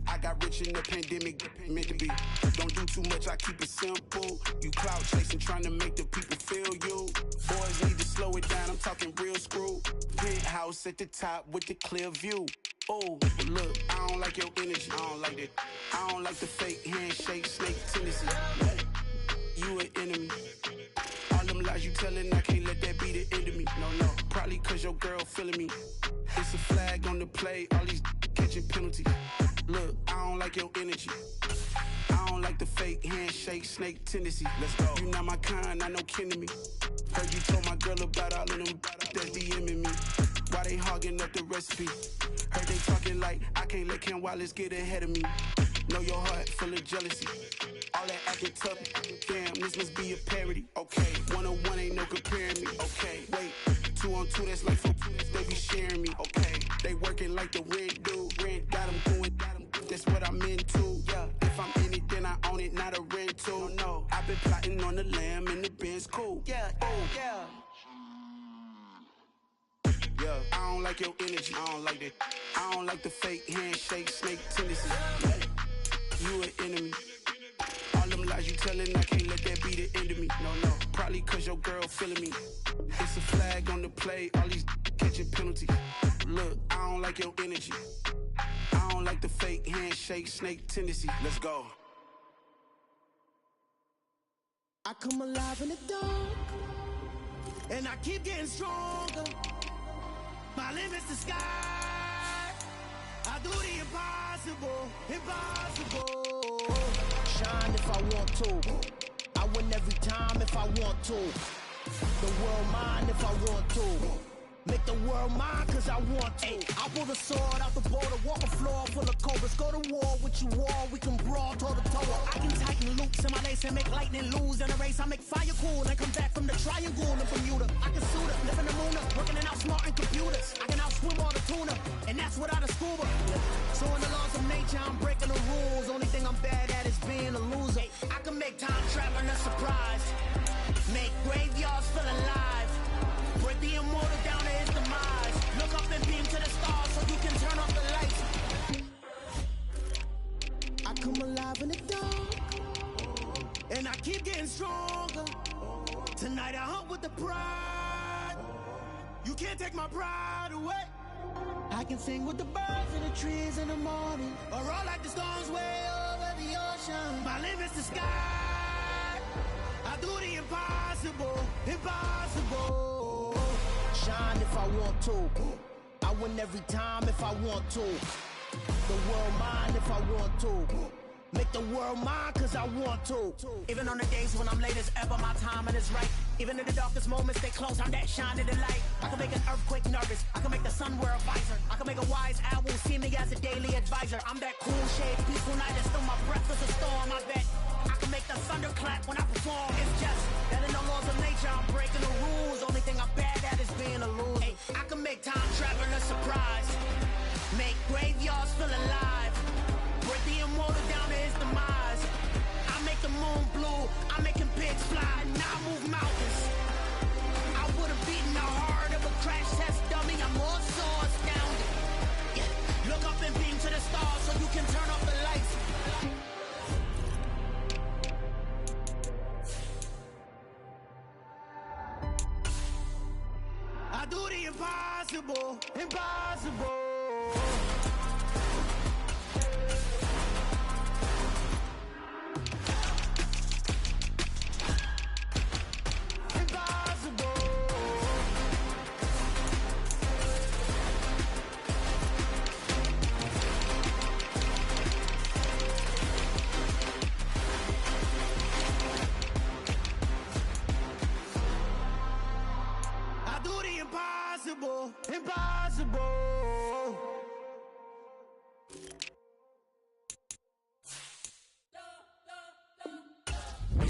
I got rich in the pandemic, meant to be. Don't do too much, I keep it simple. You clout chasing, trying to make the people feel you. Boys need to slow it down, I'm talking real screw. Penthouse at the top with the clear view. Oh, look, I don't like your energy, I don't like that. I don't like the fake handshake, snake tendency. You an enemy. All them lies you telling, I can't let that be the end of me. No, probably cause your girl feeling me. It's a flag on the play, all these catching penalties. Look, I don't like your energy. I don't like the fake handshake, snake tendency. Let's go. You not my kind, I know kin to me. Heard you told my girl about all of them that's DMing me. Why they hogging up the recipe? Heard they talking like I can't let Ken Wallace get ahead of me. Know your heart full of jealousy. All that acting tough, damn, this must be a parody. Okay, 101 ain't no comparing me. Okay, wait, 2 on 2, that's like 4, they be sharing me. Okay, they working like the rent dude. Rent got them going, that's what I'm into. Yeah, if I'm in it, then I own it, not a rental. No, I've been plotting on the lamb and the Benz cool. Yeah, yeah. Yeah, I don't like your energy, I don't like that. I don't like the fake handshake, snake tendency. You an enemy. All them lies you telling, I can't let that be the end of me. No, probably cause your girl feeling me. It's a flag on the play, all these catching penalties. Look, I don't like your energy. I don't like the fake handshake, snake tendency. Let's go. I come alive in the dark, and I keep getting stronger. My limit's the sky. I do the impossible, impossible. Shine if I want to. I win every time if I want to. The world mine if I want to. Make the world mine cause I want to. I pull the sword out the border, walk a floor full of cobras. Go to war with you all, we can brawl toe to toe. I can tighten loops in my lace and make lightning lose in a race. I make fire cool and come back from the triangle in Bermuda. I can suit up, live in the moon up, working and outsmarting computers. I can outswim all the tuna, and that's without a scuba. So in the laws of nature, I'm breaking the rules. Only thing I'm bad at is being a loser. I can make time traveling a surprise, make graveyards feel alive. Break the immortal down to his demise. Look up and beam to the stars so you can turn off the lights. I come alive in the dark, and I keep getting stronger. Tonight I hunt with the pride. You can't take my pride away. I can sing with the birds and the trees in the morning, or roll like the storms way over the ocean. My limit's the sky. I do the impossible, impossible. Shine if I want to. I win every time if I want to. The world mine if I want to. Make the world mine cause I want to. Even on the days when I'm late as ever, my timing is right. Even in the darkest moments, they close, I'm that shining the light. I can make an earthquake nervous, I can make the sun wear a visor. I can make a wise owl see me as a daily advisor. I'm that cool shade, peaceful night, and still my breath is a storm. I bet I can make the thunder clap when I perform. It's just that in the laws of nature, I'm breaking the rules. Only thing I'm bad at is being a loser. Hey, I can make time traveling a surprise, make graveyards feel alive. Break the immortal down to his demise. I make the moon blue, I'm making pigs fly, now I move mountains. I would've beaten the heart of a crash test dummy, I'm more so astounded. Yeah. Look up and beam to the stars so you can turn off the lights. I do the impossible, impossible. Impossible.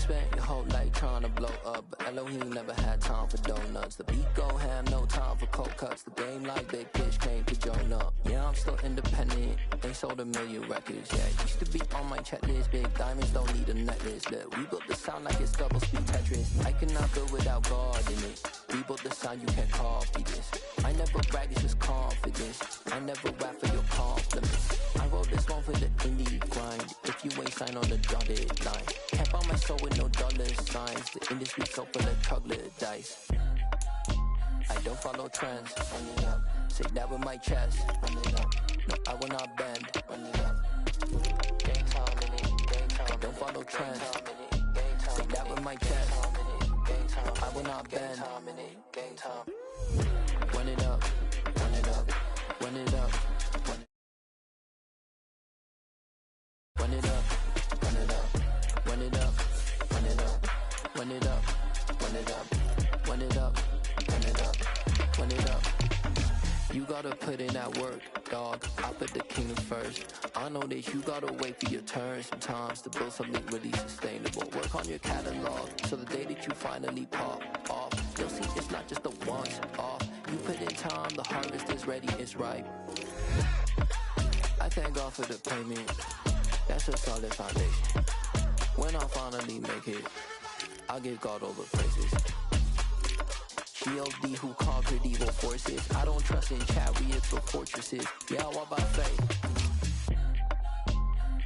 spent your whole life trying to blow up, but Elohim never had time for donuts. The beat go ham, no time for cold cuts. The game like Big Pitch came to join up. Yeah, I'm still independent, ain't sold a million records. Yeah, used to be on my checklist. Big diamonds don't need a necklace. Look, we built the sound like it's double speed Tetris. I cannot build without God in it. We built the sound, you can't copy this. I never brag, it's just confidence. I never rap for your compliments. I wrote this one for the indie grind. If you ain't signed on the dotted line, can't buy my soul with no dollar signs. The industry so full of troglodytes. I don't follow trends. Run it up. Say that with my chest. Run it up. No, I will not bend. Run it up. Game time in it. Game time. I don't follow trends. Say that with my chest. I will not bend. Game time. Run it up. Run it up. Run it up. Run it up. Run it up. Run it up. Run it up. Run it up. Run it up. Run it up. Run it up. Run it up. You gotta put in that work, dog. I put the kingdom first. I know that you gotta wait for your turn sometimes to build something really sustainable. Work on your catalog, so the day that you finally pop off, you'll see it's not just a once off. You put in time, the harvest is ready, it's ripe. I thank God for the payment. That's a solid foundation. When I finally make it, I'll give God all the praises. G.O.D. who conquered evil forces. I don't trust in chariots or fortresses. Yeah, I walk by faith.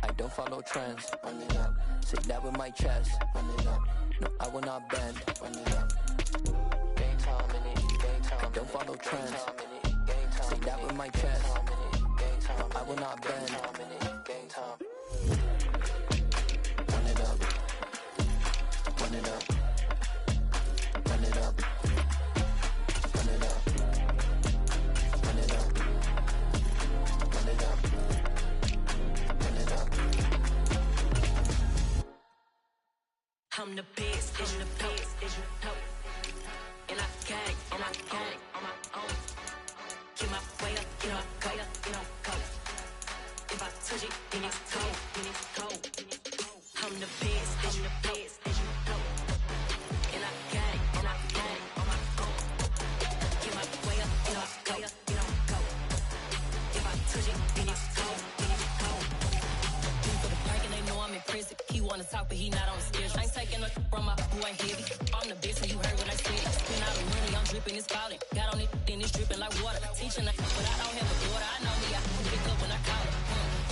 I don't follow trends. Run it up. Say that with my chest. Run it up. No, I will not bend. Run it up. Game time in it. Game time. I don't follow trends. Say that with my chest. I will not bend. Game time. Run it up. Run it up. Run it up. Run it up. Run it up. Run it up. Run it up. I'm the best, I'm the best, and I gang, on my own. Get my way up, get my way up, go. If I touch it, then it's cold. I'm the best, I'm the best, and I gang, on my own. Get my way up, go. If I touch it, then it's cold. For the prank and they know I'm in prison. He wanna talk, but he not on the schedule. I ain't taking a from my boy ain't heavy. I'm the best, and you heard what I said. Spin out the money, I'm dripping, it's falling. Got on it, then it's dripping like water. Teaching her, but I don't have a daughter. I know me, I pick up when I call her.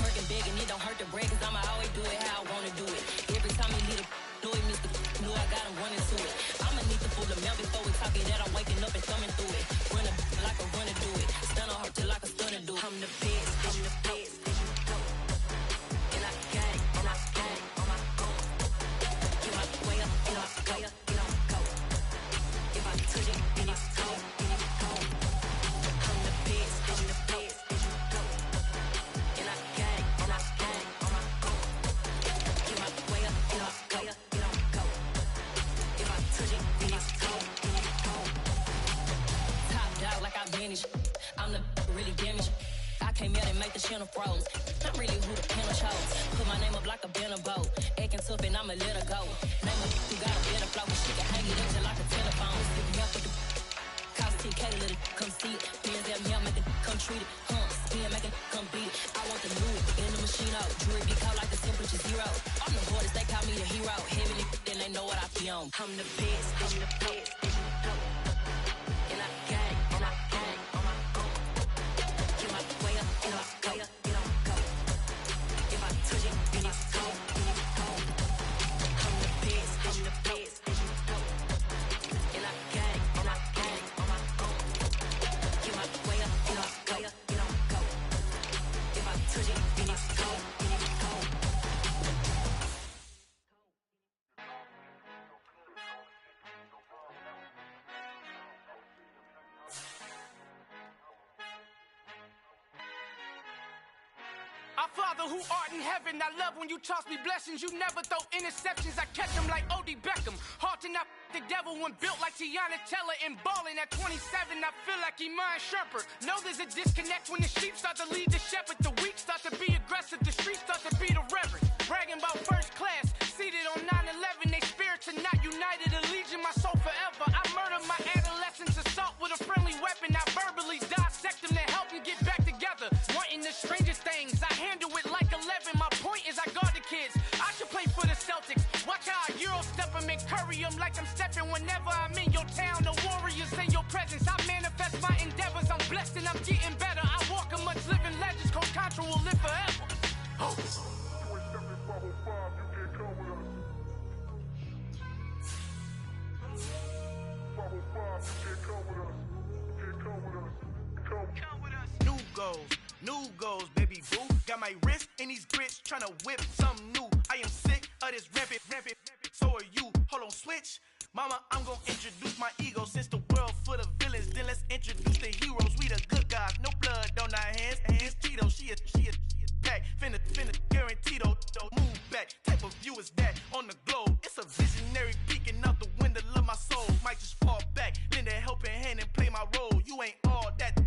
Working big and it don't hurt the bread, cause I'ma always do it how I wanna do it. Every time he leave the know it, Mr. Know I got him running to it. I'ma need to pull the mail before we talk it that I'm waking up and thumbing through it. Run a like a runner do it. Stun on her till like a stunner do it. I'm the best, I'm the best. And I gang, on my own. Get my way up, go. If I touch it, then it's cold. I'm the best, I'm the best. And I gang, on my own. Get my way up, go. If I touch it, then it's cold. Top dog like I vanished. I'm the really damaged. I came out and make the channel froze. Not really who the panel chose. Put my name up like a banner boat. Acting tough and I'ma let her go. Name up who got a better flow. She can hang it up just like a telephone. Stick me up with the cost 10K to let it come see it. Bands at me, I make it come treat it. Spin, make it come beat it. I want the new in the machine out. Jewelry be caught like the temperature zero. I'm the hardest, they call me the hero. Heavy then they know what I be on. I'm the best, I'm the best. And I gang, on my own. Get my way up, go. If I touch it, then it's cold. I'm the best, I'm the best. And I gang, on my own. Get my way up, go. If I touch it, then it's cold. Our Father who art in heaven, I love when you toss me blessings. You never throw interceptions, I catch them like O.D. Beckham. Hard to not the devil when built like Tiana Teller and balling at 27. I feel like Iman Shumpert. Know there's a disconnect when the sheep start to lead the shepherd. The weak start to be aggressive, the streets start to be the reverend. Bragging about first class, seated on 9/11, they spit happen whenever I'm in your town. The warriors in your presence. I manifest my endeavors. I'm blessed and I'm getting better. I walk amongst living legends. Coach Contra will live forever. Oh. New goals, baby boo. Got my wrist in these grits, tryna whip something new. I am sick of this rampant. So are you. Hold on, switch. Mama, I'm gonna introduce my ego. Since the world full of villains, then let's introduce the heroes. We the good guys, no blood on our hands. Hands Tito, she a pack. Finna, guaranteed don't move back. Type of view is that on the globe? It's a visionary peeking out the window of my soul. Might just fall back, lend a helping hand and play my role. You ain't all that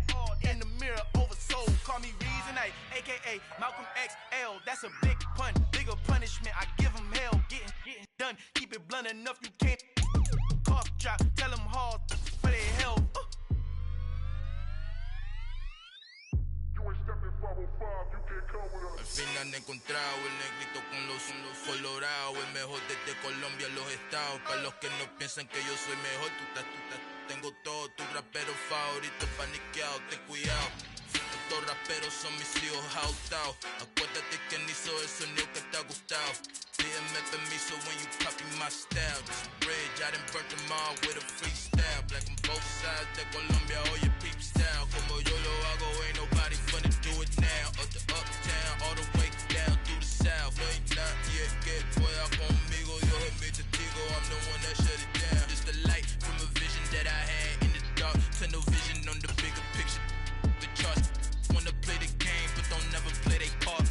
in the mirror oversold. Call me Reason A, aka Malcolm XL. That's a big pun, bigger punishment. I give him hell, getting done. Keep it blunt enough, you can't cough drop. Tell them hard for their health. Al fin han encontrado el negrito con los colorados, el mejor desde Colombia a los estados. Para los que no piensan que yo soy mejor, tengo todo, tu rapero favorito paniqueado, ten cuidado. Estos raperos son mis hijos jautados. Acuérdate quién hizo el sonido que te ha gustado. Pídeme permiso when you copy my style. This bridge, I done burnt them all with a freestyle. Black on both sides de Colombia, oye peep style. Como yo lo hago, ain't nobody finna do it now. Up to uptown, all the way down through the south. No ain't not yet, que pueda conmigo. Yo es mi testigo, I'm the one that shut it down. Just the light from a vision that I had in the dark. Tunnel vision on the bigger picture. The charts wanna play the game, but don't never play their part.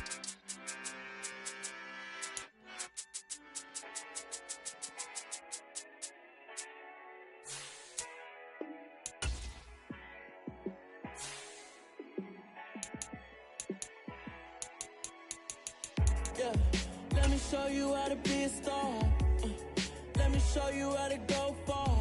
Yeah, let me show you how to be a star. Let me show you how to go far.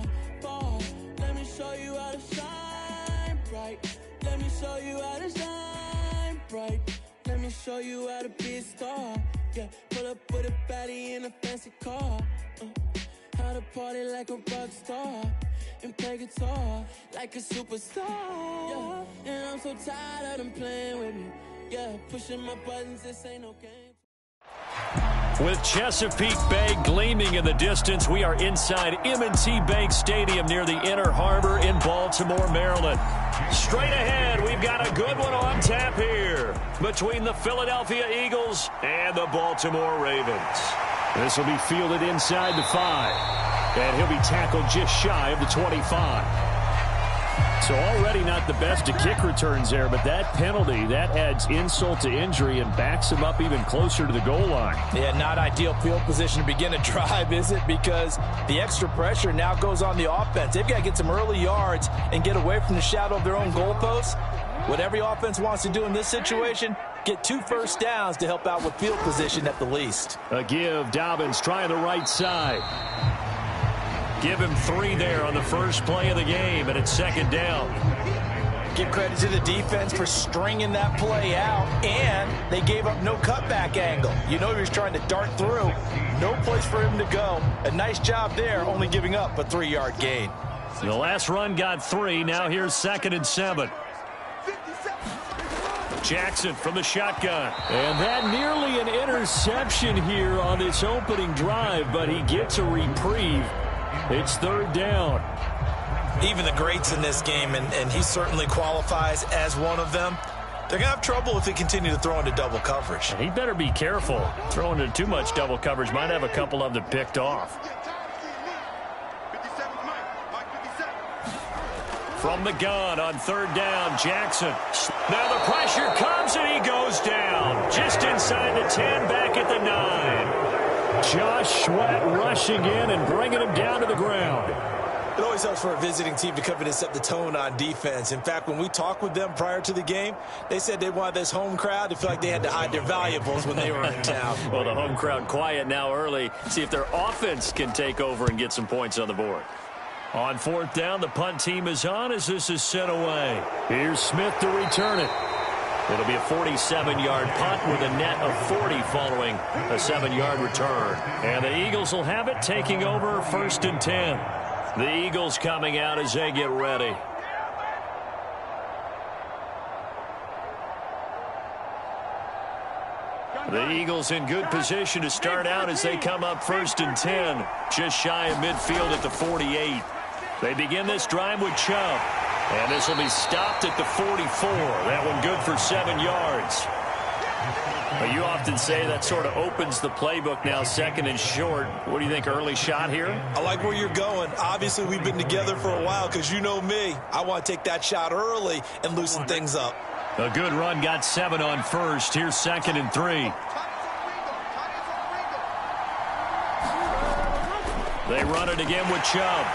Let me show you how to shine bright. Let me show you how to shine bright. Let me show you how to be a star. Yeah, pull up with a baddie in a fancy car. How to party like a rock star and play guitar like a superstar. Yeah, and I'm so tired of them playing with me. Yeah, pushing my buttons, this ain't no game. With Chesapeake Bay gleaming in the distance, we are inside M&T Bank Stadium near the Inner Harbor in Baltimore, Maryland. Straight ahead, we've got a good one on tap here between the Philadelphia Eagles and the Baltimore Ravens. This will be fielded inside the 5, and he'll be tackled just shy of the 25. So already not the best of kick returns there, but that penalty, that adds insult to injury and backs him up even closer to the goal line. Yeah, not ideal field position to begin a drive, is it? Because the extra pressure now goes on the offense. They've got to get some early yards and get away from the shadow of their own goalposts. What every offense wants to do in this situation, get 2 first downs to help out with field position at the least. A give, Dobbins trying the right side. Give him 3 there on the first play of the game, and it's second down. Give credit to the defense for stringing that play out, and they gave up no cutback angle. You know he was trying to dart through. No place for him to go. A nice job there, only giving up a 3-yard gain. The last run got 3. Now here's 2nd and 7. Jackson from the shotgun. And that nearly an interception here on this opening drive, but he gets a reprieve. It's 3rd down. Even the greats in this game, and he certainly qualifies as one of them, they're going to have trouble if they continue to throw into double coverage. He better be careful. Throwing into too much double coverage might have a couple of them picked off. From the gun on 3rd down, Jackson. Now the pressure comes and he goes down. Just inside the 10, back at the 9. Josh Sweat rushing in and bringing him down to the ground. It always helps for a visiting team to come in and set the tone on defense. In fact, when we talked with them prior to the game, they said they wanted this home crowd to feel like they had to hide their valuables when they were in town. Well, the home crowd quiet now early. See if their offense can take over and get some points on the board. On 4th down, the punt team is on as this is sent away. Here's Smith to return it. It'll be a 47-yard punt with a net of 40 following a 7-yard return. And the Eagles will have it, taking over 1st and 10. The Eagles coming out as they get ready. The Eagles in good position to start out as they come up 1st and 10, just shy of midfield at the 48. They begin this drive with Chubb, and this will be stopped at the 44. That one good for 7 yards. But you often say that sort of opens the playbook now, 2nd and short. What do you think, early shot here? I like where you're going. Obviously, we've been together for a while because you know me. I want to take that shot early and loosen things up. A good run, got 7 on 1st. Here's 2nd and 3. They run it again with Chubb.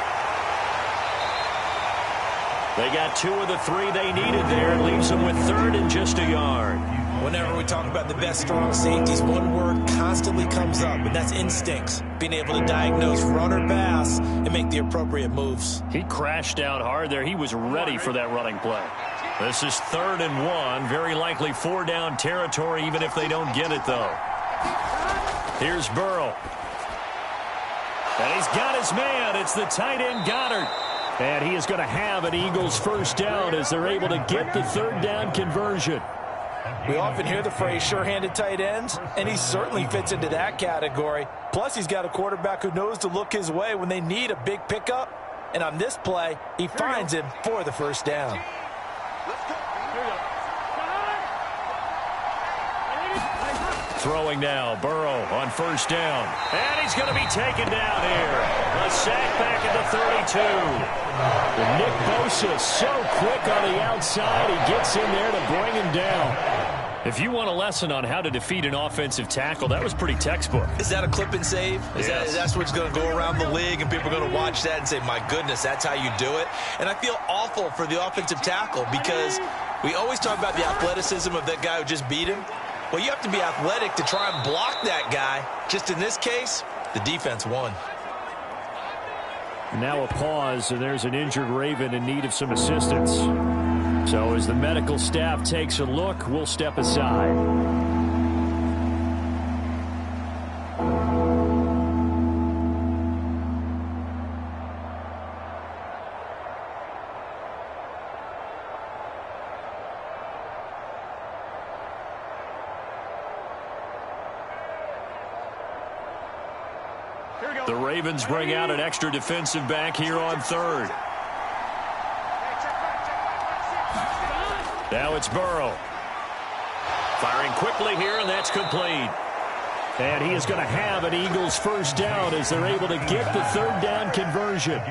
They got 2 of the 3 they needed there. It leaves them with 3rd and just a yard. Whenever we talk about the best strong safeties, one word constantly comes up, and that's instincts. Being able to diagnose run or pass and make the appropriate moves. He crashed down hard there. He was ready for that running play. This is 3rd and 1. Very likely 4-down territory, even if they don't get it, though. Here's Burrow. And he's got his man. It's the tight end, Goddard. And he is going to have an Eagles 1st down as they're able to get the 3rd down conversion. We often hear the phrase sure-handed tight ends, and he certainly fits into that category. Plus, he's got a quarterback who knows to look his way when they need a big pickup. And on this play, he finds him for the 1st down. Throwing now, Burrow on 1st down. And he's going to be taken down here. A sack back at the 32. And Nick Bosa so quick on the outside. He gets in there to bring him down. If you want a lesson on how to defeat an offensive tackle, that was pretty textbook. Is that a clip and save? Yes. That's what's going to go around the league, and people are going to watch that and say, my goodness, that's how you do it. And I feel awful for the offensive tackle because we always talk about the athleticism of that guy who just beat him. Well, you have to be athletic to try and block that guy. Just in this case, the defense won. Now a pause, and there's an injured Raven in need of some assistance. So as the medical staff takes a look, we'll step aside. The Ravens bring out an extra defensive back here on 3rd. Now it's Burrow. Firing quickly here, and that's complete. And he is going to have an Eagles 1st down as they're able to get the 3rd down conversion.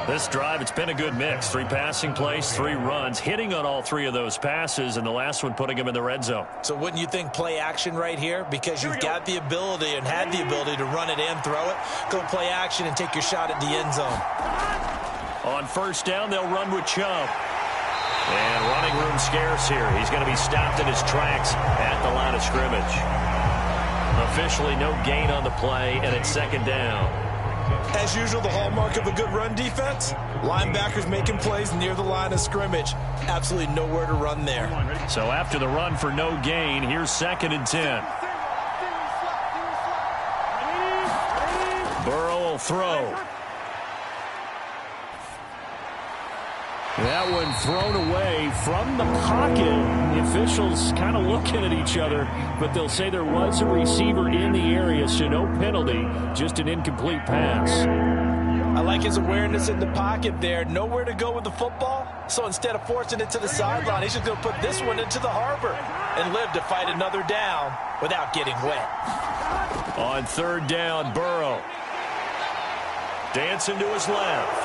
This drive, it's been a good mix. 3 passing plays, 3 runs, hitting on all 3 of those passes, and the last one putting him in the red zone. So wouldn't you think play action right here? Because you've got the ability and had the ability to run it and throw it. Go play action and take your shot at the end zone. On 1st down, they'll run with Chubb. And running room scarce here. He's going to be stopped in his tracks at the line of scrimmage. Officially no gain on the play, and it's 2nd down. As usual, the hallmark of a good run defense, linebackers making plays near the line of scrimmage. Absolutely nowhere to run there. So after the run for no gain, here's 2nd and 10. Burrow will throw. That one thrown away from the pocket. The officials kind of looking at each other, but they'll say there was a receiver in the area, so no penalty, just an incomplete pass. I like his awareness in the pocket there. Nowhere to go with the football, so instead of forcing it to the sideline, he's just going to put this one into the harbor and live to fight another down without getting wet. On 3rd down, Burrow. Dancing to his left.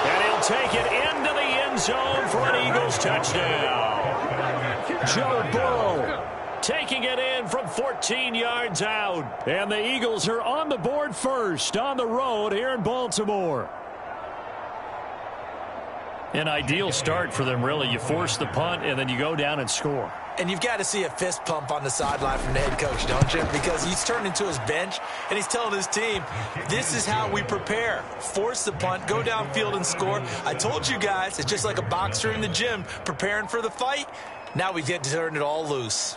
And he'll take it into the end zone for an Eagles touchdown. Joe Burrow taking it in from 14 yards out. And the Eagles are on the board first on the road here in Baltimore. An ideal start for them, really. You force the punt, and then you go down and score. And you've got to see a fist pump on the sideline from the head coach, don't you? Because he's turned into his bench, and he's telling his team, this is how we prepare. Force the punt, go downfield and score. I told you guys, it's just like a boxer in the gym preparing for the fight. Now we get to turn it all loose.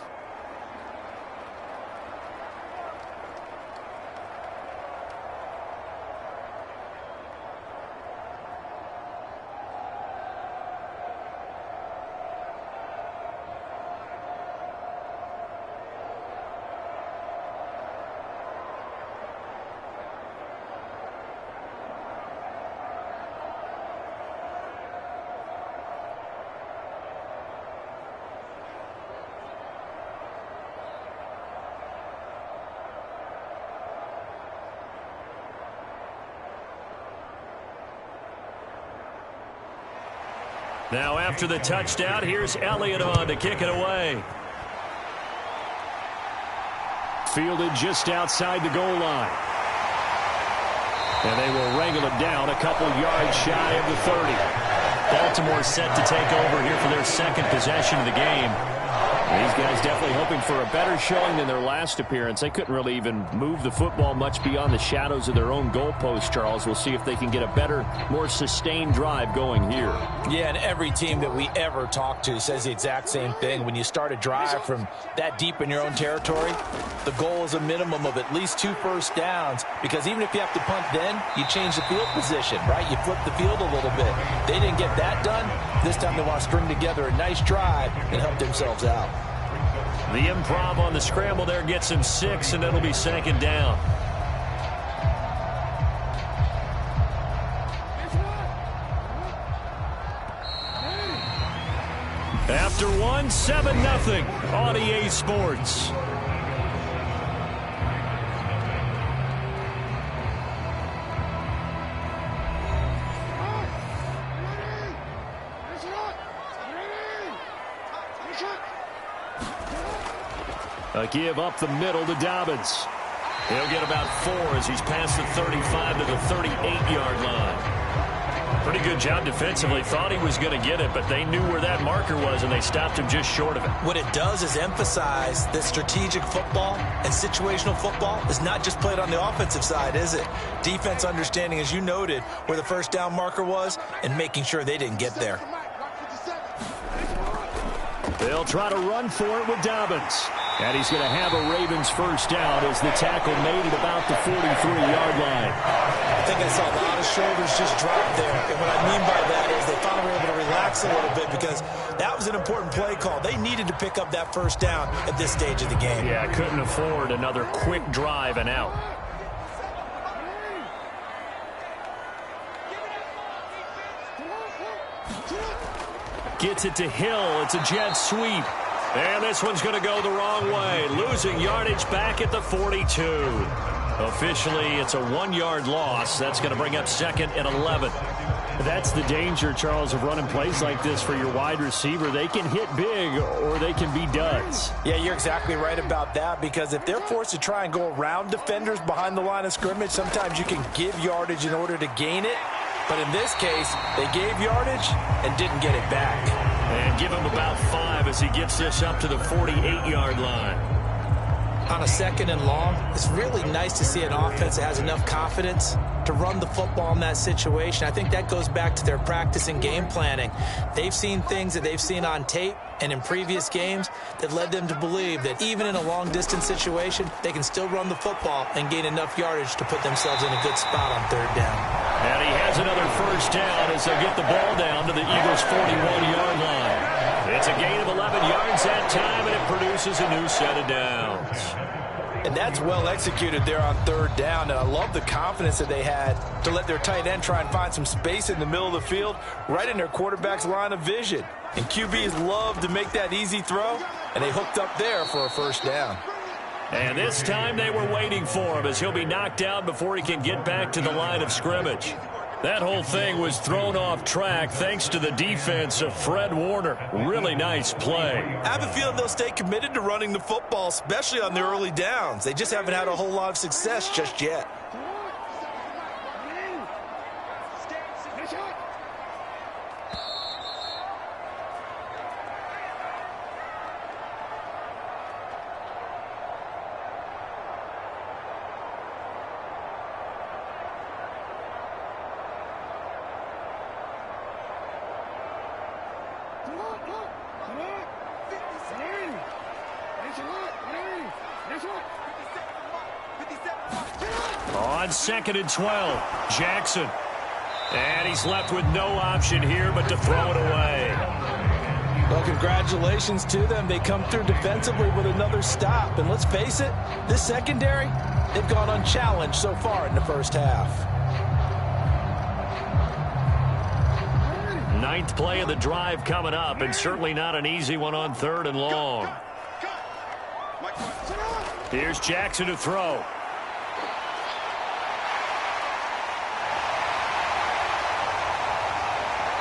Now after the touchdown, here's Elliott on to kick it away. Fielded just outside the goal line. And they will wrangle it down a couple yards shy of the 30. Baltimore set to take over here for their second possession of the game. These guys definitely hoping for a better showing than their last appearance. They couldn't really even move the football much beyond the shadows of their own goalpost, Charles. We'll see if they can get a better, more sustained drive going here. Yeah, and every team that we ever talk to says the exact same thing. When you start a drive from that deep in your own territory, the goal is a minimum of at least 2 first downs, because even if you have to punt then, you change the field position, right? You flip the field a little bit. They didn't get that done. This time they want to string together a nice drive and help themselves out. The improv on the scramble there gets him 6, and it'll be second down. After one, 7-0 on EA Sports. A give up the middle to Dobbins. He'll get about 4 as he's past the 35 to the 38-yard line. Pretty good job defensively. Thought he was going to get it, but they knew where that marker was, and they stopped him just short of it. What it does is emphasize that strategic football and situational football is not just played on the offensive side, is it? Defense understanding, as you noted, where the first down marker was and making sure they didn't get there. They'll try to run for it with Dobbins. And he's going to have a Ravens first down as the tackle made at about the 43-yard line. I think I saw a lot of shoulders just drop there. And what I mean by that is they finally were able to relax a little bit, because that was an important play call. They needed to pick up that first down at this stage of the game. Yeah, couldn't afford another quick drive and out. Gets it to Hill. It's a jet sweep. And this one's going to go the wrong way. Losing yardage back at the 42. Officially, it's a 1-yard loss. That's going to bring up second and 11. That's the danger, Charles, of running plays like this for your wide receiver. They can hit big or they can be duds. Yeah, you're exactly right about that, because if they're forced to try and go around defenders behind the line of scrimmage, sometimes you can give yardage in order to gain it. But in this case, they gave yardage and didn't get it back. And give him about 5 as he gets this up to the 48-yard line. On a second and long, it's really nice to see an offense that has enough confidence to run the football in that situation. I think that goes back to their practice and game planning. They've seen things that they've seen on tape and in previous games that led them to believe that even in a long-distance situation, they can still run the football and gain enough yardage to put themselves in a good spot on third down. And he has another first down as they get the ball down to the Eagles' 41-yard line. It's a gain of 11 yards that time, and it produces a new set of downs. And that's well executed there on third down, and I love the confidence that they had to let their tight end try and find some space in the middle of the field, right in their quarterback's line of vision. And QBs love to make that easy throw, and they hooked up there for a first down. And this time they were waiting for him as he'll be knocked down before he can get back to the line of scrimmage. That whole thing was thrown off track thanks to the defense of Fred Warner. Really nice play. I have a feeling they'll stay committed to running the football, especially on the early downs. They just haven't had a whole lot of success just yet. On second and 12, Jackson. And he's left with no option here but to throw it away. Well, congratulations to them. They come through defensively with another stop. And let's face it, this secondary, they've gone unchallenged so far in the first half. Ninth play of the drive coming up, and certainly not an easy one on third and long. Here's Jackson to throw.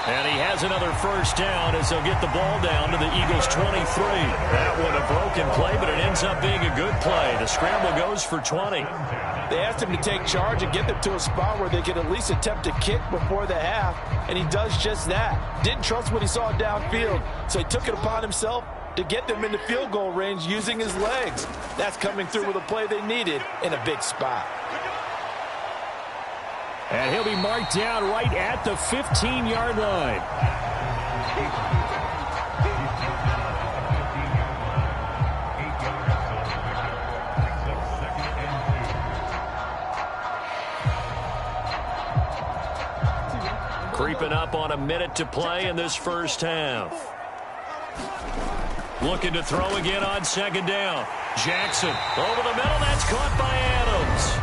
And he has another first down as they'll get the ball down to the Eagles' 23. That one a broken play, but it ends up being a good play. The scramble goes for 20. They asked him to take charge and get them to a spot where they could at least attempt a kick before the half, and he does just that. Didn't trust what he saw downfield, so he took it upon himself to get them into field goal range using his legs. That's coming through with a play they needed in a big spot. And he'll be marked down right at the 15-yard line. Creeping up on a minute to play in this first half. Looking to throw again on second down. Jackson over the middle. That's caught by Adams.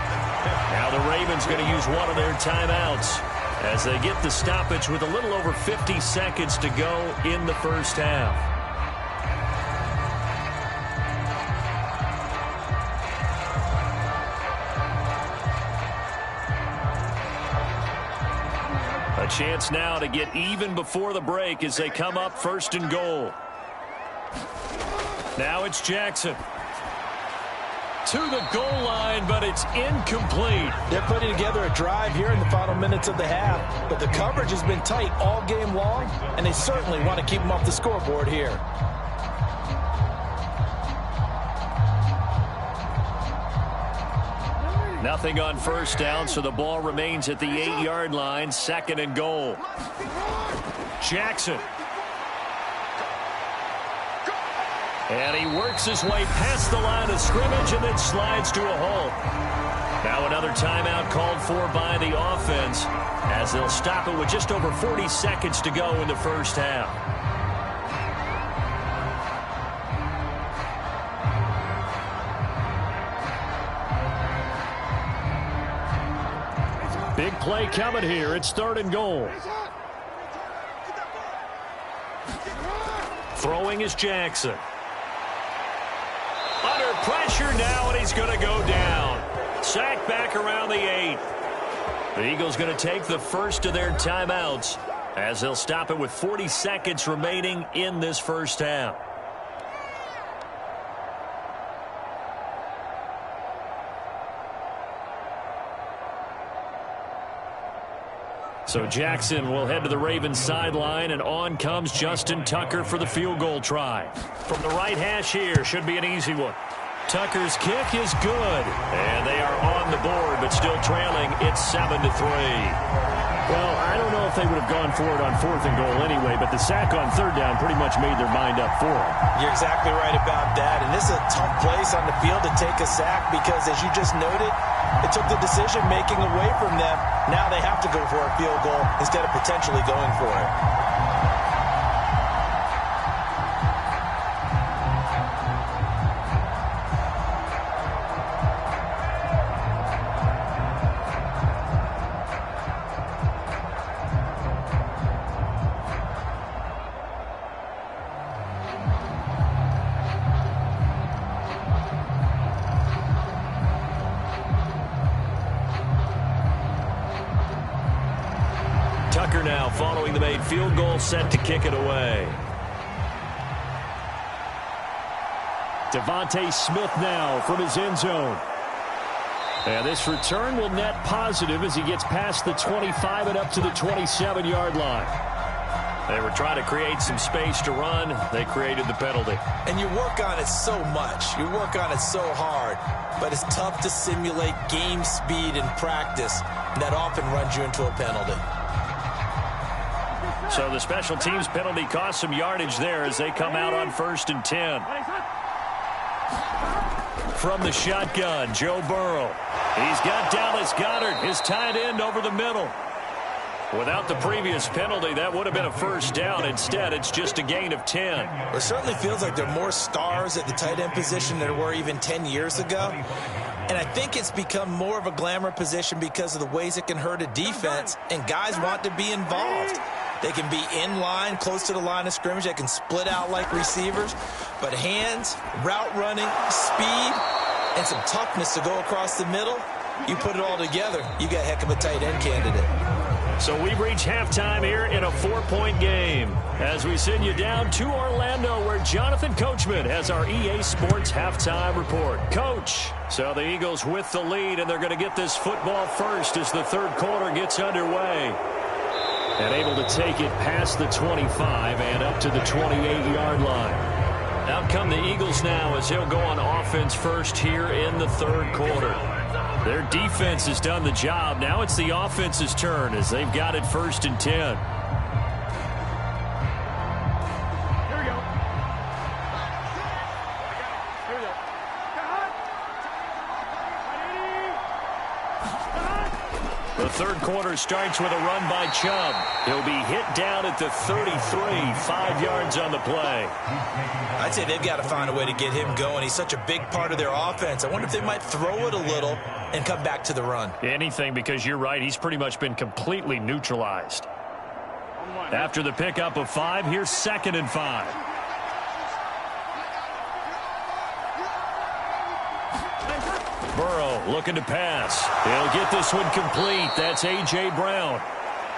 Now the Ravens going to use one of their timeouts as they get the stoppage with a little over 50 seconds to go in the first half. A chance now to get even before the break as they come up first and goal. Now it's Jackson. To the goal line, but it's incomplete. They're putting together a drive here in the final minutes of the half, but the coverage has been tight all game long, and they certainly want to keep them off the scoreboard here. Nothing on first down, so the ball remains at the 8-yard line, second and goal. Jackson. And he works his way past the line of scrimmage and then slides to a halt. Now another timeout called for by the offense as they'll stop it with just over 40 seconds to go in the first half. Big play coming here. It's third and goal. Throwing is Jackson. Under pressure now, and he's going to go down. Sacked back around the 8. The Eagles going to take the first of their timeouts as they'll stop it with 40 seconds remaining in this first half. So Jackson will head to the Ravens sideline, and on comes Justin Tucker for the field goal try. From the right hash here, should be an easy one. Tucker's kick is good, and they are on the board, but still trailing. It's 7-3. Well, I don't know if they would have gone for it on fourth and goal anyway, but the sack on third down pretty much made their mind up for it. You're exactly right about that, and this is a tough place on the field to take a sack because, as you just noted, it took the decision-making away from them. Now they have to go for a field goal instead of potentially going for it. Tucker now following the made field goal, set to kick it away. Devontae Smith now from his end zone. And this return will net positive as he gets past the 25 and up to the 27-yard line. They were trying to create some space to run. They created the penalty. And you work on it so much. You work on it so hard. But it's tough to simulate game speed in practice. That often runs you into a penalty. So the special teams penalty cost some yardage there as they come out on 1st and 10. From the shotgun, Joe Burrow. He's got Dallas Goedert, his tight end, over the middle. Without the previous penalty, that would have been a first down. Instead, it's just a gain of 10. It certainly feels like there are more stars at the tight end position than there were even 10 years ago. And I think it's become more of a glamour position because of the ways it can hurt a defense, and guys want to be involved. They can be in line, close to the line of scrimmage. They can split out like receivers. But hands, route running, speed, and some toughness to go across the middle, you put it all together, you got a heck of a tight end candidate. So we've reached halftime here in a 4-point game as we send you down to Orlando where Jonathan Coachman has our EA Sports halftime report. Coach, so the Eagles with the lead, and they're going to get this football first as the third quarter gets underway. And able to take it past the 25 and up to the 28-yard line. Out come the Eagles now as he'll go on offense first here in the third quarter. Their defense has done the job. Now it's the offense's turn as they've got it 1st and 10. Here we go. Here we go. The third quarter starts with a run by Chubb. He'll be hit down at the 33, 5 yards on the play. I'd say they've got to find a way to get him going. He's such a big part of their offense. I wonder if they might throw it a little and come back to the run. Anything, because you're right. He's pretty much been completely neutralized. After the pickup of 5, here's 2nd and 5. Burrow looking to pass. He'll get this one complete. That's A.J. Brown.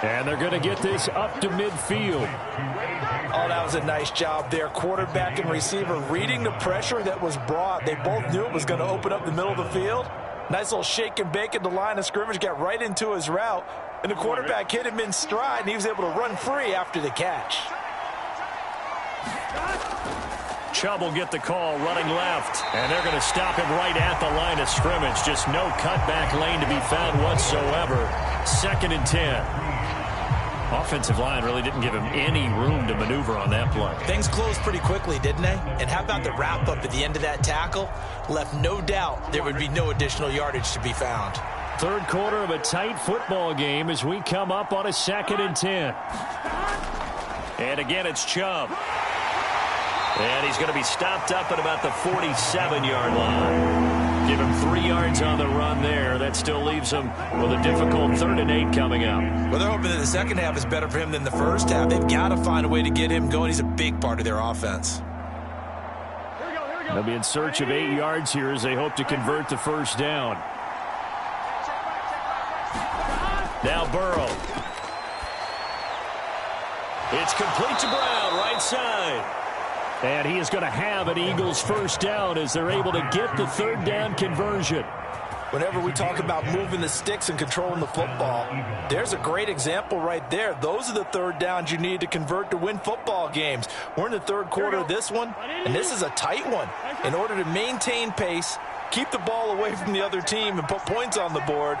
And they're going to get this up to midfield. Oh, that was a nice job there. Quarterback and receiver reading the pressure that was brought. They both knew it was going to open up the middle of the field. Nice little shake and bake at the line of scrimmage. Got right into his route. And the quarterback hit him in stride, and he was able to run free after the catch. Chubb will get the call running left. And they're going to stop him right at the line of scrimmage. Just no cutback lane to be found whatsoever. 2nd and 10. Offensive line really didn't give him any room to maneuver on that play. Things closed pretty quickly, didn't they? And how about the wrap-up at the end of that tackle? Left no doubt there would be no additional yardage to be found. Third quarter of a tight football game as we come up on a 2nd and 10. And again, it's Chubb. And he's going to be stopped up at about the 47-yard line. Give him 3 yards on the run there. That still leaves him with a difficult 3rd and 8 coming up. Well, they're hoping that the second half is better for him than the first half. They've got to find a way to get him going. He's a big part of their offense. They'll be in search of 8 yards here as they hope to convert the first down. Now Burrow. It's complete to Brown, right side. And he is going to have an Eagles first down as they're able to get the 3rd down conversion. Whenever we talk about moving the sticks and controlling the football, there's a great example right there. Those are the 3rd downs you need to convert to win football games. We're in the third quarter of this one, and this is a tight one. In order to maintain pace, keep the ball away from the other team, and put points on the board,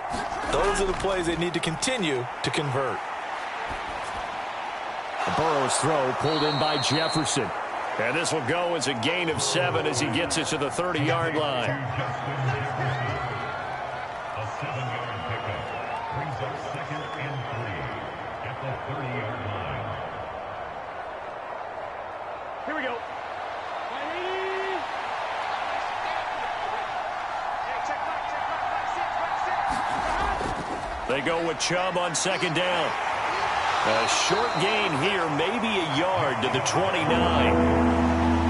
those are the plays they need to continue to convert. Burrow's throw pulled in by Jefferson. And this will go as a gain of 7 as he gets it to the 30-yard line. A 7-yard pickup brings up 2nd and 3 at the 30-yard line. Here we go. They go with Chubb on 2nd down. A short gain here, maybe a yard to the 29.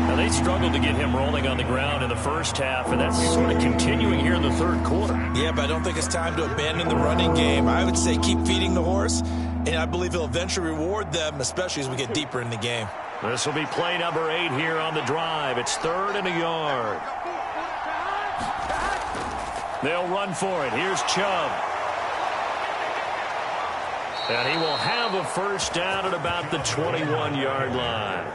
Now, they struggled to get him rolling on the ground in the first half, and that's sort of continuing here in the third quarter. Yeah, but I don't think it's time to abandon the running game. I would say keep feeding the horse, and I believe he'll eventually reward them, especially as we get deeper in the game. This will be play number 8 here on the drive. It's 3rd and a yard. They'll run for it. Here's Chubb. And he will have a first down at about the 21-yard line.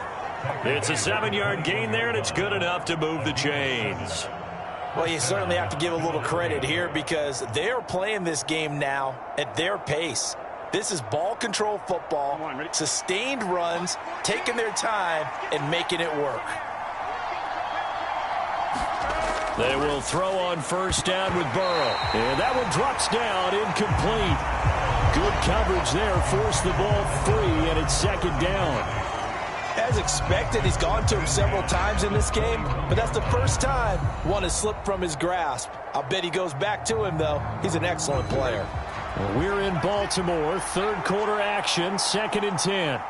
It's a 7-yard gain there, and it's good enough to move the chains. Well, you certainly have to give a little credit here because they're playing this game now at their pace. This is ball control football, sustained runs, taking their time, and making it work. They will throw on first down with Burrow. And that one drops down, incomplete. Good coverage there, forced the ball free, and it's 2nd down. As expected, he's gone to him several times in this game, but that's the first time one has slipped from his grasp. I'll bet he goes back to him, though. He's an excellent player. Well, we're in Baltimore, third quarter action, 2nd and 10.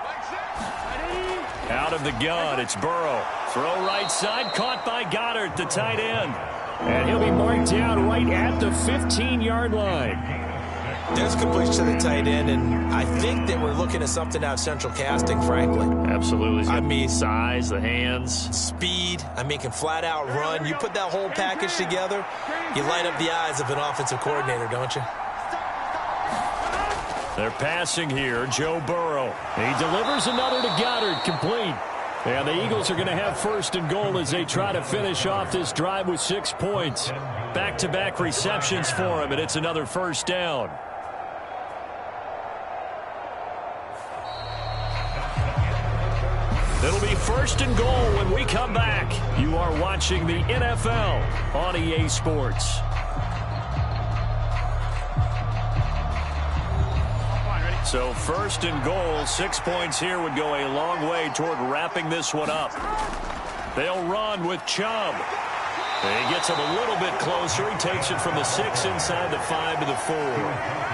Out of the gun, it's Burrow. Throw right side, caught by Goddard, the tight end. And he'll be marked down right at the 15-yard line. There's completion to the tight end, and I think that we're looking at something out of central casting, frankly. Absolutely. I mean, size, the hands. Speed. I mean, can flat out run. You put that whole package together, you light up the eyes of an offensive coordinator, don't you? They're passing here. Joe Burrow. He delivers another to Goddard, complete. And the Eagles are going to have first and goal as they try to finish off this drive with 6 points. Back-to-back receptions for him, and it's another first down. It'll be first and goal when we come back. You are watching the NFL on EA Sports. So first and goal, 6 points here would go a long way toward wrapping this one up. They'll run with Chubb. He gets him a little bit closer. He takes it from the 6 inside the 5 to the 4.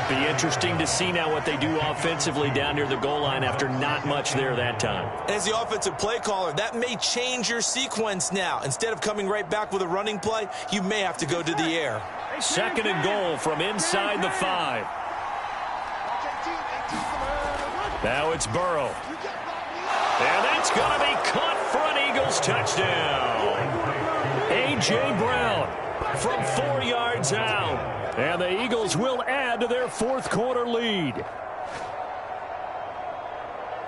Be interesting to see now what they do offensively down near the goal line after not much there that time. As the offensive play caller, that may change your sequence now. Instead of coming right back with a running play, you may have to go to the air. Second and goal from inside the 5. Now it's Burrow. And that's going to be caught for an Eagles touchdown. A.J. Brown from 4 yards out. And the Eagles will add to their fourth quarter lead.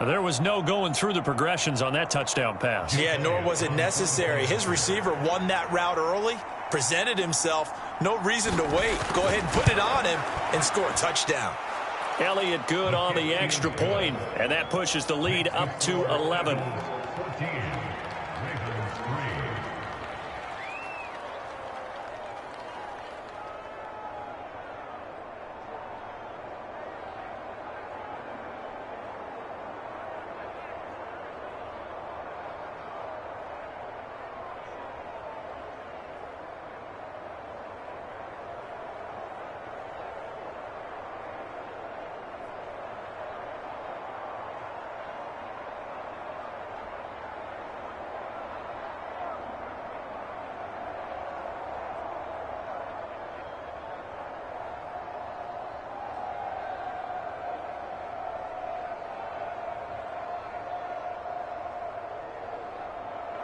There was no going through the progressions on that touchdown pass. Yeah, nor was it necessary. His receiver won that route early, presented himself. No reason to wait. Go ahead and put it on him and score a touchdown. Elliott good on the extra point, and that pushes the lead up to 11.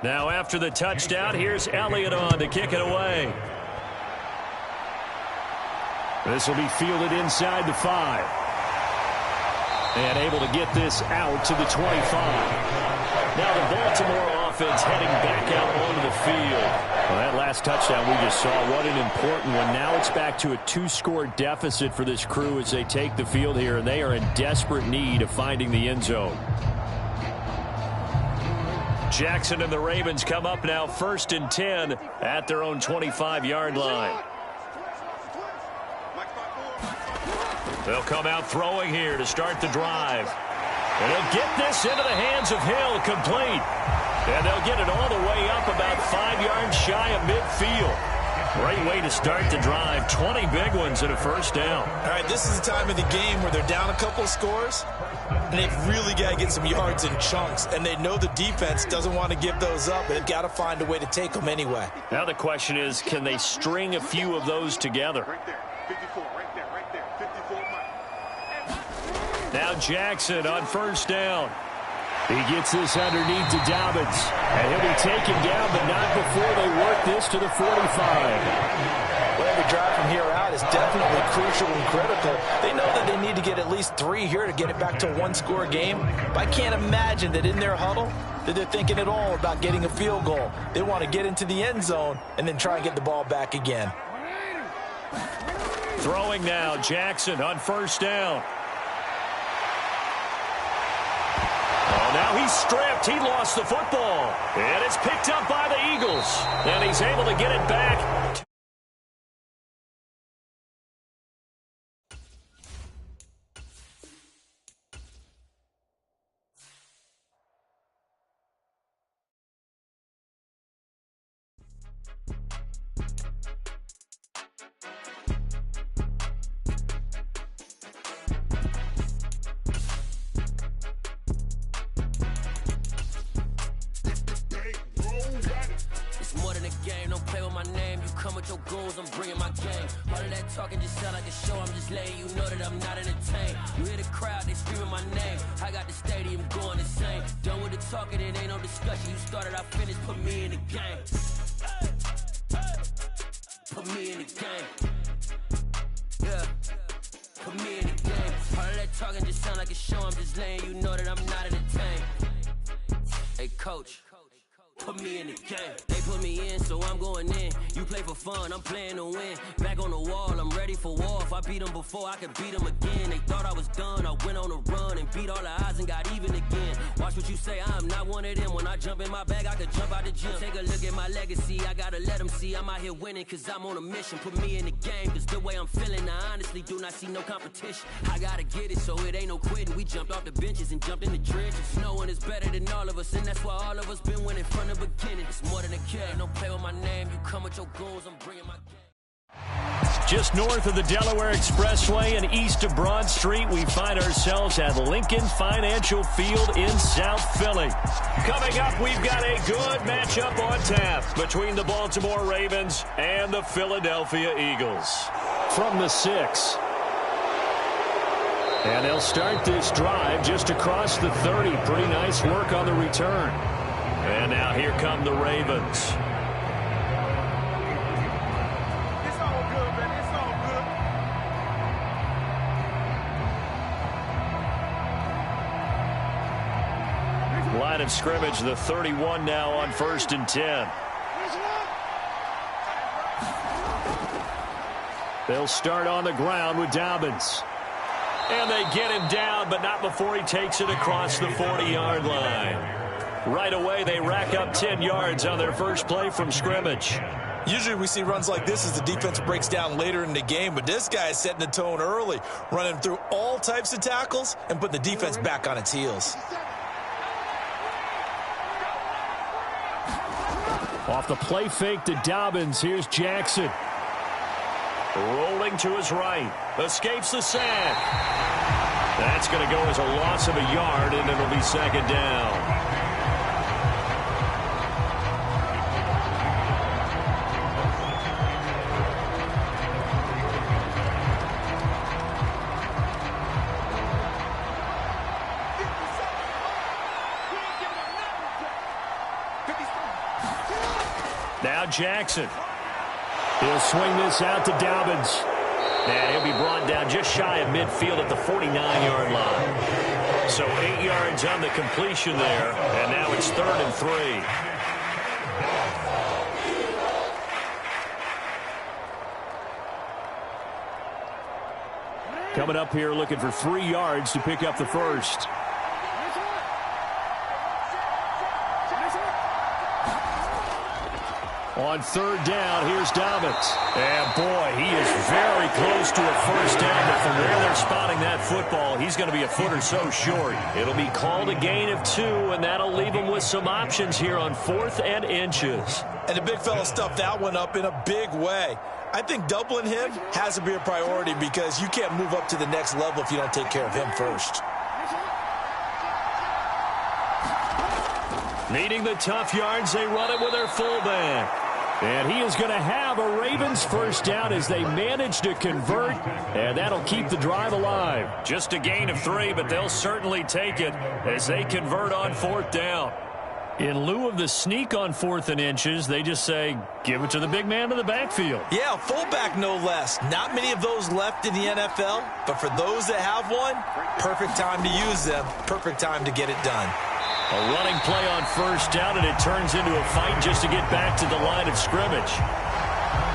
Now after the touchdown, here's Elliott on to kick it away. This will be fielded inside the 5. And able to get this out to the 25. Now the Baltimore offense heading back out onto the field. Well, that last touchdown we just saw, what an important one. Now it's back to a 2-score deficit for this crew as they take the field here, and they are in desperate need of finding the end zone. Jackson and the Ravens come up now 1st and 10 at their own 25-yard line. They'll come out throwing here to start the drive. And they'll get this into the hands of Hill, complete. And they'll get it all the way up about 5 yards shy of midfield. Great way to start the drive. 20 big ones and a first down. All right, this is the time of the game where they're down a couple of scores, and they've really got to get some yards in chunks. And they know the defense doesn't want to give those up, but they've got to find a way to take them anyway. Now the question is, can they string a few of those together? Right there. 54, right there. 54, Mike. Now Jackson on first down. He gets this underneath to Dobbins. And he'll be taken down, but not before they work this to the 45. Well, the drive from here out is definitely crucial and critical. They know that they need to get at least 3 here to get it back to a 1-score game. But I can't imagine that in their huddle that they're thinking at all about getting a field goal. They want to get into the end zone and then try and get the ball back again. Throwing now, Jackson on first down. Now he's stripped. He lost the football. And it's picked up by the Eagles. And he's able to get it back. come with your goons, I'm bringing my gang. All of that talking just sound like a show, I'm just letting you know that I'm not entertained. You hear the crowd, they screaming my name. I got the stadium going insane. Done with the talking, it ain't no discussion. You started, I finished, put me in the game. Put me in the game. Yeah. Put me in the game. All of that talking just sound like a show, I'm just letting you know that I'm not entertained. Hey, coach. Put me in the game. They put me in, so I'm going in. You play for fun, I'm playing to win. Back on the wall, I'm ready for war. If I beat them before, I could beat them again. They thought I was done, I went on a run and beat all the odds and got even again. Watch what you say, I'm not one of them. When I jump in my bag, I could jump out the gym. Take a look at my legacy, I gotta let them see I'm out here winning, cause I'm on a mission. Put me in the game, cause the way I'm feeling, I honestly do not see no competition. I gotta get it, so it ain't no quitting. We jumped off the benches and jumped in the trenches. No one is better than all of us, and that's why all of us been winning from the beginning. It's more than a game, don't play with my name. You come with your goons, I'm bringing my game. Just north of the Delaware Expressway and east of Broad Street, we find ourselves at Lincoln Financial Field in South Philly. Coming up, we've got a good matchup on tap between the Baltimore Ravens and the Philadelphia Eagles. From the 6. And they'll start this drive just across the 30. Pretty nice work on the return. And now here come the Ravens. It's all good, man. It's all good. Line of scrimmage, the 31 now on 1st and 10. They'll start on the ground with Dobbins. And they get him down, but not before he takes it across the 40-yard line. Right away, they rack up 10 yards on their first play from scrimmage. Usually we see runs like this as the defense breaks down later in the game, but this guy is setting the tone early, running through all types of tackles and putting the defense back on its heels. Off the play fake to Dobbins, here's Jackson. Rolling to his right, escapes the sack. That's going to go as a loss of a yard, and it'll be second down. Now Jackson. He'll swing this out to Dobbins. And he'll be brought down just shy of midfield at the 49-yard line. So 8 yards on the completion there, and now it's 3rd and 3. Coming up here looking for 3 yards to pick up the first. On 3rd down, here's Dobbins. And boy, he is very close to a first down, but from where they're spotting that football, he's going to be a foot or so short. It'll be called a gain of 2, and that'll leave him with some options here on 4th and inches. And the big fella stuffed that one up in a big way. I think doubling him has to be a priority because you can't move up to the next level if you don't take care of him first. Needing the tough yards, they run it with their fullback. And he is going to have a Ravens first down as they manage to convert, and that'll keep the drive alive. Just a gain of 3, but they'll certainly take it as they convert on 4th down. In lieu of the sneak on 4th and inches, they just say, give it to the big man in the backfield. Yeah, fullback no less. Not many of those left in the NFL, but for those that have one, perfect time to use them, perfect time to get it done. A running play on 1st down, and it turns into a fight just to get back to the line of scrimmage.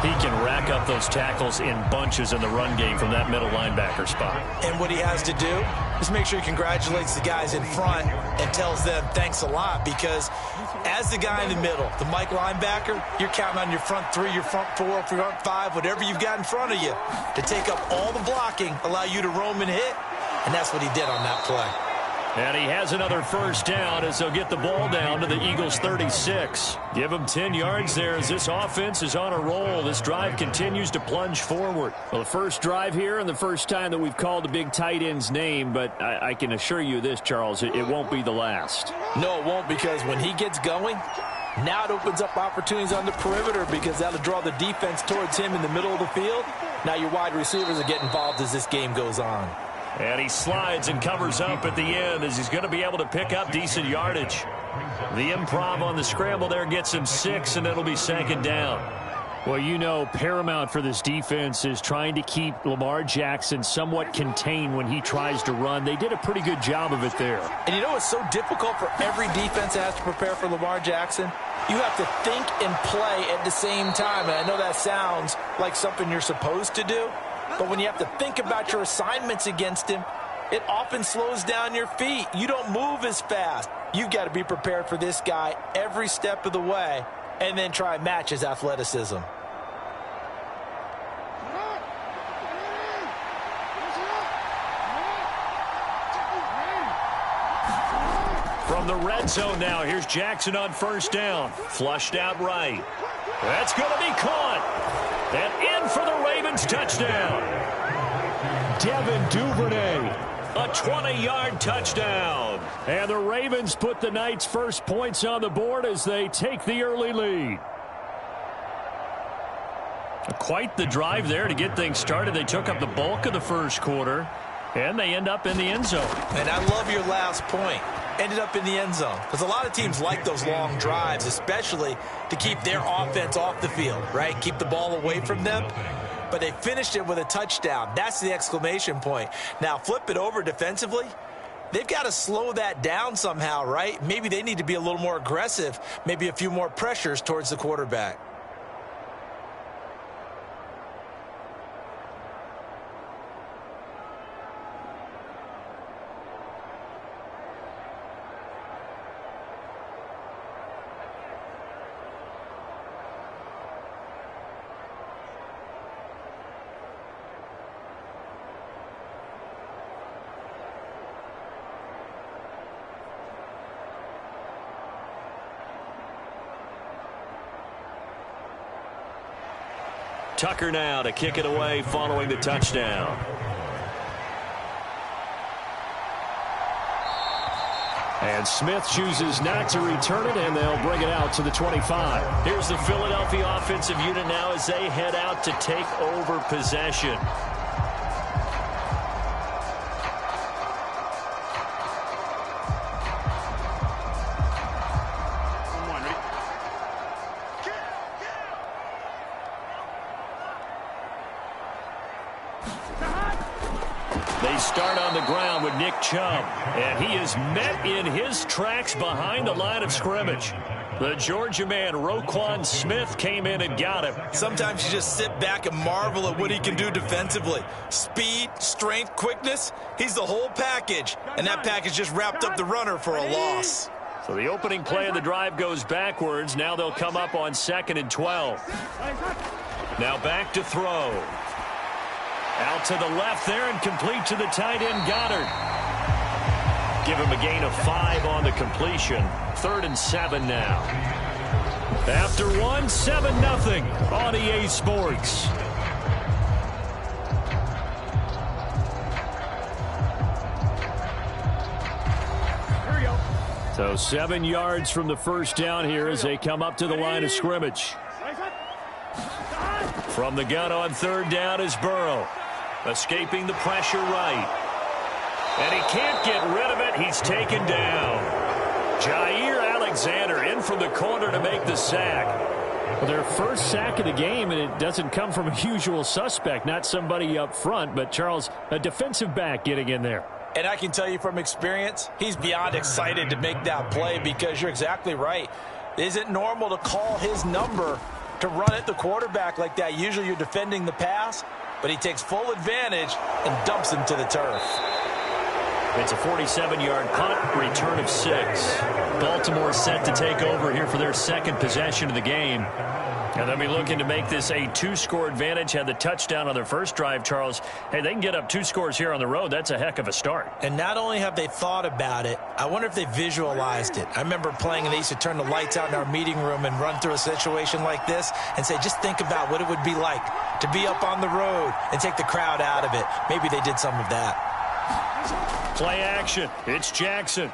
He can rack up those tackles in bunches in the run game from that middle linebacker spot. And what he has to do is make sure he congratulates the guys in front and tells them thanks a lot, because as the guy in the middle, the Mike linebacker, you're counting on your front 3, your front 4, front 5, whatever you've got in front of you to take up all the blocking, allow you to roam and hit, and that's what he did on that play. And he has another first down as they'll get the ball down to the Eagles' 36. Give them 10 yards there as this offense is on a roll. This drive continues to plunge forward. Well, the first drive here and the first time that we've called the big tight end's name, but I can assure you this, Charles, it won't be the last. No, it won't, because when he gets going, Now it opens up opportunities on the perimeter because that'll draw the defense towards him in the middle of the field. Now your wide receivers will get involved as this game goes on. And he slides and covers up at the end as he's going to be able to pick up decent yardage. The improv on the scramble there gets him 6, and it'll be second down. Well, you know, paramount for this defense is trying to keep Lamar Jackson somewhat contained when he tries to run. They did a pretty good job of it there. And you know it's so difficult for every defense that has to prepare for Lamar Jackson? You have to think and play at the same time. And I know that sounds like something you're supposed to do. But when you have to think about your assignments against him, it often slows down your feet. You don't move as fast. You've got to be prepared for this guy every step of the way and then try and match his athleticism. From the red zone now, here's Jackson on first down. Flushed out right. That's going to be caught. And in for the Ravens touchdown. Devin Duvernay, a 20-yard touchdown. And the Ravens put the night's first points on the board as they take the early lead. Quite the drive there to get things started. They took up the bulk of the first quarter, and they end up in the end zone. And I love your last point. Ended up in the end zone. Because a lot of teams like those long drives, especially to keep their offense off the field, right? Keep the ball away from them. But they finished it with a touchdown. That's the exclamation point. Now, flip it over defensively. They've got to slow that down somehow, right? Maybe they need to be a little more aggressive. Maybe a few more pressures towards the quarterback. Tucker now to kick it away following the touchdown. And Smith chooses not to return it, and they'll bring it out to the 25. Here's the Philadelphia offensive unit now as they head out to take over possession. Start on the ground with Nick Chubb, and he is met in his tracks behind the line of scrimmage. The Georgia man, Roquan Smith, came in and got him. Sometimes you just sit back and marvel at what he can do defensively. Speed, strength, quickness, he's the whole package, and that package just wrapped up the runner for a loss. So the opening play of the drive goes backwards. Now they'll come up on 2nd and 12. Now back to throw. Out to the left there and complete to the tight end, Goddard. Give him a gain of 5 on the completion. 3rd and 7 now. After 7-0 on EA Sports. So 7 yards from the first down here as they come up to the line of scrimmage. From the gun on 3rd down is Burrow. Escaping the pressure right. And he can't get rid of it. He's taken down. Jair Alexander in from the corner to make the sack. Well, their first sack of the game, and it doesn't come from a usual suspect, not somebody up front, but Charles, a defensive back getting in there. And I can tell you from experience, he's beyond excited to make that play because you're exactly right. It isn't normal to call his number to run at the quarterback like that. Usually you're defending the pass, but he takes full advantage and dumps him to the turf. It's a 47-yard punt, return of 6. Baltimore set to take over here for their second possession of the game. And they'll be looking to make this a 2-score advantage. Had the touchdown on their first drive, Charles. Hey, they can get up 2 scores here on the road. That's a heck of a start. And not only have they thought about it, I wonder if they visualized it. I remember playing, and they used to turn the lights out in our meeting room and run through a situation like this and say, just think about what it would be like to be up on the road and take the crowd out of it. Maybe they did some of that. Play action. It's Jackson.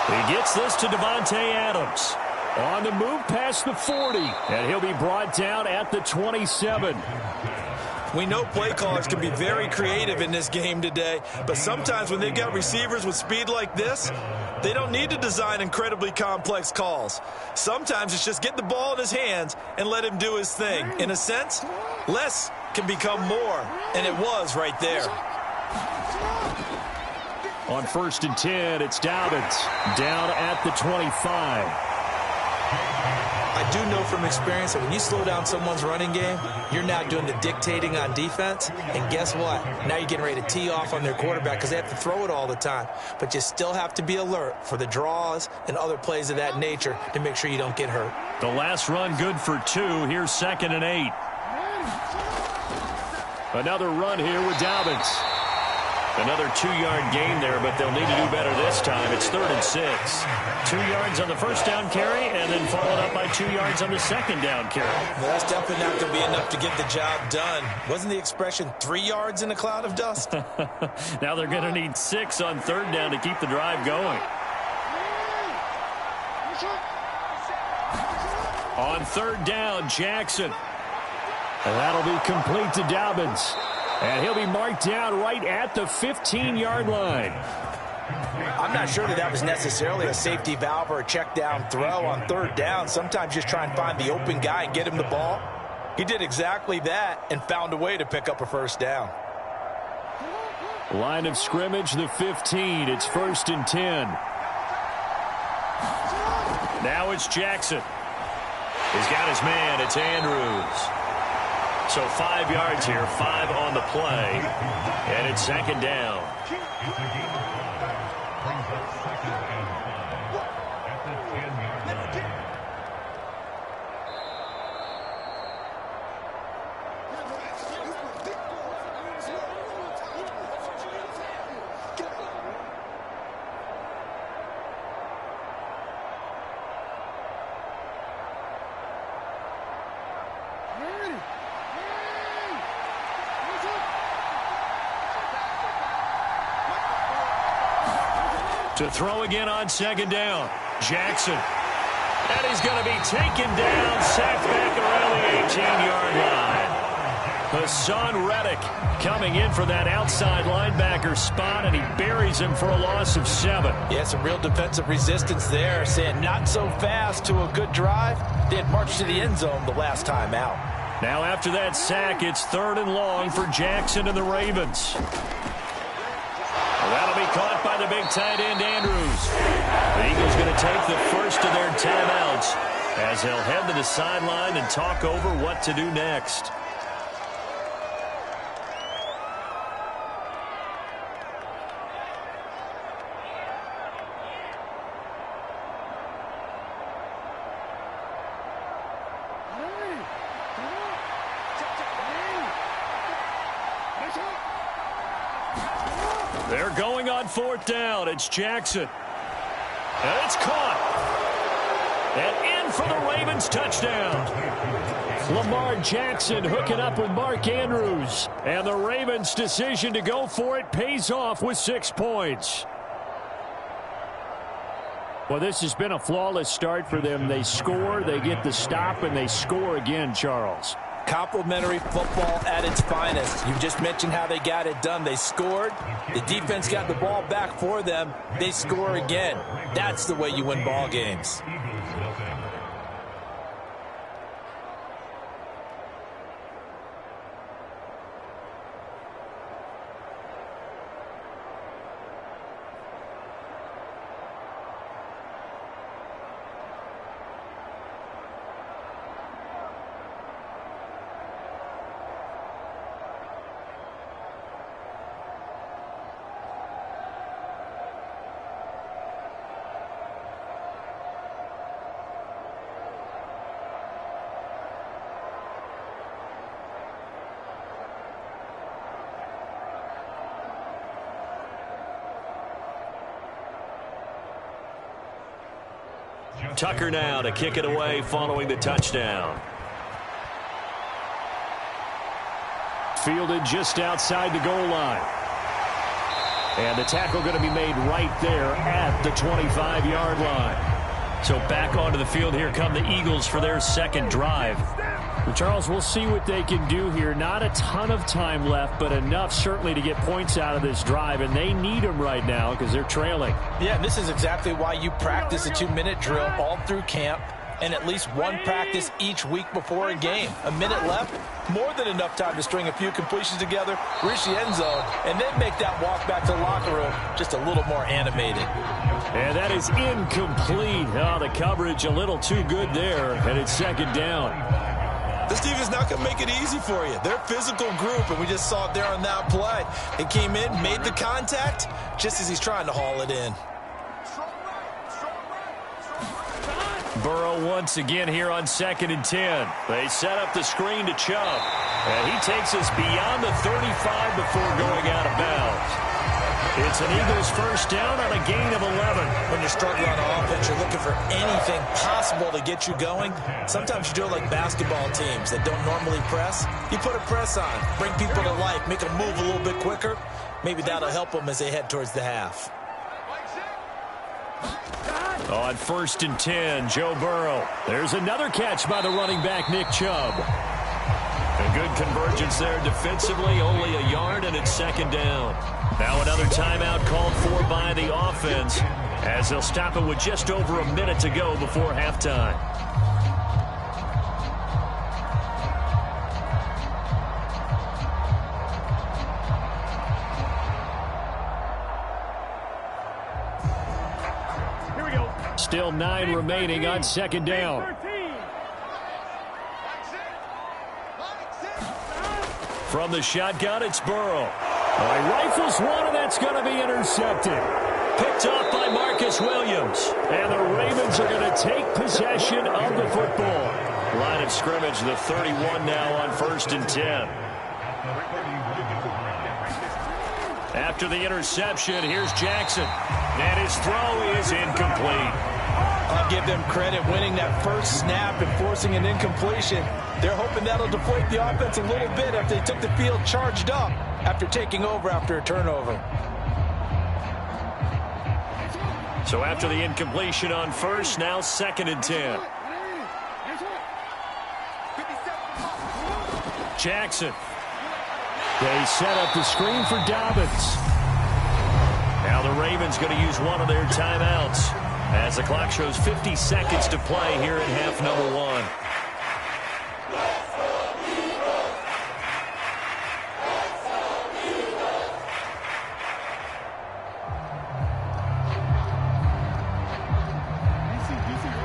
He gets this to Davante Adams. On the move past the 40, and he'll be brought down at the 27. We know play callers can be very creative in this game today, but sometimes when they've got receivers with speed like this, they don't need to design incredibly complex calls. Sometimes it's just get the ball in his hands and let him do his thing. In a sense, less can become more, and it was right there. On 1st and 10, it's Dobbins down at the 25. I do know from experience that when you slow down someone's running game, you're now doing the dictating on defense. And guess what? Now you're getting ready to tee off on their quarterback because they have to throw it all the time. But you still have to be alert for the draws and other plays of that nature to make sure you don't get hurt. The last run good for 2. Here's 2nd and 8. Another run here with Dobbins. Another 2-yard gain there, but they'll need to do better this time. It's 3rd and 6. 2 yards on the first down carry, and then followed up by 2 yards on the second down carry. Well, that's definitely not going to be enough to get the job done. Wasn't the expression 3 yards in a cloud of dust? Now they're going to need 6 on 3rd down to keep the drive going. On 3rd down, Jackson. And that'll be complete to Dobbins. And he'll be marked down right at the 15-yard line. I'm not sure that was necessarily a safety valve or a check down throw on 3rd down. Sometimes just try and find the open guy and get him the ball. He did exactly that and found a way to pick up a 1st down. Line of scrimmage, the 15. It's 1st and 10. Now it's Jackson. He's got his man. It's Andrews. So 5 yards here, 5 on the play, and it's 2nd down. To throw again on 2nd down. Jackson. And he's going to be taken down, sacked back around the 18-yard line. Hassan Reddick coming in for that outside linebacker spot, and he buries him for a loss of 7. Yeah, some real defensive resistance there, saying not so fast to a good drive. They had marched to the end zone the last time out. Now after that sack, it's 3rd and long for Jackson and the Ravens. That'll be caught by the big tight end, Andrews. The Eagles going to take the first of their timeouts as they'll head to the sideline and talk over what to do next. They're going on 4th down. It's Jackson. And it's caught. And in for the Ravens touchdown. Lamar Jackson hooking up with Mark Andrews. And the Ravens' decision to go for it pays off with 6 points. Well, this has been a flawless start for them. They score, they get the stop, and they score again, Charles. Complimentary football at its finest. You just mentioned how they got it done. They scored. The defense got the ball back for them. They score again. That's the way you win ball games. Tucker now to kick it away following the touchdown. Fielded just outside the goal line. And the tackle going to be made right there at the 25-yard line. So back onto the field, here come the Eagles for their second drive. Well, Charles, we'll see what they can do here. Not a ton of time left, but enough certainly to get points out of this drive, and they need them right now because they're trailing. Yeah, and this is exactly why you practice a 2-minute drill all through camp and at least one practice each week before a game. A minute left, more than enough time to string a few completions together, reach the end zone, and then make that walk back to the locker room just a little more animated. And that is incomplete. Oh, the coverage a little too good there, and it's second down. This defense is not going to make it easy for you. They're a physical group, and we just saw it there on that play. They came in, made the contact, just as he's trying to haul it in. Burrow once again here on 2nd and 10. They set up the screen to Chubb, and he takes us beyond the 35 before going out of bounds. It's an Eagles first down on a gain of 11. When you're struggling on offense, you're looking for anything possible to get you going. Sometimes you do it like basketball teams that don't normally press. You put a press on, bring people to life, make them move a little bit quicker. Maybe that'll help them as they head towards the half. On 1st and 10, Joe Burrow. There's another catch by the running back, Nick Chubb. A good convergence there defensively, only a yard, and it's second down. Now another timeout called for by the offense as they'll stop it with just over a minute to go before halftime. Here we go. Still 9 remaining on second down. From the shotgun, it's Burrow. He rifles one, and that's going to be intercepted. Picked off by Marcus Williams. And the Ravens are going to take possession of the football. Line of scrimmage, the 31 now on 1st and 10. After the interception, here's Jackson. And his throw is incomplete. I'll give them credit winning that first snap and forcing an incompletion. They're hoping that'll deflate the offense a little bit after they took the field charged up after taking over after a turnover. So after the incompletion on first, now 2nd and 10. Jackson. They set up the screen for Dobbins. Now the Ravens going to use one of their timeouts as the clock shows 50 seconds to play here in half number 1.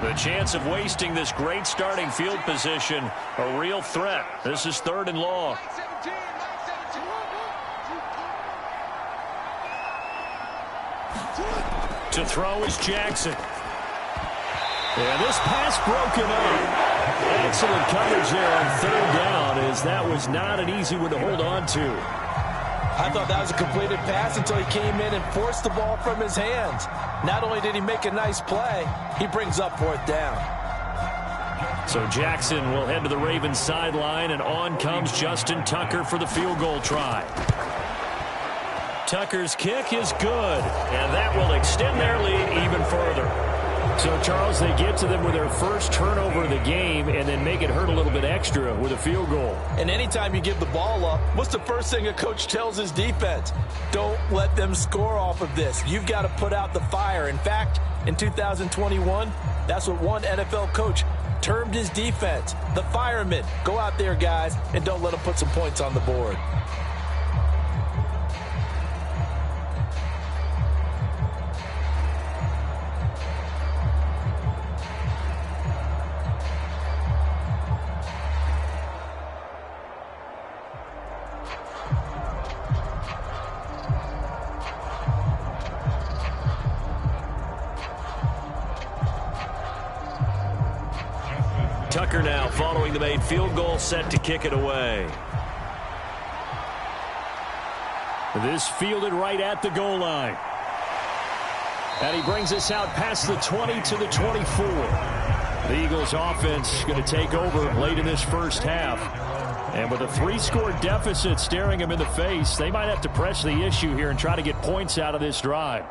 The chance of wasting this great starting field position, a real threat. This is 3rd and long. To throw is Jackson. And this pass broken up. Excellent coverage there on 3rd down, as that was not an easy one to hold on to. I thought that was a completed pass until he came in and forced the ball from his hands. Not only did he make a nice play, he brings up 4th down. So Jackson will head to the Ravens sideline, and on comes Justin Tucker for the field goal try. Tucker's kick is good, and that will extend their lead even further. So, Charles, they get to them with their first turnover of the game and then make it hurt a little bit extra with a field goal. And anytime you give the ball up, what's the first thing a coach tells his defense? Don't let them score off of this. You've got to put out the fire. In fact, in 2021, that's what one NFL coach termed his defense, the firemen. Go out there, guys, and don't let them put some points on the board. Tucker now following the made field goal, set to kick it away. This fielded right at the goal line. And he brings us out past the 20 to the 24. The Eagles offense going to take over late in this first half. And with a 3-score deficit staring them in the face, they might have to press the issue here and try to get points out of this drive.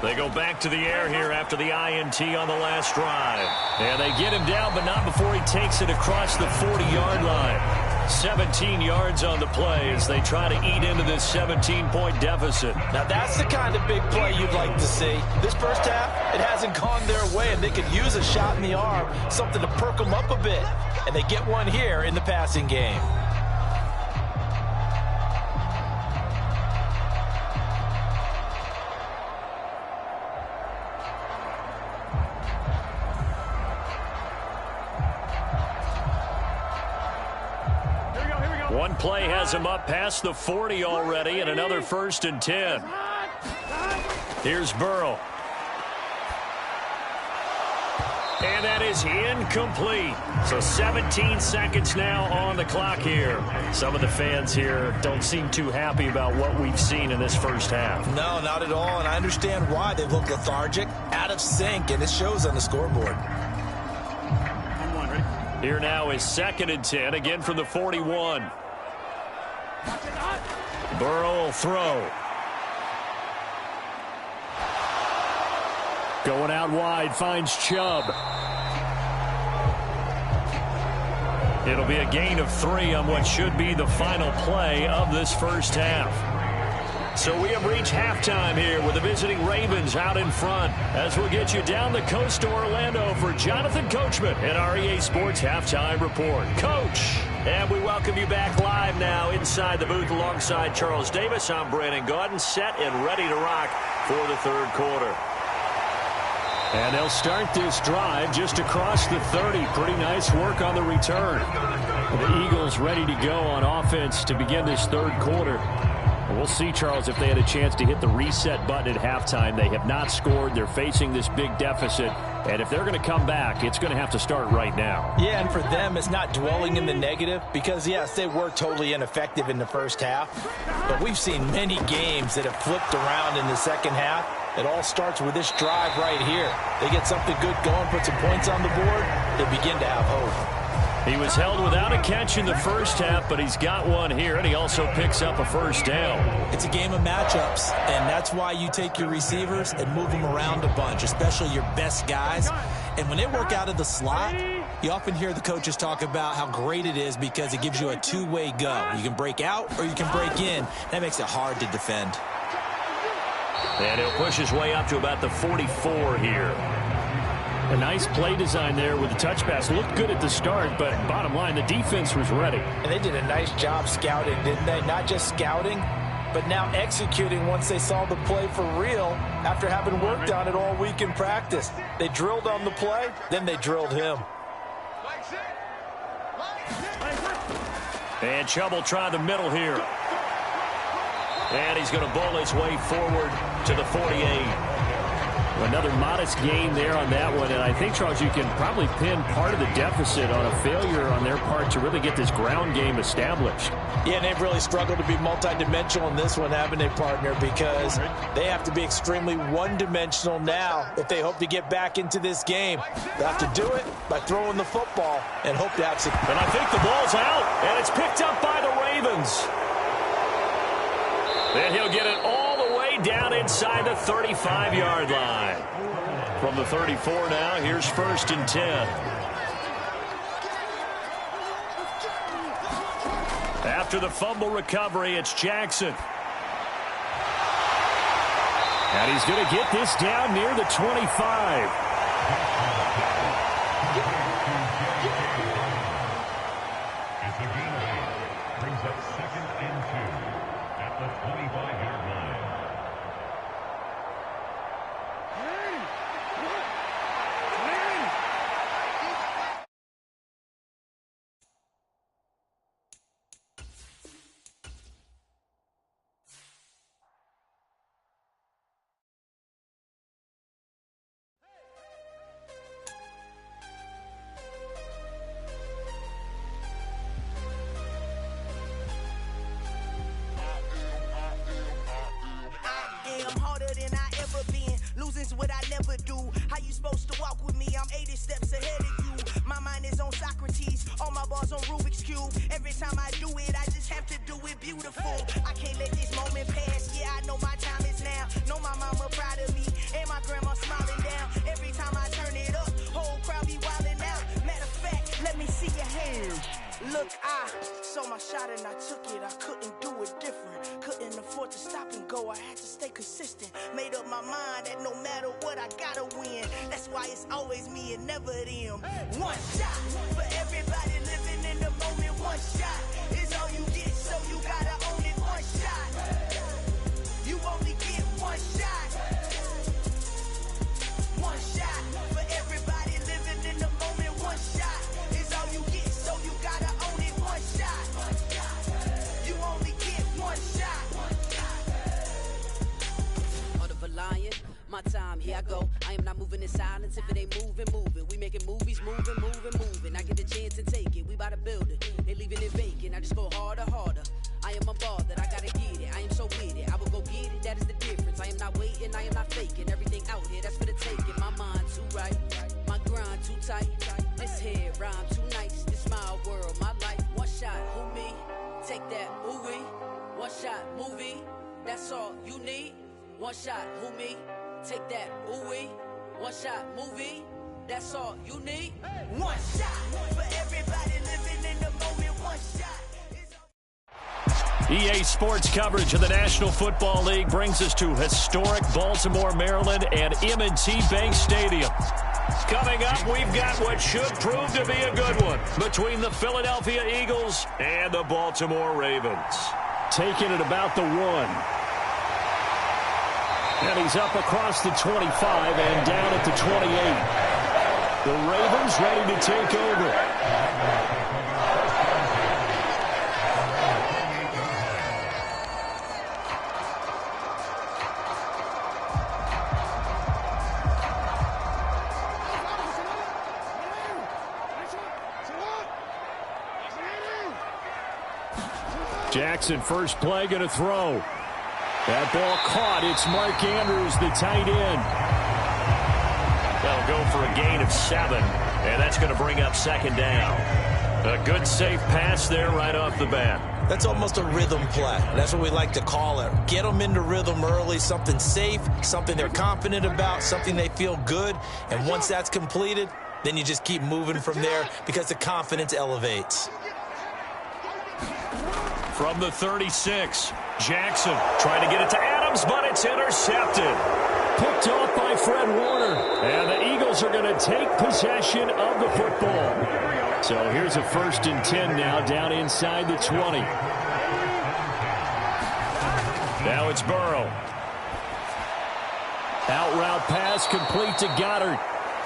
They go back to the air here after the INT on the last drive. And they get him down, but not before he takes it across the 40-yard line. 17 yards on the play as they try to eat into this 17-point deficit. Now, that's the kind of big play you'd like to see. This first half, it hasn't gone their way, and they could use a shot in the arm, something to perk them up a bit. And they get one here in the passing game. One play has him up past the 40 already, and another 1st and 10. Here's Burrow. And that is incomplete. So 17 seconds now on the clock here. Some of the fans here don't seem too happy about what we've seen in this first half. No, not at all, and I understand why. They look lethargic, out of sync, and it shows on the scoreboard. Here now is 2nd and 10, again from the 41. Burrow will throw. Going out wide, finds Chubb. It'll be a gain of 3 on what should be the final play of this first half. So we have reached halftime here with the visiting Ravens out in front as we'll get you down the coast to Orlando for Jonathan Coachman and our EA Sports Halftime Report. Coach, and we welcome you back live now inside the booth alongside Charles Davis. I'm Brandon Gaudin, set and ready to rock for the third quarter. And they'll start this drive just across the 30. Pretty nice work on the return. The Eagles ready to go on offense to begin this third quarter. We'll see, Charles, if they had a chance to hit the reset button at halftime. They have not scored. They're facing this big deficit. And if they're going to come back, it's going to have to start right now. Yeah, and for them, it's not dwelling in the negative because, yes, they were totally ineffective in the first half. But we've seen many games that have flipped around in the second half. It all starts with this drive right here. They get something good going, put some points on the board, they begin to have hope. He was held without a catch in the first half, but he's got one here, and he also picks up a first down. It's a game of matchups, and that's why you take your receivers and move them around a bunch, especially your best guys. And when they work out of the slot, you often hear the coaches talk about how great it is because it gives you a two-way go. You can break out or you can break in. That makes it hard to defend. And he'll push his way up to about the 44 here. A nice play design there with the touch pass. Looked good at the start, but bottom line, the defense was ready. And they did a nice job scouting, didn't they? Not just scouting, but now executing once they saw the play for real after having worked on it all week in practice. They drilled on the play, then they drilled him. And Chubb will try the middle here. And he's going to bowl his way forward to the 48. Another modest gain there on that one, and I think, Charles, you can probably pin part of the deficit on a failure on their part to really get this ground game established. Yeah, and they've really struggled to be multidimensional in this one, haven't they, partner, because they have to be extremely one-dimensional now if they hope to get back into this game. They have to do it by throwing the football and hope to have some. And I think the ball's out, and it's picked up by the Ravens. Then he'll get it all the way down inside the 35-yard line. From the 34 now, here's 1st and 10. After the fumble recovery, it's Jackson. And he's going to get this down near the 25. is what I never do. How you supposed to walk with me? I'm 80 steps ahead of you. My mind is on Socrates, all my bars on Rubik's Cube. Every time I do it, I just have to do it beautiful. I can't let this moment pass. Yeah, I know my time is now. Know my mama proud of me, and my grandma smiling down. Every time I turn it up, whole crowd be wildin' out. Matter of fact, let me see your hands. Look, I saw my shot and I took it. I couldn't do it different. Couldn't afford to stop and go. I had to stay consistent. Made up my mind that no matter what, I gotta win. That's why it's always me and never them. One shot for everybody living in the moment. One shot is all you get, so you gotta own it. One shot. You only get one shot. One shot for everybody living in the moment. One shot is all you get, so you gotta own it. One shot. You only get one shot. Heart of a lion, my time, here I go. I am not moving in silence. If it ain't moving, moving. We making movies, moving, moving, moving. I get a chance to take it. We bout to build it. They leaving it vacant. I just go harder, harder. I am a ball that I gotta get it. I am so with it. I will go get it. That is the difference. I am not waiting. I am not faking. Everything out here, that's for the taking. My mind too right. My grind too tight. This head rhyme too nice. This my world, my life. One shot, who me? Take that, ooh wee. One shot, movie. That's all you need. One shot, who me? Take that, ooh wee. One shot, movie. That's all you need. One shot for everybody living in the moment. One shot. EA Sports coverage of the National Football League brings us to historic Baltimore, Maryland, and M&T Bank Stadium. Coming up, we've got what should prove to be a good one between the Philadelphia Eagles and the Baltimore Ravens. Taking it about the 1. And he's up across the 25 and down at the 28. The Ravens ready to take over. Jackson, first play, going to throw. That ball caught. It's Mark Andrews, the tight end. They'll go for a gain of 7, and that's going to bring up second down. A good, safe pass there right off the bat. That's almost a rhythm play. That's what we like to call it. Get them into rhythm early, something safe, something they're confident about, something they feel good. And once that's completed, then you just keep moving from there because the confidence elevates. From the 36, Jackson trying to get it to Adams, but it's intercepted. Picked off by Fred Warner. And the Eagles are going to take possession of the football. So here's a 1st and 10 now down inside the 20. Now it's Burrow. Out route pass complete to Goddard.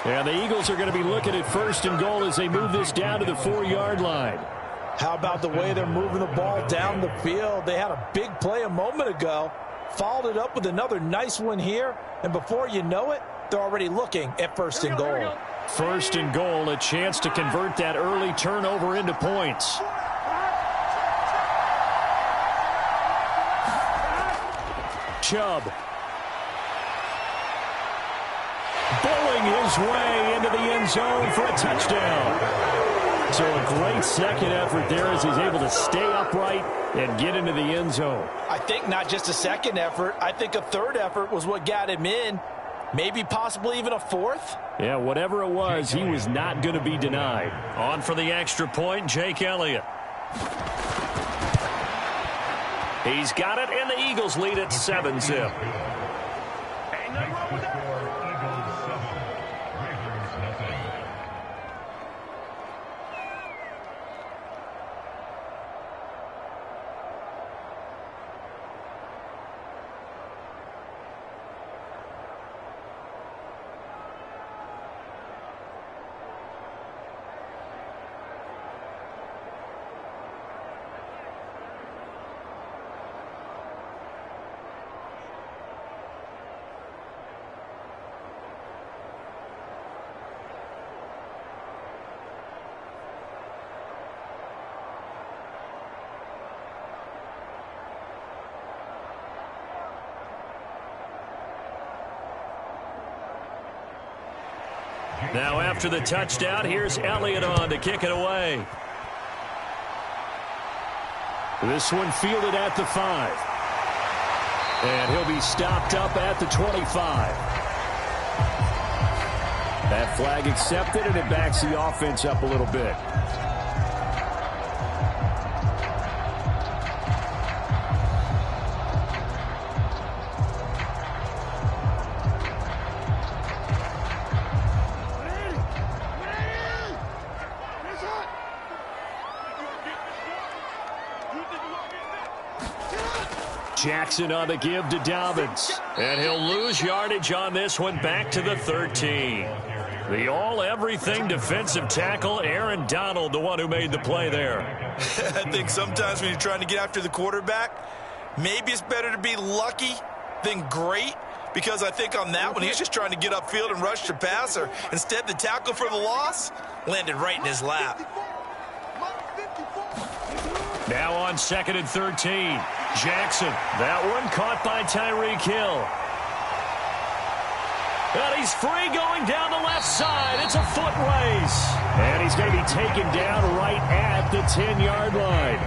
And the Eagles are going to be looking at 1st and goal as they move this down to the 4-yard line. How about the way they're moving the ball down the field? They had a big play a moment ago, followed it up with another nice one here, and before you know it, they're already looking at 1st and goal. 1st and goal, a chance to convert that early turnover into points. Chubb. Bowling his way into the end zone for a touchdown. So a great second effort there as he's able to stay upright and get into the end zone. I think not just a second effort. I think a third effort was what got him in. Maybe possibly even a 4th. Yeah, whatever it was, he was not going to be denied. On for the extra point, Jake Elliott. He's got it, and the Eagles lead at 7-zip. Now after the touchdown, here's Elliott on to kick it away. This one fielded at the 5. And he'll be stopped up at the 25. That flag accepted, and it backs the offense up a little bit. Jackson on the give to Dobbins. And he'll lose yardage on this one, back to the 13. The all-everything defensive tackle, Aaron Donald, the one who made the play there. I think sometimes when you're trying to get after the quarterback, maybe it's better to be lucky than great, because I think on that one, he's just trying to get upfield and rush the passer. Instead, the tackle for the loss landed right in his lap. Now on 2nd and 13. Jackson, that one caught by Tyreek Hill. And he's free going down the left side. It's a foot race. And he's going to be taken down right at the 10-yard line.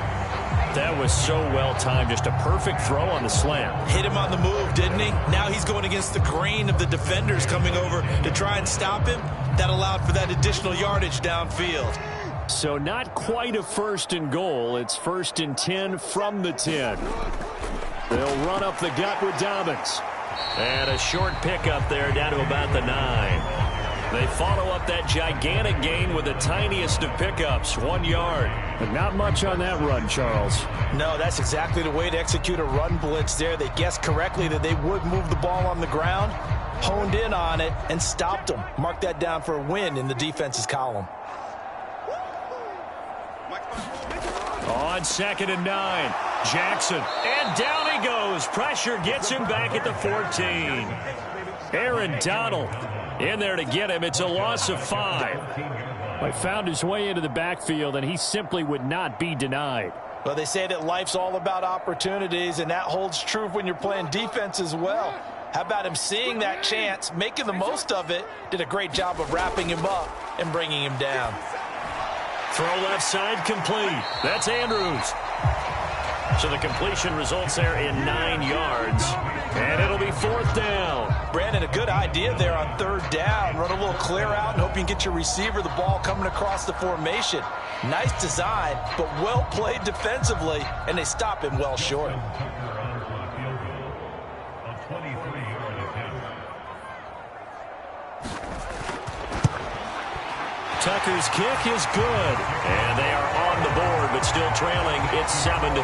That was so well-timed. Just a perfect throw on the slant. Hit him on the move, didn't he? Now he's going against the grain of the defenders coming over to try and stop him. That allowed for that additional yardage downfield. So not quite a 1st and goal. It's 1st and 10 from the 10. They'll run up the gut with Dobbins. And a short pickup there down to about the 9. They follow up that gigantic gain with the tiniest of pickups, 1 yard. But not much on that run, Charles. No, that's exactly the way to execute a run blitz there. They guessed correctly that they would move the ball on the ground, honed in on it, and stopped them. Mark that down for a win in the defense's column. On 2nd and 9, Jackson, and down he goes. Pressure gets him back at the 14. Aaron Donald in there to get him. It's a loss of 5. He found his way into the backfield, and he simply would not be denied. Well, they say that life's all about opportunities, and that holds true when you're playing defense as well. How about him seeing that chance, making the most of it, did a great job of wrapping him up and bringing him down. Throw left side complete. That's Andrews. So the completion results there in 9 yards. And it'll be 4th down. Brandon, a good idea there on 3rd down. Run a little clear out and hope you can get your receiver the ball coming across the formation. Nice design, but well played defensively, and they stop him well short. Tucker's kick is good. And they are on the board, but still trailing. It's 7-3.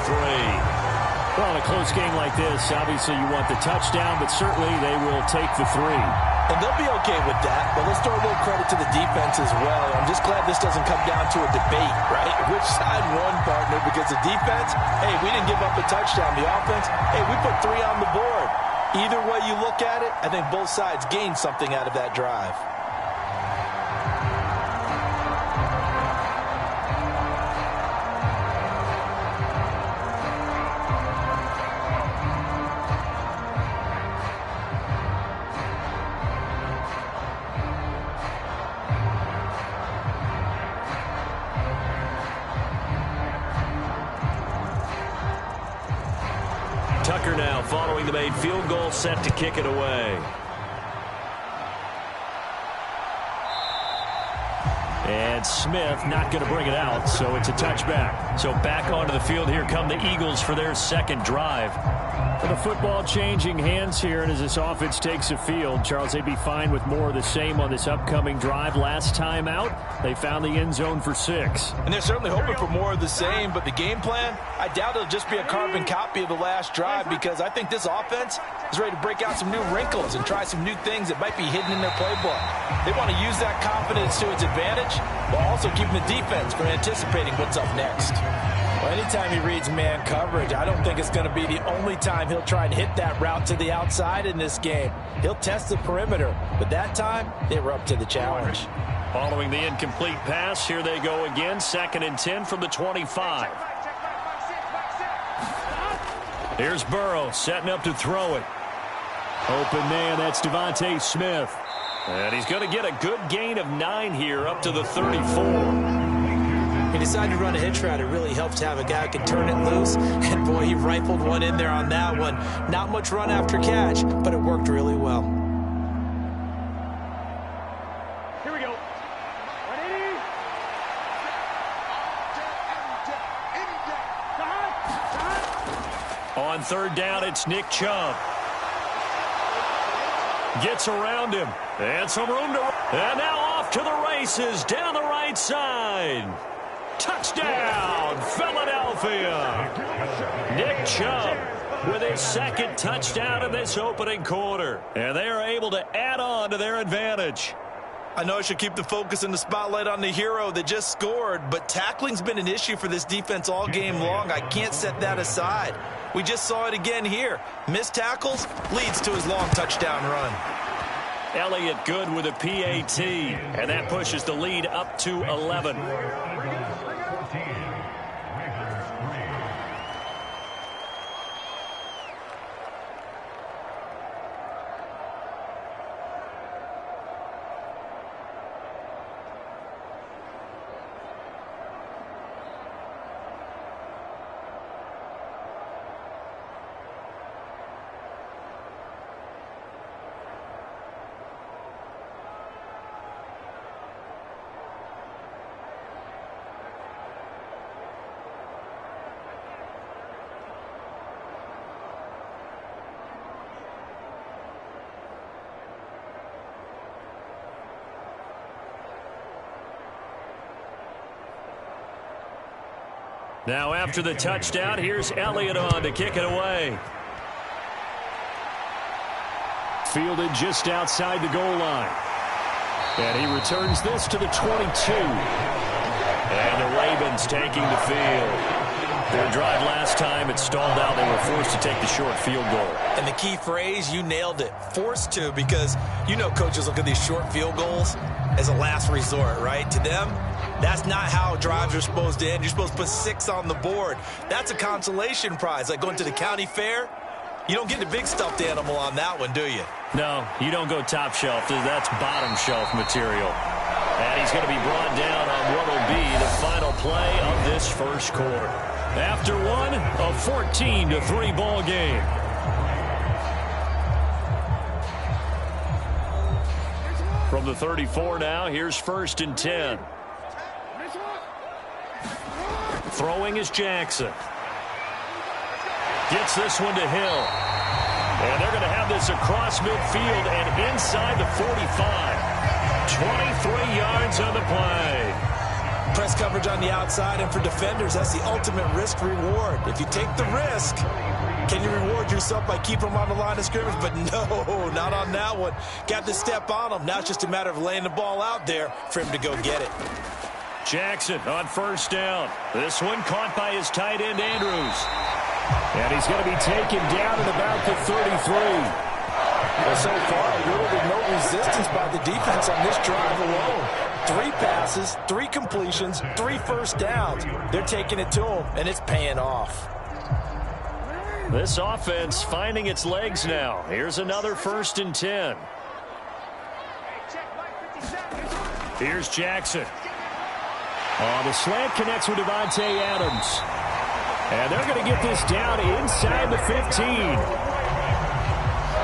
Well, in a close game like this, obviously you want the touchdown, but certainly they will take the 3. And they'll be okay with that, but let's throw a little credit to the defense as well. I'm just glad this doesn't come down to a debate, right? Which side won, partner? Because the defense, hey, we didn't give up a touchdown. The offense, hey, we put 3 on the board. Either way you look at it, I think both sides gained something out of that drive. Tucker now following the made field goal, set to kick it away. And Smith not going to bring it out, so it's a touchback. So back onto the field, here come the Eagles for their 2nd drive. For the football changing hands here, and as this offense takes the field, Charles, they'd be fine with more of the same on this upcoming drive. Last time out, they found the end zone for 6. And they're certainly hoping for more of the same, but the game plan, I doubt it'll just be a carbon copy of the last drive, because I think this offense is ready to break out some new wrinkles and try some new things that might be hidden in their playbook. They want to use that confidence to its advantage, while also keeping the defense from anticipating what's up next. Well, anytime he reads man coverage, I don't think it's going to be the only time he'll try and hit that route to the outside in this game. He'll test the perimeter, but that time, they were up to the challenge. Following the incomplete pass, here they go again, 2nd and 10 from the 25. Here's Burrow setting up to throw it. Open man, that's Devontae Smith. And he's going to get a good gain of 9 here up to the 34. He decided to run a hitch route. It really helped to have a guy who could turn it loose. And, boy, he rifled one in there on that one. Not much run after catch, but it worked really well. Here we go. On third down, it's Nick Chubb. Gets around him. And some room to... And now off to the races down the right side. Touchdown, Philadelphia. Nick Chubb with his second touchdown in this opening quarter. And they are able to add on to their advantage. I know I should keep the focus and the spotlight on the hero that just scored, but tackling's been an issue for this defense all game long. I can't set that aside. We just saw it again here. Missed tackles leads to his long touchdown run. Elliott good with a PAT, and that pushes the lead up to 11. Now after the touchdown, here's Elliott on to kick it away. Fielded just outside the goal line. And he returns this to the 22. And the Ravens taking the field. Their drive last time, it stalled out. They were forced to take the short field goal. And the key phrase, you nailed it, forced to, because you know coaches look at these short field goals as a last resort, right? To them, that's not how drives are supposed to end. You're supposed to put 6 on the board. That's a consolation prize, like going to the county fair. You don't get the big stuffed animal on that one, do you? No, you don't go top shelf. That's bottom shelf material. And he's going to be brought down on what will be the final play of this first quarter. After one, a 14-3 ball game. From the 34 now, here's 1st and 10. Throwing is Jackson. Gets this one to Hill. And they're going to have this across midfield and inside the 45. 23 yards on the play. Press coverage on the outside, and for defenders, that's the ultimate risk-reward. If you take the risk, can you reward yourself by keeping them on the line of scrimmage? But no, not on that one. Got to step on them. Now it's just a matter of laying the ball out there for him to go get it. Jackson on 1st down. This one caught by his tight end, Andrews. And he's going to be taken down at about the 33. Well, so far, little to no resistance by the defense on this drive alone. 3 passes, 3 completions, 3 first downs. They're taking it to him, and it's paying off. This offense finding its legs now. Here's another 1st and 10. Here's Jackson. The slant connects with Devontae Adams. And they're going to get this down inside the 15.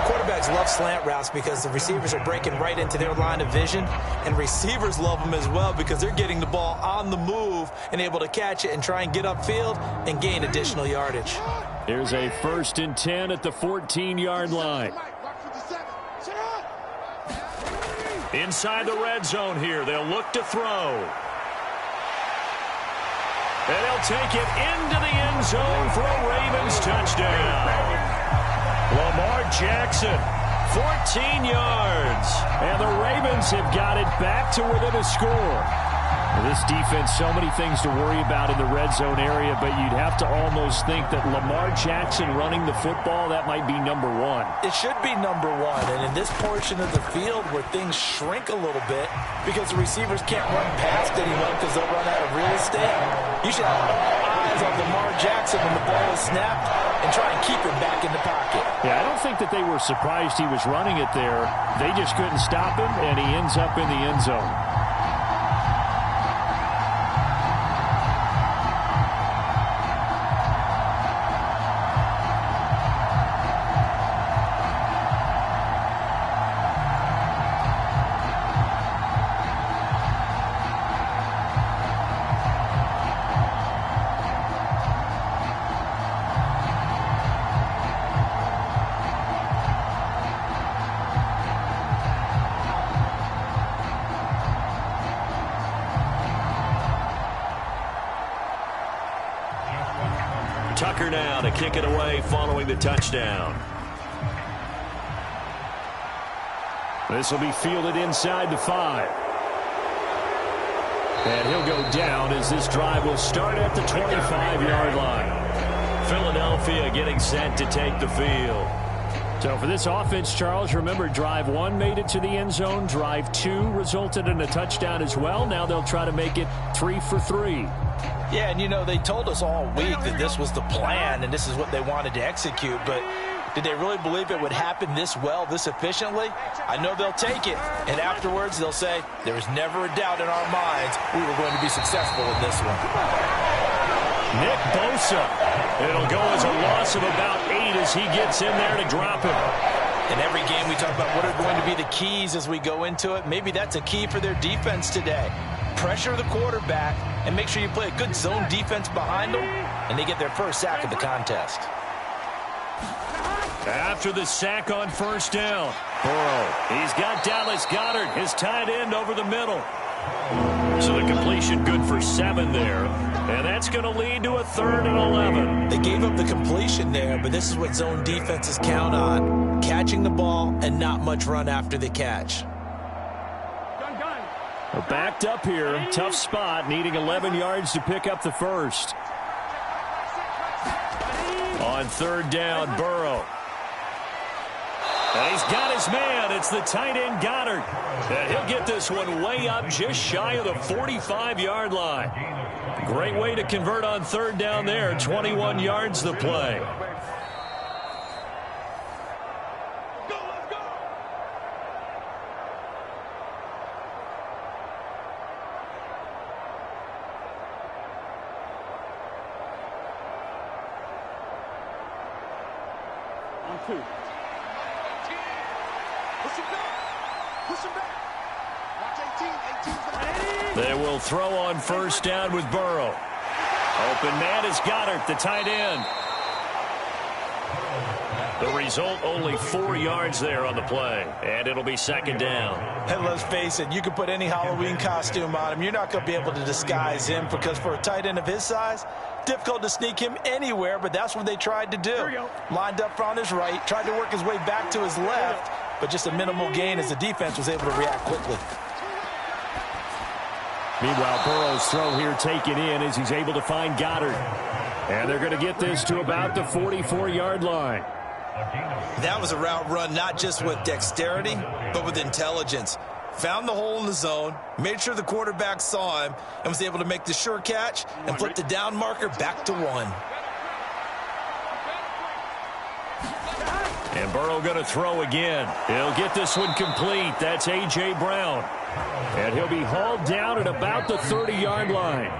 Quarterbacks love slant routes because the receivers are breaking right into their line of vision, and receivers love them as well because they're getting the ball on the move and able to catch it and try and get upfield and gain additional yardage. Here's a 1st and 10 at the 14-yard line. Inside the red zone here, they'll look to throw. And he'll take it into the end zone for a Ravens touchdown. Lamar Jackson, 14 yards. And the Ravens have got it back to within a score. This defense, so many things to worry about in the red zone area, but you'd have to almost think that Lamar Jackson running the football, that might be number 1. It should be number 1, and in this portion of the field where things shrink a little bit because the receivers can't run past anyone because they'll run out of real estate, you should have all eyes on Lamar Jackson when the ball is snapped and try and keep him back in the pocket. Yeah, I don't think that they were surprised he was running it there. They just couldn't stop him, and he ends up in the end zone. Tucker now to kick it away following the touchdown. This will be fielded inside the 5. And he'll go down as this drive will start at the 25-yard line. Philadelphia getting set to take the field. So for this offense, Charles, remember drive 1 made it to the end zone. Drive 2 resulted in a touchdown as well. Now they'll try to make it 3 for 3. Yeah, and you know, they told us all week that this was the plan and this is what they wanted to execute, but did they really believe it would happen this well, this efficiently? I know they'll take it, and afterwards they'll say, there was never a doubt in our minds we were going to be successful in this one. Nick Bosa. It'll go as a loss of about 8 as he gets in there to drop him. In every game we talk about what are going to be the keys as we go into it. Maybe that's a key for their defense today. Pressure the quarterback and make sure you play a good zone defense behind them, and they get their first sack of the contest. After the sack on first down, Burrow. He's got Dallas Goedert, his tight end, over the middle. So the completion good for 7 there. And that's going to lead to a 3rd and 11. They gave up the completion there, but this is what zone defenses count on. Catching the ball and not much run after the catch. We're backed up here. Tough spot, needing 11 yards to pick up the first. On 3rd down, Burrow. And he's got his man. It's the tight end, Goddard. And he'll get this one way up just shy of the 45-yard line. Great way to convert on 3rd down there. 21 yards the play. They will throw on first down with Burrow. Open man is Goddard, the tight end. The result, only 4 yards there on the play, and it'll be 2nd down. And let's face it, you can put any Halloween costume on him. You're not going to be able to disguise him, because for a tight end of his size, difficult to sneak him anywhere, but that's what they tried to do. Lined up on his right, tried to work his way back to his left, but just a minimal gain as the defense was able to react quickly. Meanwhile, Burrow's throw here taken in as he's able to find Goddard. And they're going to get this to about the 44-yard line. That was a route run not just with dexterity, but with intelligence. Found the hole in the zone, made sure the quarterback saw him, and was able to make the sure catch and flip the down marker back to 1. And Burrow going to throw again. He'll get this one complete. That's A.J. Brown. And he'll be hauled down at about the 30-yard line.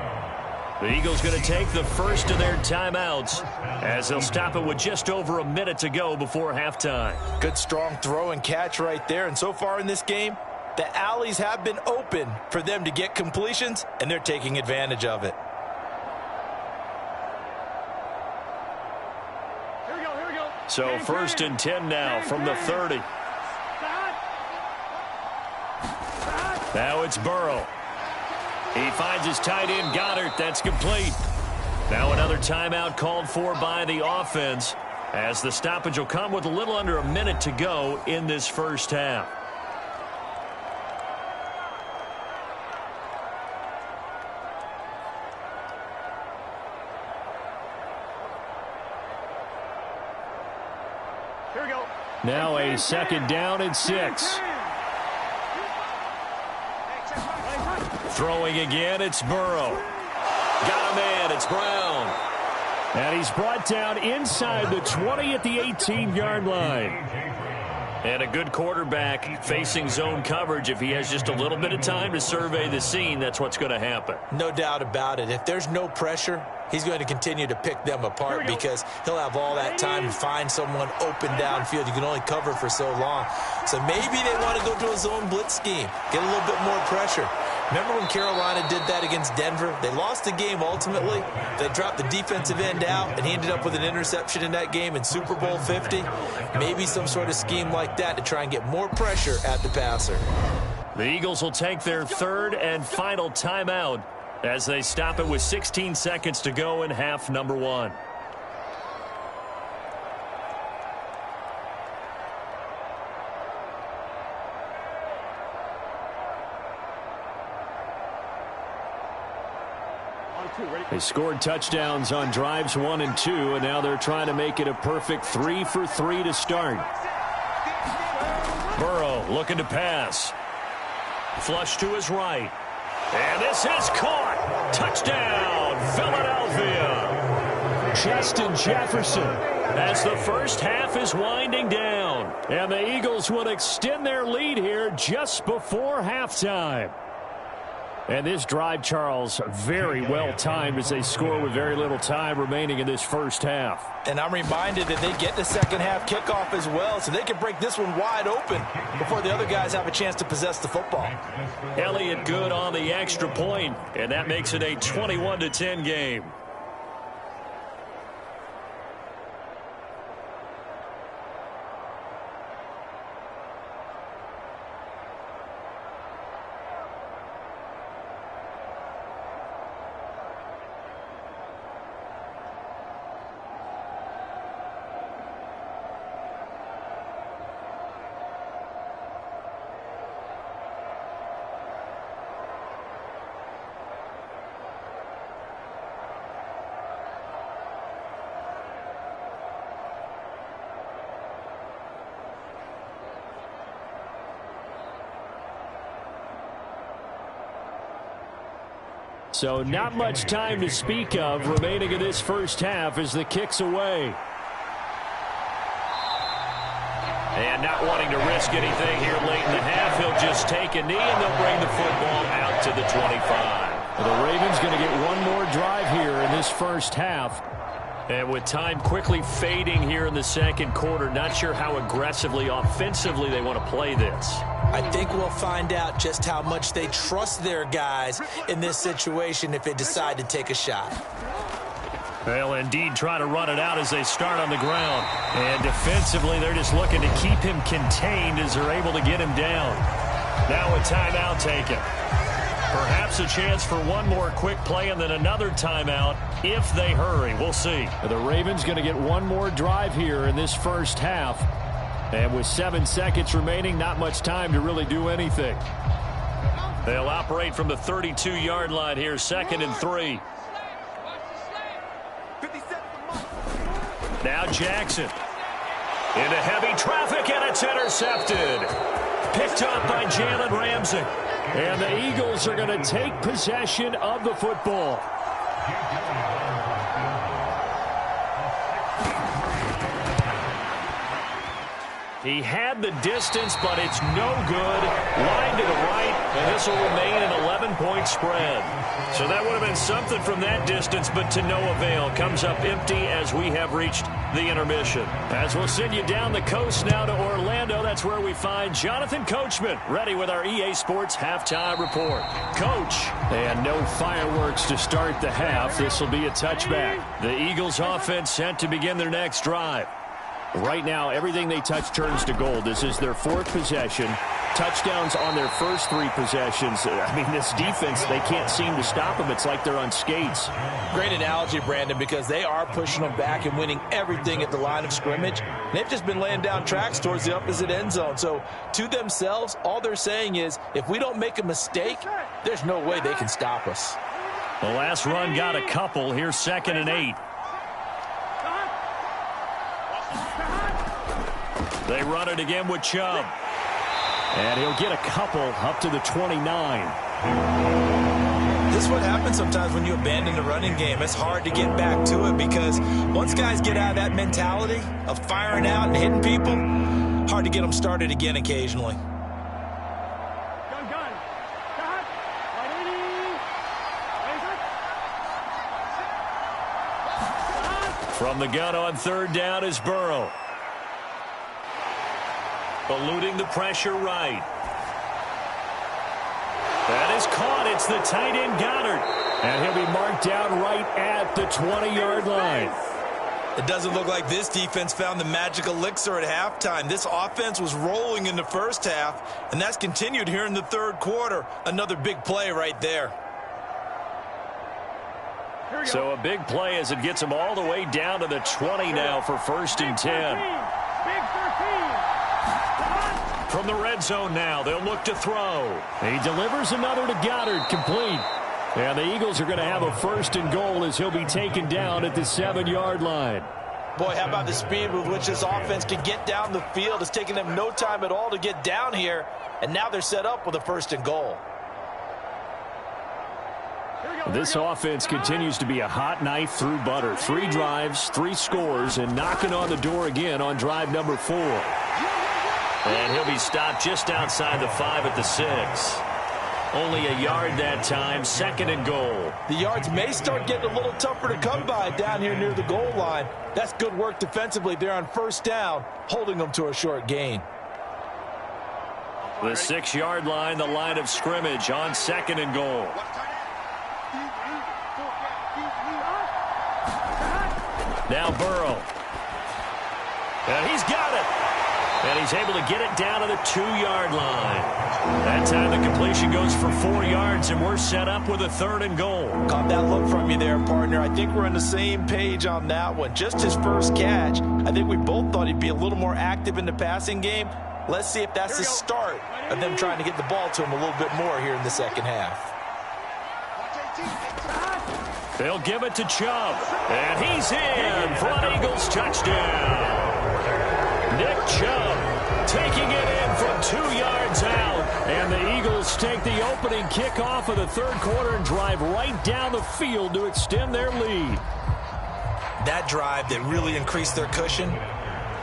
The Eagles going to take the first of their timeouts as they'll stop it with just over a minute to go before halftime. Good strong throw and catch right there. And so far in this game, the alleys have been open for them to get completions, and they're taking advantage of it. So 1st and 10 now from the 30. Now it's Burrow. He finds his tight end, Goddard. That's complete. Now another timeout called for by the offense, as the stoppage will come with a little under a minute to go in this first half. Now a 2nd down and 6. Throwing again, it's Burrow. Got a man, it's Brown. And he's brought down inside the 20 at the 18-yard line. And a good quarterback facing zone coverage. If he has just a little bit of time to survey the scene, that's what's going to happen. No doubt about it. If there's no pressure, he's going to continue to pick them apart because he'll have all that time to find someone open downfield. You can only cover for so long. So maybe they want to go to a zone blitz scheme, get a little bit more pressure. Remember when Carolina did that against Denver? They lost the game ultimately. They dropped the defensive end out, and he ended up with an interception in that game in Super Bowl 50. Maybe some sort of scheme like that to try and get more pressure at the passer. The Eagles will take their third and final timeout as they stop it with 16 seconds to go in half number one. They scored touchdowns on drives 1 and 2, and now they're trying to make it a perfect 3 for 3 to start. Burrow looking to pass. Flush to his right. And this is caught. Touchdown, Philadelphia. Justin Jefferson as the first half is winding down. And the Eagles will extend their lead here just before halftime. And this drive, Charles, very well timed as they score with very little time remaining in this first half. And I'm reminded that they get the second half kickoff as well, so they can break this one wide open before the other guys have a chance to possess the football. Elliott good on the extra point, and that makes it a 21-10 game. So not much time to speak of remaining in this first half as the kick's away. And not wanting to risk anything here late in the half, he'll just take a knee and they'll bring the football out to the 25. The Ravens going to get one more drive here in this first half. And with time quickly fading here in the second quarter, not sure how aggressively, offensively they want to play this. I think we'll find out just how much they trust their guys in this situation if they decide to take a shot. They'll indeed try to run it out as they start on the ground. And defensively, they're just looking to keep him contained as they're able to get him down. Now a timeout taken. Perhaps a chance for one more quick play and then another timeout if they hurry. We'll see. The Ravens going to get one more drive here in this first half. And with 7 seconds remaining, not much time to really do anything. They'll operate from the 32-yard line here, 2nd and 3. Now Jackson. Into heavy traffic, and it's intercepted. Picked up by Jalen Ramsey. And the Eagles are going to take possession of the football. He had the distance, but it's no good. Line to the right, and this will remain an 11-point spread. So that would have been something from that distance, but to no avail. Comes up empty as we have reached the intermission. As we'll send you down the coast now to Orlando, that's where we find Jonathan Coachman, ready with our EA Sports halftime report. Coach, and no fireworks to start the half. This will be a touchback. The Eagles offense set to begin their next drive. Right now, everything they touch turns to gold. This is their 4th possession. Touchdowns on their first 3 possessions. I mean, this defense, they can't seem to stop them. It's like they're on skates. Great analogy, Brandon, because they are pushing them back and winning everything at the line of scrimmage. They've just been laying down tracks towards the opposite end zone. So, to themselves, all they're saying is, if we don't make a mistake, there's no way they can stop us. The last run got a couple. Here's 2nd and 8. They run it again with Chubb. And he'll get a couple up to the 29. This is what happens sometimes when you abandon the running game. It's hard to get back to it because once guys get out of that mentality of firing out and hitting people, hard to get them started again occasionally. From the gun on third down is Burrow. Eluding the pressure right. That is caught. It's the tight end Goddard. And he'll be marked down right at the 20-yard line. It doesn't look like this defense found the magic elixir at halftime. This offense was rolling in the first half, and that's continued here in the third quarter. Another big play right there. So a big play as it gets him all the way down to the 20 now for 1st and 10. From the red zone now, they'll look to throw. He delivers another to Goddard, complete. And the Eagles are going to have a 1st and goal as he'll be taken down at the 7-yard line. Boy, how about the speed with which this offense can get down the field? It's taken them no time at all to get down here, and now they're set up with a 1st and goal. This offense continues to be a hot knife through butter. 3 drives, 3 scores, and knocking on the door again on drive number 4. And he'll be stopped just outside the 5 at the 6. Only a yard that time, 2nd and goal. The yards may start getting a little tougher to come by down here near the goal line. That's good work defensively there on 1st down, holding them to a short gain. The 6-yard line, the line of scrimmage on 2nd and goal. Now Burrow. And he's got it. And he's able to get it down to the 2-yard line. That time the completion goes for 4 yards, and we're set up with a 3rd and goal. Caught that look from you there, partner. I think we're on the same page on that one. Just his first catch. I think we both thought he'd be a little more active in the passing game. Let's see if that's the start of them trying to get the ball to him a little bit more here in the second half. They'll give it to Chubb. And he's in for an Eagles touchdown. Nick Chubb taking it in from 2 yards out. And the Eagles take the opening kickoff of the 3rd quarter and drive right down the field to extend their lead. That drive that really increased their cushion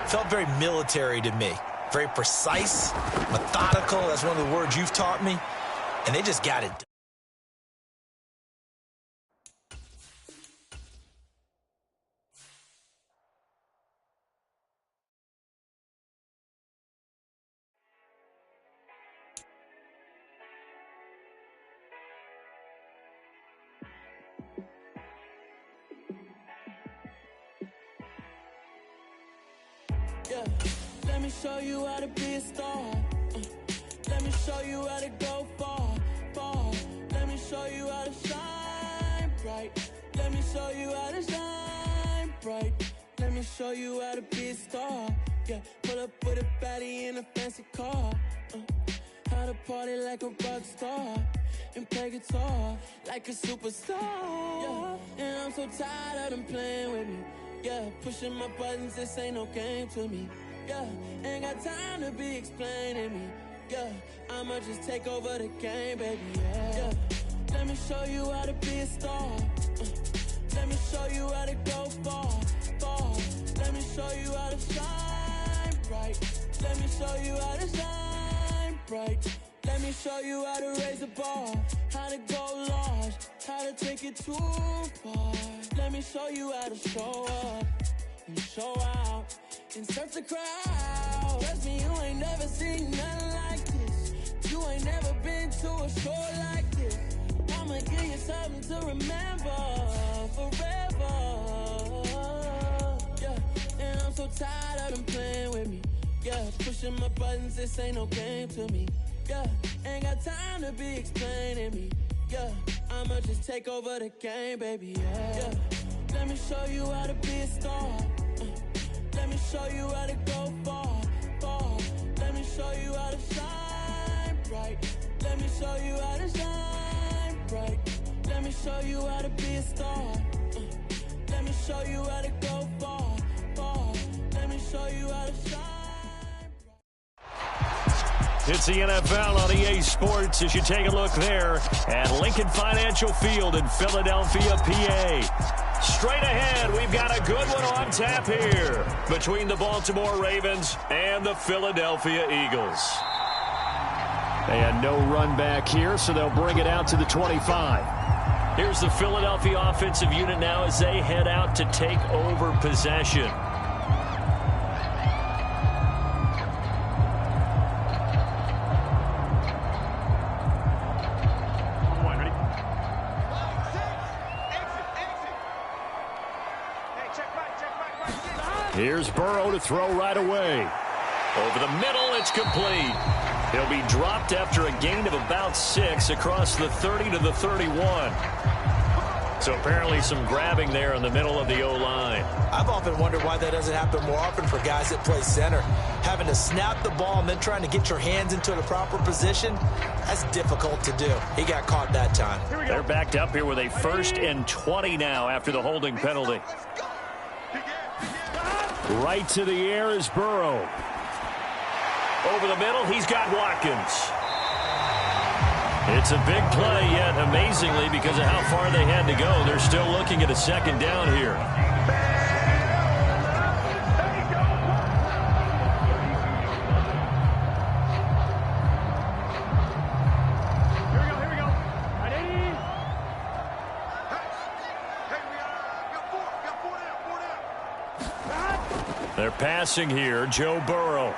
felt very military to me. Very precise, methodical. That's one of the words you've taught me. And they just got it done. Yeah, let me show you how to be a star. Let me show you how to go far, far. Let me show you how to shine bright. Let me show you how to shine bright. Let me show you how to be a star. Yeah, pull up with a baddie in a fancy car. How to party like a rock star and play guitar like a superstar. Yeah, and I'm so tired of them playing with me. Yeah, pushing my buttons, this ain't no game to me. Yeah, ain't got time to be explaining me. Yeah, I'ma just take over the game, baby. Yeah, let me show you how to be a star. Let me show you how to go far, far. Let me show you how to shine bright. Let me show you how to shine bright. Let me show you how to raise the bar, how to go large, how to take it too far. Let me show you how to show up and show out and surf the crowd. Trust me, you ain't never seen nothing like this. You ain't never been to a show like this. I'ma give you something to remember forever. Yeah, and I'm so tired of them playing with me. Yeah, pushing my buttons, this ain't no game to me. Yeah, ain't got time to be explaining me. Yeah, I'ma just take over the game, baby. Yeah, let me show you how to be a star. Let me show you how to go far, far. Let me show you how to shine bright. Let me show you how to shine bright. Let me show you how to be a star. Let me show you how to go far, far. Let me show you how to shine. It's the NFL on EA Sports as you take a look there at Lincoln Financial Field in Philadelphia, PA. Straight ahead, we've got a good one on tap here between the Baltimore Ravens and the Philadelphia Eagles. And no run back here, so they'll bring it out to the 25. Here's the Philadelphia offensive unit now as they head out to take over possession. Here's Burrow to throw right away. Over the middle, it's complete. He'll be dropped after a gain of about 6 across the 30 to the 31. So apparently some grabbing there in the middle of the O-line. I've often wondered why that doesn't happen more often for guys that play center. Having to snap the ball and then trying to get your hands into the proper position, that's difficult to do. He got caught that time. They're backed up here with a 1st and 20 now after the holding penalty. Right to the air is Burrow. Over the middle, he's got Watkins. It's a big play, yet amazingly, because of how far they had to go, they're still looking at a 2nd down here. They're passing here, Joe Burrow.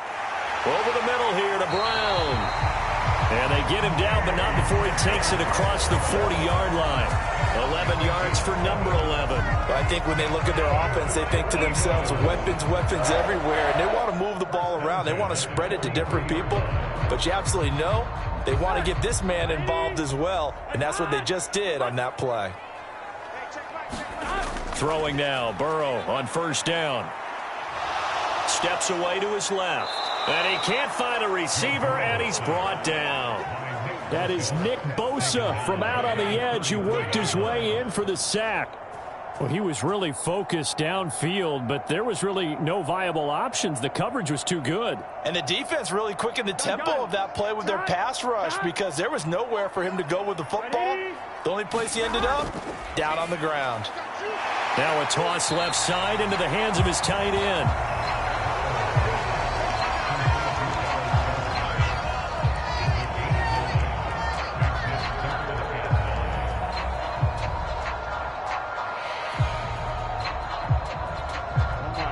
Over the middle here to Brown. And they get him down, but not before he takes it across the 40-yard line. 11 yards for number 11. But I think when they look at their offense, they think to themselves, weapons everywhere. And they want to move the ball around. They want to spread it to different people. But you absolutely know they want to get this man involved as well. And that's what they just did on that play. Throwing now, Burrow on 1st down. Steps away to his left. And he can't find a receiver, and he's brought down. That is Nick Bosa from out on the edge who worked his way in for the sack. Well, he was really focused downfield, but there was really no viable options. The coverage was too good. And the defense really quickened the tempo of that play with their pass rush because there was nowhere for him to go with the football. The only place he ended up, down on the ground. Now a toss left side into the hands of his tight end.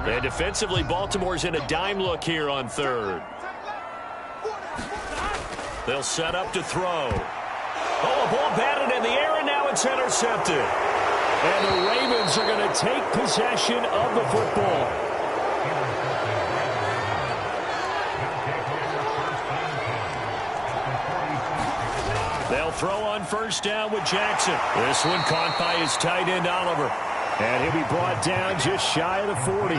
And defensively, Baltimore's in a dime look here on 3rd. They'll set up to throw. Oh, a ball batted in the air, and now it's intercepted. And the Ravens are going to take possession of the football. They'll throw on 1st down with Jackson. This one caught by his tight end, Oliver. And he'll be brought down just shy of the 40.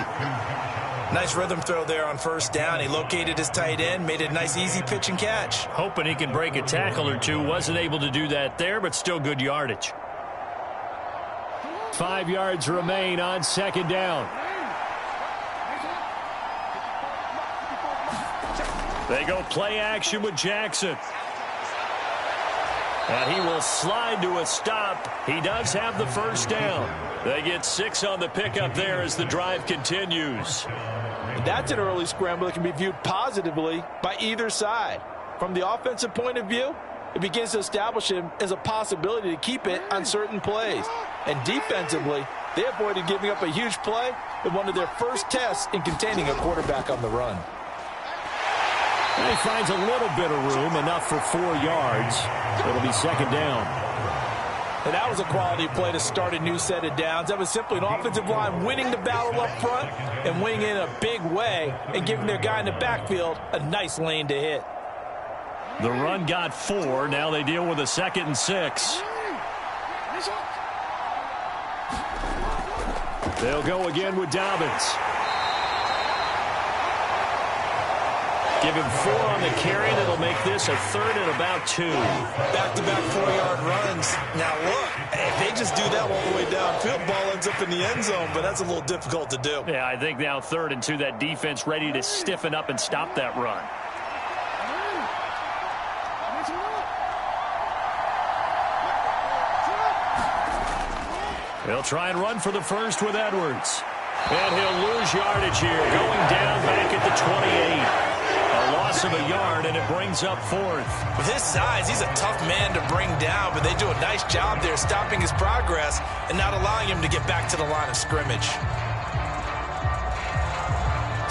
Nice rhythm throw there on 1st down. He located his tight end, made a nice easy pitch and catch. Hoping he can break a tackle or two. Wasn't able to do that there, but still good yardage. 5 yards remain on 2nd down. They go play action with Jackson. And he will slide to a stop. He does have the 1st down. They get 6 on the pickup there as the drive continues. That's an early scramble that can be viewed positively by either side. From the offensive point of view, it begins to establish him as a possibility to keep it on certain plays. And defensively, they avoided giving up a huge play in one of their first tests in containing a quarterback on the run. And he finds a little bit of room, enough for 4 yards. It'll be 2nd down. And that was a quality play to start a new set of downs. That was simply an offensive line winning the battle up front and winning in a big way and giving their guy in the backfield a nice lane to hit. The run got 4. Now they deal with a 2nd and 6. They'll go again with Dobbins. Give him 4 on the carry. That'll make this a 3rd and about 2. Back-to-back 4-yard runs. Now, look, if they just do that all the way downfield, ball ends up in the end zone, but that's a little difficult to do. Yeah, I think now 3rd and 2, that defense ready to stiffen up and stop that run. He'll try and run for the first with Edwards. And he'll lose yardage here, going down back at the 28. A loss of a yard, and it brings up fourth. With his size, he's a tough man to bring down, but they do a nice job there stopping his progress and not allowing him to get back to the line of scrimmage.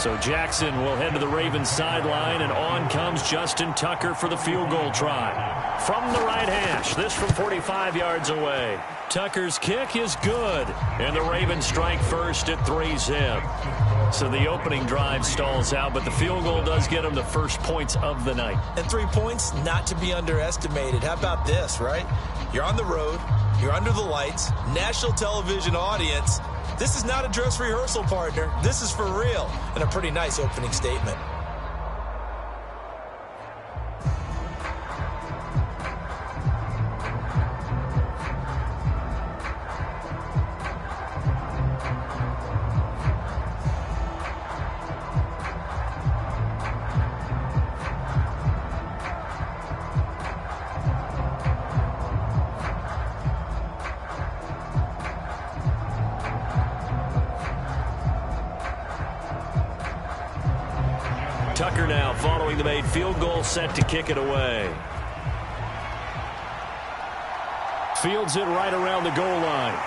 So Jackson will head to the Ravens sideline, and on comes Justin Tucker for the field goal try. From the right hash, this from 45 yards away. Tucker's kick is good, and the Ravens strike first at 3-zip. So the opening drive stalls out, but the field goal does get them the first points of the night. And 3 points, not to be underestimated. How about this, right? You're on the road, you're under the lights, national television audience. This is not a dress rehearsal, partner. This is for real, and a pretty nice opening statement. Tucker now following the made field goal, set to kick it away. Fields it right around the goal line.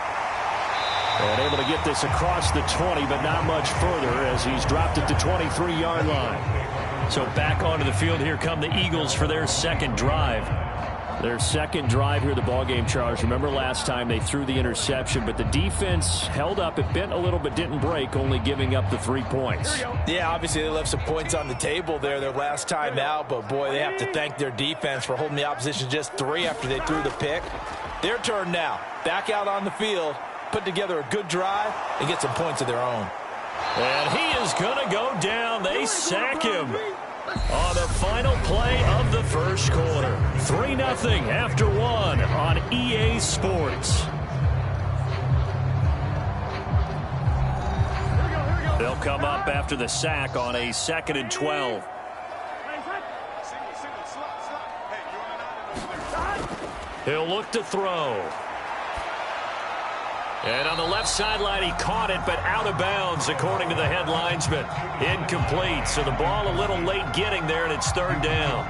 And able to get this across the 20, but not much further as he's dropped it to 23-yard line. So back onto the field, here come the Eagles for their second drive. Their second drive here, the ballgame, Charles. Remember last time they threw the interception, but the defense held up. It bent a little, but didn't break, only giving up the 3 points. Yeah, obviously they left some points on the table there their last time out, but boy, they have to thank their defense for holding the opposition just 3 after they threw the pick. Their turn now. Back out on the field, put together a good drive, and get some points of their own. And he is going to go down. They sack him on the final play of the first quarter. 3-0 after 1 on EA Sports. They'll come up after the sack on a 2nd and 12. He'll look to throw. And on the left sideline, he caught it, but out of bounds, according to the head linesman. Incomplete, so the ball a little late getting there, and it's 3rd down.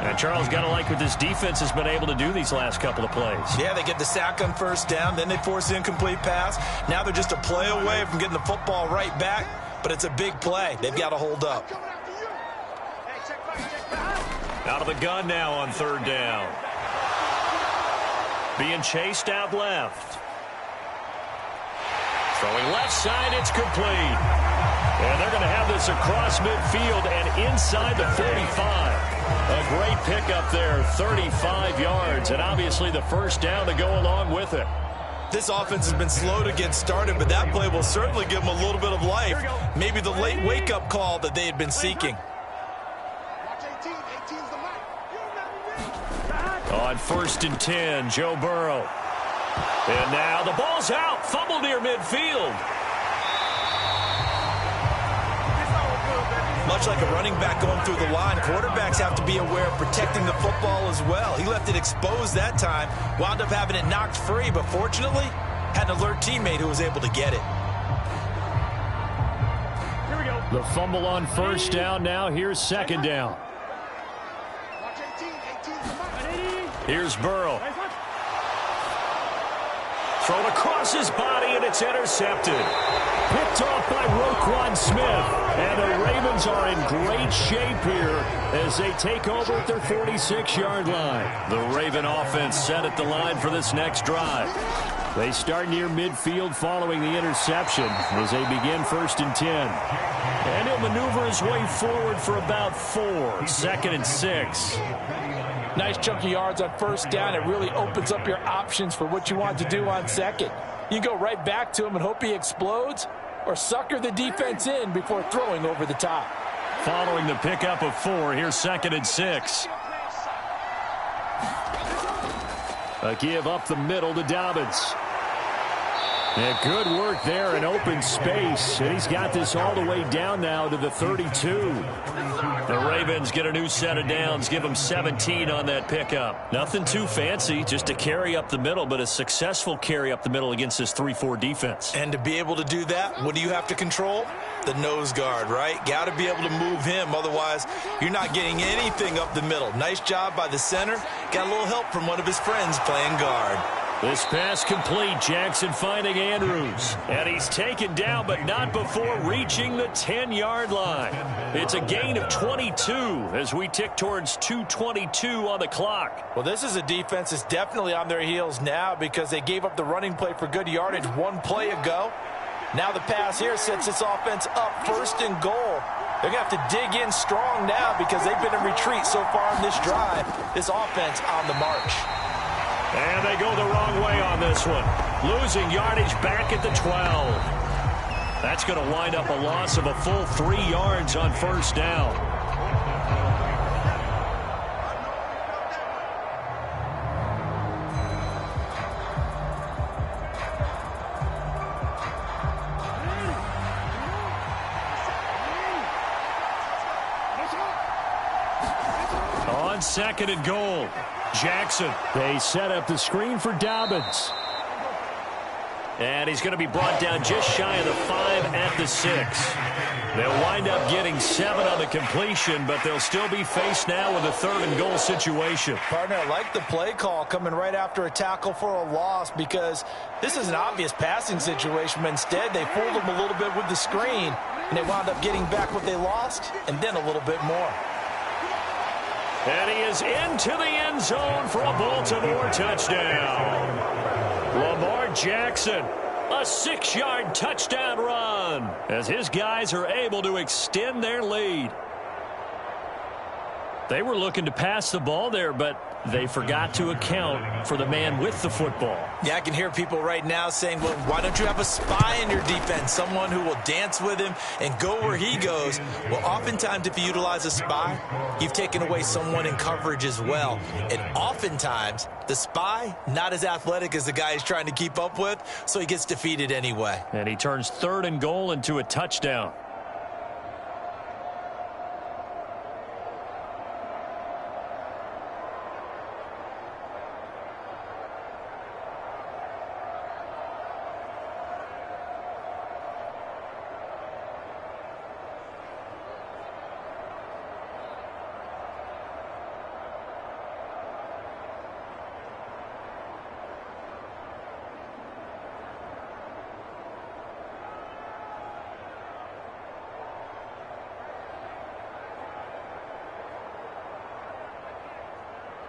And Charles, got to like what this defense has been able to do these last couple of plays. Yeah, they get the sack on 1st down, then they force the incomplete pass. Now they're just a play away from getting the football right back, but it's a big play. They've got to hold up. Out of the gun now on 3rd down. Being chased out left. Throwing left side, it's complete. And they're going to have this across midfield and inside the 45. A great pickup there, 35 yards, and obviously the 1st down to go along with it. This offense has been slow to get started, but that play will certainly give them a little bit of life. Maybe the late wake-up call that they had been seeking. On 1st and 10, Joe Burrow. And now the ball's out. Fumble near midfield. Much like a running back going through the line, quarterbacks have to be aware of protecting the football as well. He left it exposed that time, wound up having it knocked free, but fortunately, had an alert teammate who was able to get it. Here we go. The fumble on 1st down now. Here's 2nd down. Here's Burrow. Thrown across his body, and it's intercepted. Picked off by Roquan Smith. And the Ravens are in great shape here as they take over at their 46-yard line. The Raven offense set at the line for this next drive. They start near midfield following the interception as they begin 1st and 10. And he'll maneuver his way forward for about 4. 2nd and 6. Nice chunky yards on 1st down. It really opens up your options for what you want to do on 2nd. You can go right back to him and hope he explodes, or sucker the defense in before throwing over the top. Following the pickup of 4, here's 2nd and 6. A give up the middle to Dobbins. Yeah, good work there in open space. And he's got this all the way down now to the 32. The Ravens get a new set of downs, give them 17 on that pickup. Nothing too fancy, just a carry up the middle, but a successful carry up the middle against this 3-4 defense. And to be able to do that, what do you have to control? The nose guard, right? Got to be able to move him, otherwise you're not getting anything up the middle. Nice job by the center. Got a little help from one of his friends playing guard. This pass complete. Jackson finding Andrews. And he's taken down, but not before reaching the 10-yard line. It's a gain of 22 as we tick towards 2:22 on the clock. Well, this is a defense that's definitely on their heels now because they gave up the running play for good yardage one play ago. Now the pass here sets this offense up 1st and goal. They're going to have to dig in strong now because they've been in retreat so far in this drive. This offense on the march. And they go the wrong way on this one. Losing yardage back at the 12. That's going to wind up a loss of a full 3 yards on 1st down. On 2nd and goal. Jackson. They set up the screen for Dobbins. And he's going to be brought down just shy of the 5 at the 6. They'll wind up getting 7 on the completion, but they'll still be faced now with a 3rd and goal situation. Partner, I like the play call coming right after a tackle for a loss because this is an obvious passing situation, but instead they fooled them a little bit with the screen, and they wound up getting back what they lost and then a little bit more. And he is into the end zone for a Baltimore touchdown. Lamar Jackson, a 6-yard touchdown run as his guys are able to extend their lead. They were looking to pass the ball there, but they forgot to account for the man with the football. Yeah, I can hear people right now saying, well, why don't you have a spy in your defense, someone who will dance with him and go where he goes? Well, oftentimes if you utilize a spy, you've taken away someone in coverage as well. And oftentimes, the spy, not as athletic as the guy he's trying to keep up with, so he gets defeated anyway. And he turns 3rd and goal into a touchdown.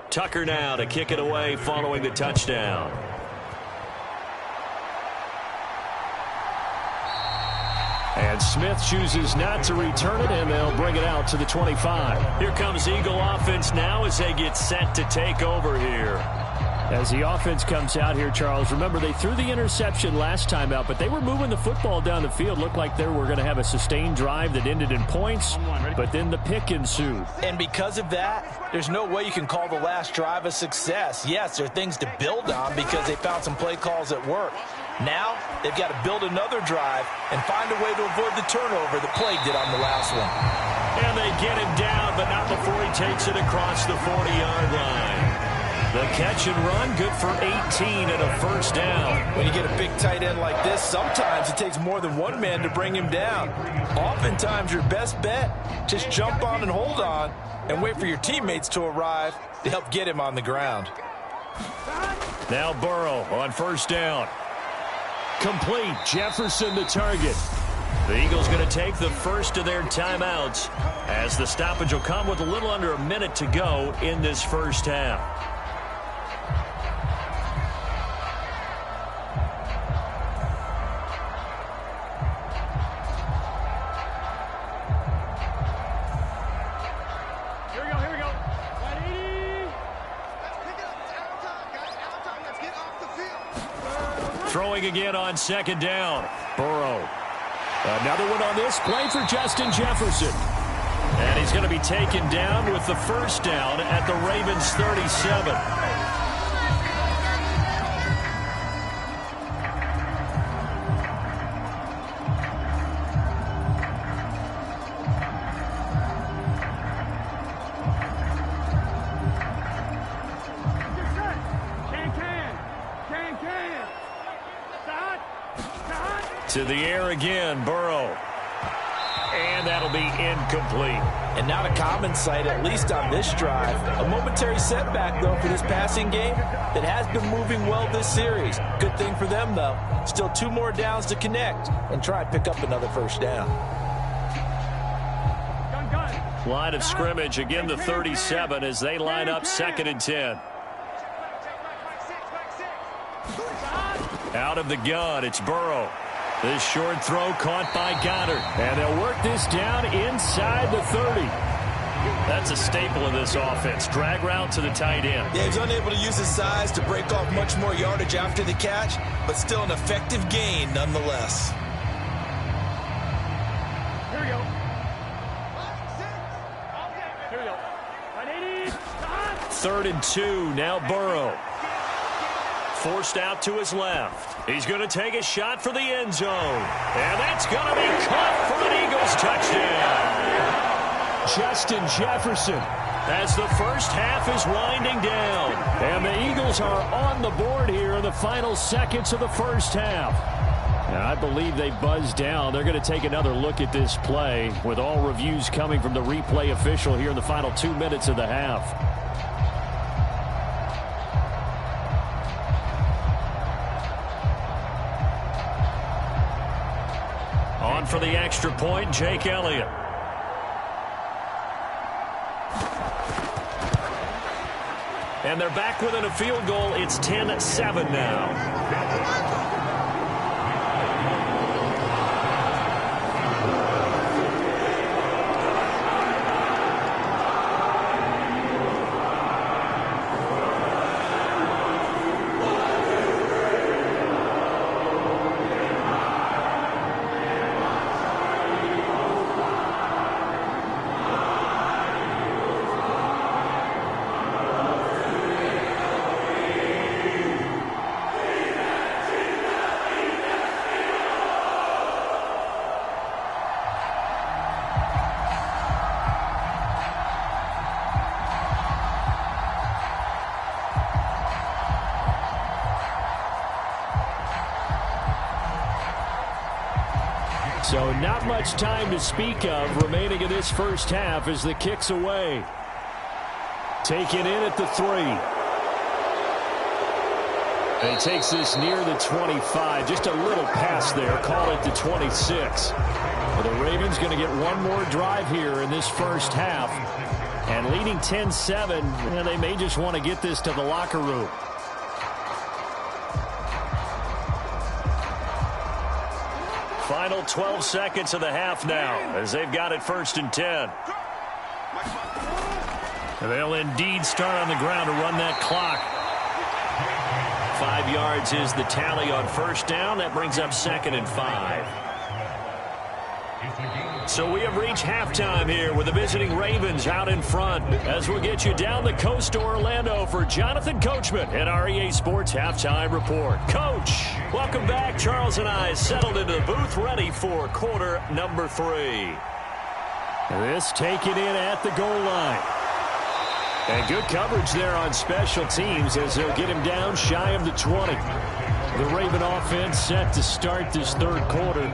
Tucker now to kick it away following the touchdown. And Smith chooses not to return it, and they'll bring it out to the 25. Here comes Eagle offense now as they get set to take over here. As the offense comes out here, Charles, remember they threw the interception last time out, but they were moving the football down the field. Looked like they were going to have a sustained drive that ended in points, but then the pick ensued. And because of that, there's no way you can call the last drive a success. Yes, there are things to build on because they found some play calls that work. Now, they've got to build another drive and find a way to avoid the turnover that plagued it on the last one. And they get him down, but not before he takes it across the 40-yard line. The catch and run, good for 18 and a 1st down. When you get a big tight end like this, sometimes it takes more than one man to bring him down. Oftentimes, your best bet, just jump on and hold on and wait for your teammates to arrive to help get him on the ground. Now Burrow on 1st down. Complete. Jefferson the target. The Eagles going to take the first of their timeouts as the stoppage will come with a little under a minute to go in this 1st half. Throwing again on 2nd down. Burrow. Another one on this play for Justin Jefferson. And he's going to be taken down with the 1st down at the Ravens 37. To the air again, Burrow. And that'll be incomplete. And not a common sight, at least on this drive. A momentary setback, though, for this passing game that has been moving well this series. Good thing for them, though. Still 2 more downs to connect and try and pick up another first down. Line of scrimmage, again the 37 as they line up 2nd and 10. Out of the gun, it's Burrow. This short throw caught by Goddard. And they'll work this down inside the 30. That's a staple of this offense. Drag route to the tight end. Yeah, he's unable to use his size to break off much more yardage after the catch, but still an effective gain nonetheless. Here we go. 3rd and 2, now Burrow. Forced out to his left. He's going to take a shot for the end zone. And that's going to be caught for an Eagles touchdown. Justin Jefferson. As the first half is winding down. And the Eagles are on the board here in the final seconds of the first half. Now, I believe they buzzed down. They're going to take another look at this play with all reviews coming from the replay official here in the final 2 minutes of the half. On for the extra point, Jake Elliott. And they're back within a field goal. It's 10-7 now. So not much time to speak of remaining in this first half as the kick's away. Taken in at the 3. And he takes this near the 25. Just a little pass there. Call it the 26. Well, the Ravens going to get one more drive here in this first half. And leading 10-7, and they may just want to get this to the locker room. Final 12 seconds of the half now as they've got it 1st and 10. They'll indeed start on the ground to run that clock. 5 yards is the tally on first down. That brings up 2nd and 5. So we have reached halftime here with the visiting Ravens out in front as we'll get you down the coast to Orlando for Jonathan Coachman at our EA Sports Halftime Report. Coach, welcome back. Charles and I settled into the booth ready for quarter number 3. This taken in at the goal line. And good coverage there on special teams as they'll get him down shy of the 20. The Raven offense set to start this third quarter.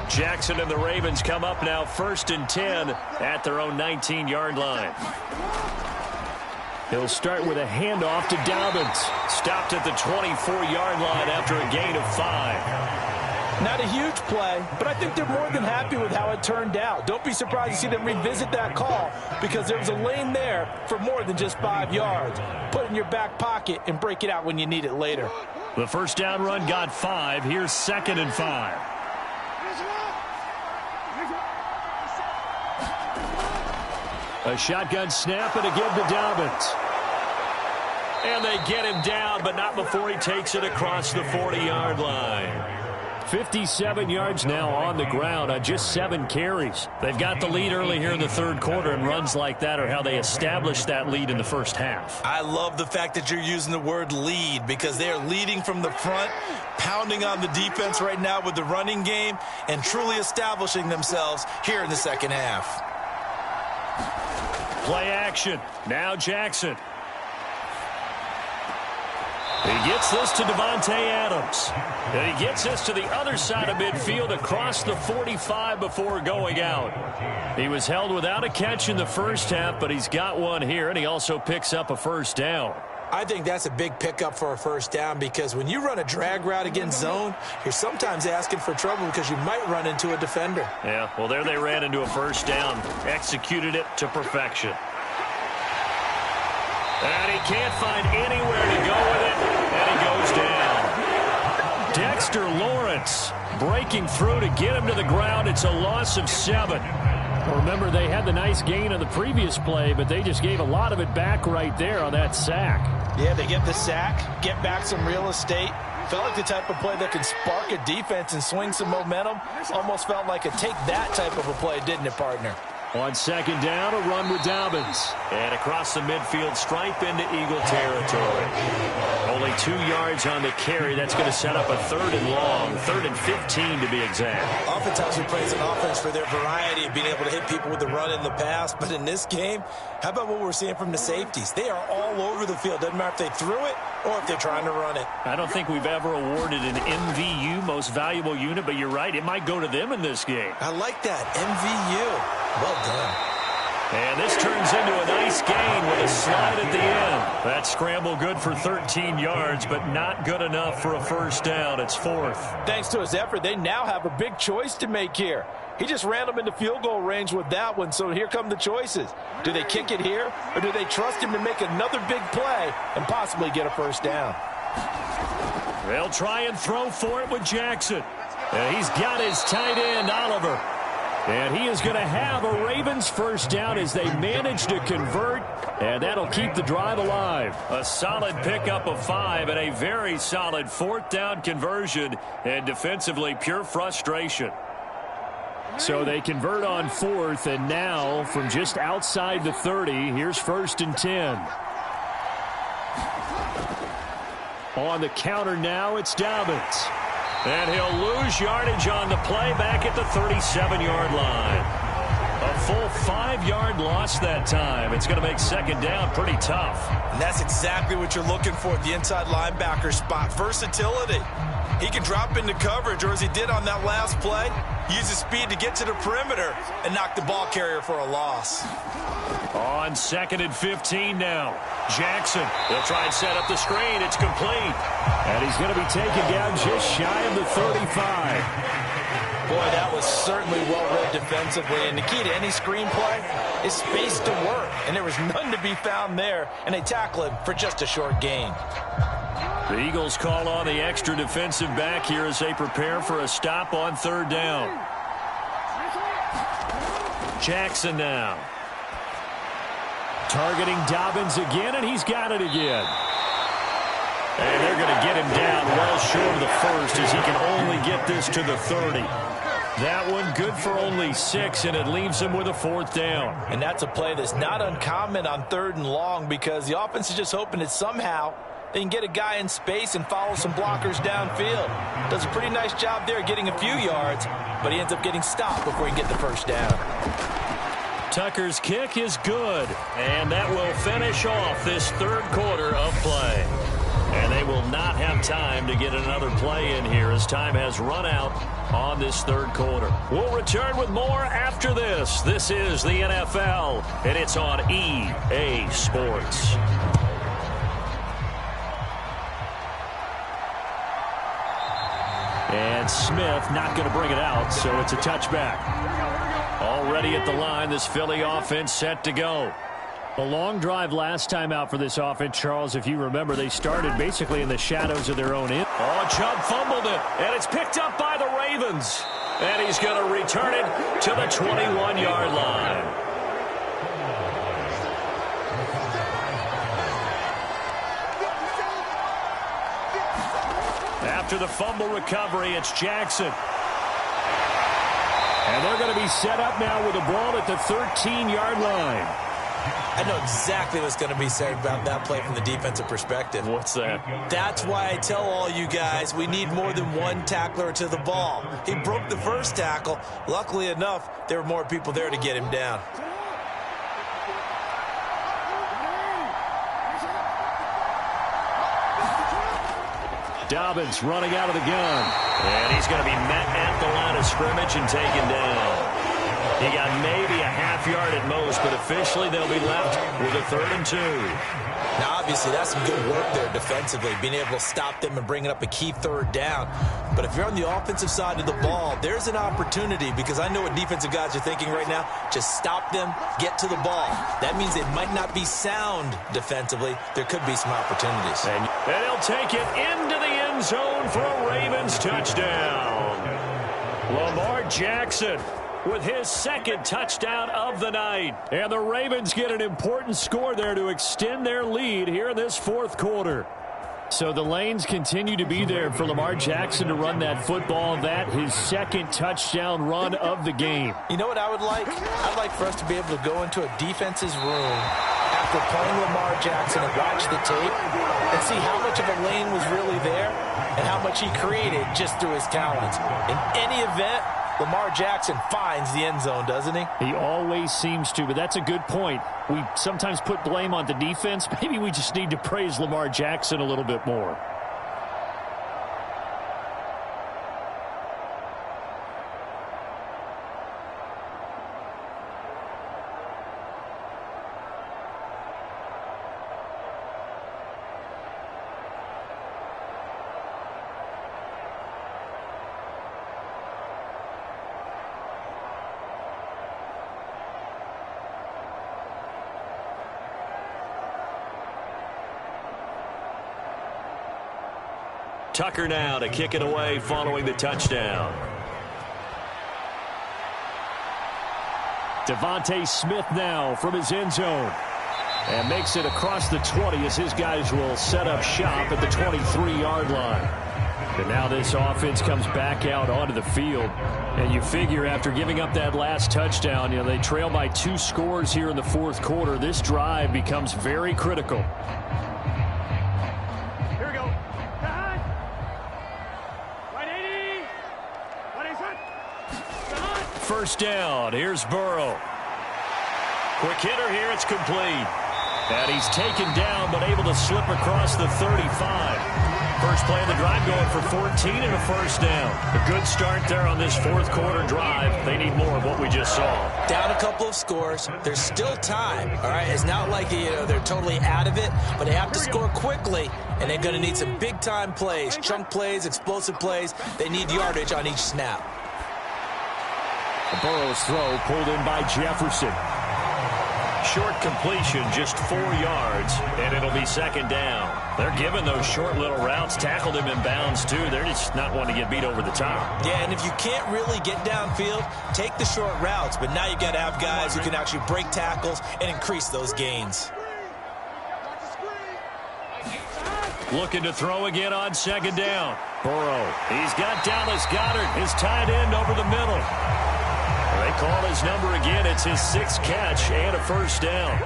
Jackson and the Ravens come up now 1st and 10 at their own 19-yard line. He'll start with a handoff to Dobbins. Stopped at the 24-yard line after a gain of 5. Not a huge play, but I think they're more than happy with how it turned out. Don't be surprised to see them revisit that call because there was a lane there for more than just 5 yards. Put it in your back pocket and break it out when you need it later. The first down run got 5. Here's 2nd and 5. A shotgun snap and again to Dobbins. And they get him down, but not before he takes it across the 40-yard line. 57 yards now on the ground on just 7 carries. They've got the lead early here in the third quarter, and runs like that are how they established that lead in the first half. I love the fact that you're using the word lead because they are leading from the front, pounding on the defense right now with the running game, and truly establishing themselves here in the second half. Play action. Now Jackson. He gets this to Devontae Adams. And he gets this to the other side of midfield across the 45 before going out. He was held without a catch in the first half, but he's got one here, and he also picks up a first down. I think that's a big pickup for a first down because when you run a drag route against zone, you're sometimes asking for trouble because you might run into a defender. Yeah, well, there they ran into a first down. Executed it to perfection. And he can't find anywhere to go with it, and he goes down. Dexter Lawrence breaking through to get him to the ground. It's a loss of 7. Remember, they had the nice gain on the previous play, but they just gave a lot of it back right there on that sack. Yeah, they get the sack, get back some real estate. Felt like the type of play that can spark a defense and swing some momentum. Almost felt like a take that type of a play, didn't it, partner? On second down, a run with Dobbins. And across the midfield stripe into Eagle territory. Only 2 yards on the carry. That's going to set up a 3rd and long. 3rd and 15 to be exact. Oftentimes we praise an offense for their variety of being able to hit people with the run in the pass. But in this game, how about what we're seeing from the safeties? They are all over the field. Doesn't matter if they threw it or if they're trying to run it. I don't think we've ever awarded an MVU, most valuable unit, but you're right. It might go to them in this game. I like that. MVU. Well done. And this turns into a nice gain with a slide at the end. That scramble good for 13 yards, but not good enough for a first down. It's 4th. Thanks to his effort, they now have a big choice to make here. He just ran them into field goal range with that one, so here come the choices. Do they kick it here, or do they trust him to make another big play and possibly get a first down? They'll try and throw for it with Jackson. And he's got his tight end, Oliver. And he is going to have a Ravens first down as they manage to convert, and that'll keep the drive alive. A solid pickup of 5 and a very solid 4th down conversion, and defensively pure frustration. So they convert on 4th, and now from just outside the 30, here's 1st and 10. On the counter now, it's Dobbins. And he'll lose yardage on the play back at the 37-yard line. A full 5-yard loss that time. It's going to make second down pretty tough. And that's exactly what you're looking for at the inside linebacker spot. Versatility. He can drop into coverage, or as he did on that last play, use his speed to get to the perimeter and knock the ball carrier for a loss. On 2nd and 15 now. Jackson, they'll try and set up the screen. It's complete. And he's going to be taken down just shy of the 35. Boy, that was certainly well-read defensively. And the key to any screenplay is space to work. And there was none to be found there. And they tackle him for just a short gain. The Eagles call on the extra defensive back here as they prepare for a stop on 3rd down. Jackson now. Targeting Dobbins again, and he's got it again. And they're going to get him down well short of the 1st as he can only get this to the 30. That one good for only 6, and it leaves him with a 4th down. And that's a play that's not uncommon on 3rd and long because the offense is just hoping that somehow they can get a guy in space and follow some blockers downfield. Does a pretty nice job there getting a few yards, but he ends up getting stopped before he can get the first down. Tucker's kick is good, and that will finish off this 3rd quarter of play. And they will not have time to get another play in here as time has run out on this 3rd quarter. We'll return with more after this. This is the NFL, and it's on EA Sports. And Smith not going to bring it out, so it's a touchback. Already at the line, this Philly offense set to go. A long drive last time out for this offense, Charles. If you remember, they started basically in the shadows of their own end. Oh, Chubb fumbled it, and it's picked up by the Ravens. And he's going to return it to the 21-yard line. After the fumble recovery, it's Jackson. And they're going to be set up now with the ball at the 13-yard line. I know exactly what's going to be said about that play from the defensive perspective. What's that? That's why I tell all you guys we need more than one tackler to the ball. He broke the first tackle. Luckily enough, there were more people there to get him down. Dobbins running out of the gun. And he's going to be met at the line of scrimmage and taken down. He got maybe a half yard at most, but officially they'll be left with a 3rd and 2. Now, obviously, that's some good work there defensively, being able to stop them and bringing up a key 3rd down. But if you're on the offensive side of the ball, there's an opportunity, because I know what defensive guys are thinking right now. Just stop them, get to the ball. That means they might not be sound defensively. There could be some opportunities. And he'll take it into the end zone for a Ravens touchdown. Lamar Jackson with his 2nd touchdown of the night. And the Ravens get an important score there to extend their lead here in this 4th quarter. So the lanes continue to be there for Lamar Jackson to run that football. That his 2nd touchdown run of the game. You know what I would like? I'd like for us to be able to go into a defense's room after playing Lamar Jackson and watch the tape and see how much of a lane was really there and how much he created just through his talents. In any event, Lamar Jackson finds the end zone, doesn't he? He always seems to, but that's a good point. We sometimes put blame on the defense. Maybe we just need to praise Lamar Jackson a little bit more. Tucker now to kick it away following the touchdown. Devontae Smith now from his end zone. And makes it across the 20 as his guys will set up shop at the 23-yard line. And now this offense comes back out onto the field. And you figure after giving up that last touchdown, they trail by 2 scores here in the 4th quarter. This drive becomes very critical. First down. Here's Burrow. Quick hitter here. It's complete. And he's taken down but able to slip across the 35. First play of the drive going for 14 and a first down. A good start there on this 4th quarter drive. They need more of what we just saw. Down a couple of scores. There's still time. All right, it's not like they're totally out of it, but they have to score quickly, and they're going to need some big-time plays, chunk plays, explosive plays. They need yardage on each snap. Burrow's throw pulled in by Jefferson. Short completion, just 4 yards, and it'll be 2nd down. They're giving those short little routes, tackled him in bounds too. They're just not wanting to get beat over the top. Yeah, and if you can't really get downfield, take the short routes, but now you've got to have guys who can actually break tackles and increase those gains. Looking to throw again on 2nd down. Burrow, he's got Dallas Goedert, his tight end over the middle. They call his number again. It's his 6th catch and a first down.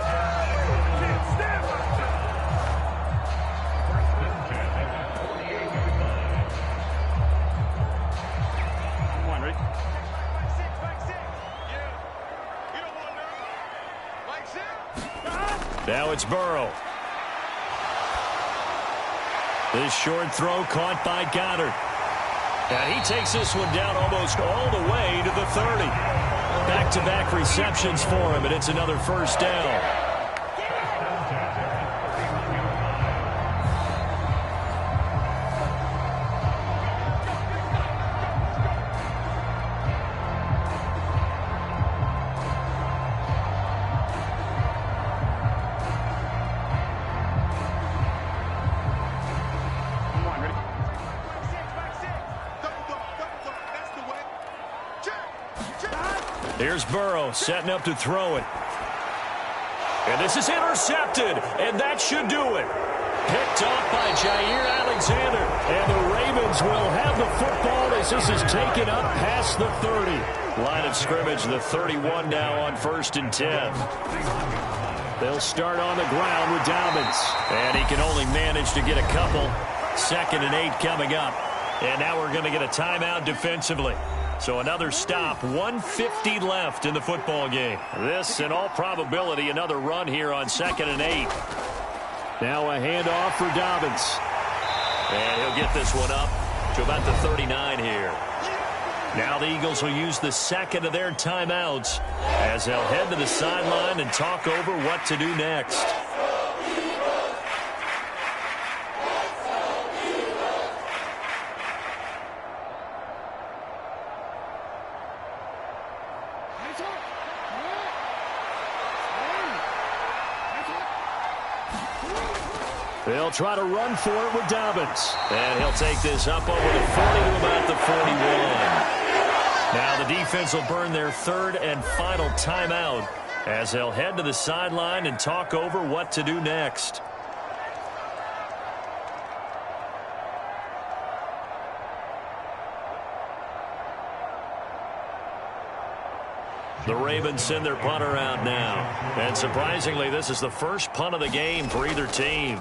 Now it's Burrow. This short throw caught by Goddard. And he takes this one down almost all the way to the 30. Back-to-back receptions for him, and it's another first down. Here's Burrow setting up to throw it. And this is intercepted, and that should do it. Picked off by Jair Alexander. And the Ravens will have the football as this is taken up past the 30. Line of scrimmage, the 31 now on 1st and 10. They'll start on the ground with Dobbins. And he can only manage to get a couple. 2nd and 8 coming up. And now we're going to get a timeout defensively. So another stop, 1:50 left in the football game. This, in all probability, another run here on 2nd and 8. Now a handoff for Dobbins. And he'll get this one up to about the 39 here. Now the Eagles will use the second of their timeouts as they'll head to the sideline and talk over what to do next. They'll try to run for it with Dobbins. And he'll take this up over the 40 to about the 41. Now the defense will burn their third and final timeout as they'll head to the sideline and talk over what to do next. The Ravens send their punter out now. And surprisingly, this is the first punt of the game for either team.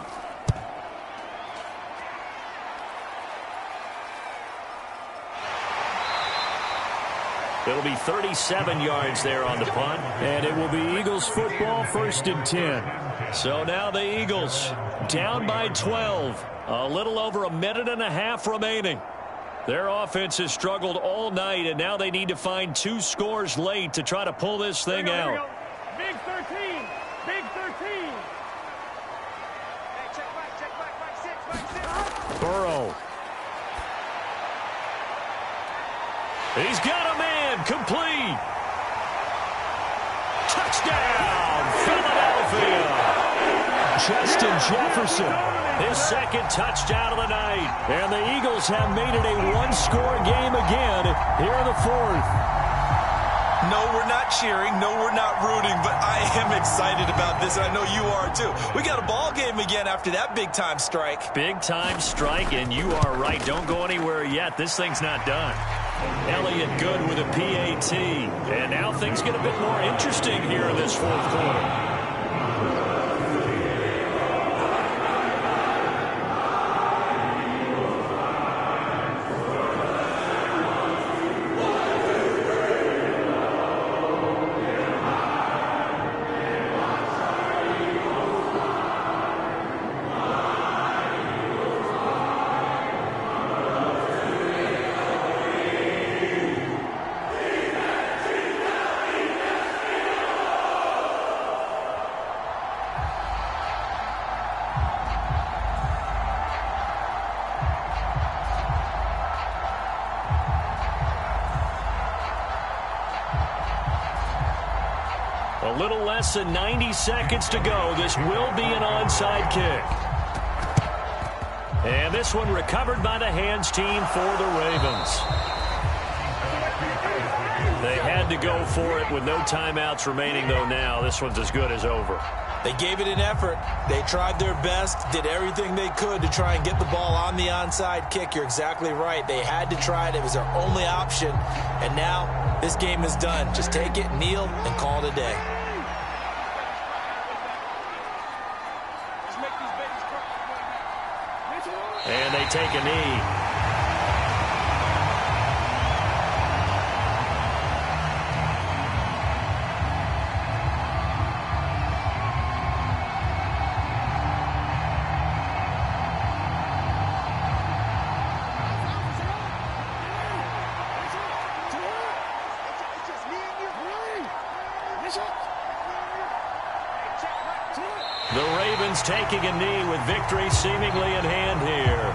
It'll be 37 yards there on the punt. And it will be Eagles football, 1st and 10. So now the Eagles down by 12. A little over a minute and a half remaining. Their offense has struggled all night, and now they need to find 2 scores late to try to pull this thing out. Big 13. Big 13. Hey, check back, 6. Burrow. He's got a man, complete. Touchdown, Philadelphia. Justin Jefferson, his second touchdown of the night. And the Eagles have made it a 1-score game again here in the 4th. No, we're not cheering. No, we're not rooting, but I am excited about this, and I know you are too. We got a ball game again after that big-time strike. Big-time strike, and you are right. Don't go anywhere yet. This thing's not done. Elliott good with a PAT. And now things get a bit more interesting here in this 4th quarter. A little less than 90 seconds to go. This will be an onside kick. And this one recovered by the hands team for the Ravens. They had to go for it with no timeouts remaining, though now. This one's as good as over. They gave it an effort. They tried their best, did everything they could to try and get the ball on the onside kick. You're exactly right. They had to try it. It was their only option. And now this game is done. Just take it, kneel, and call it a day. And they take a knee. The Ravens taking a knee with victory seemingly in hand here.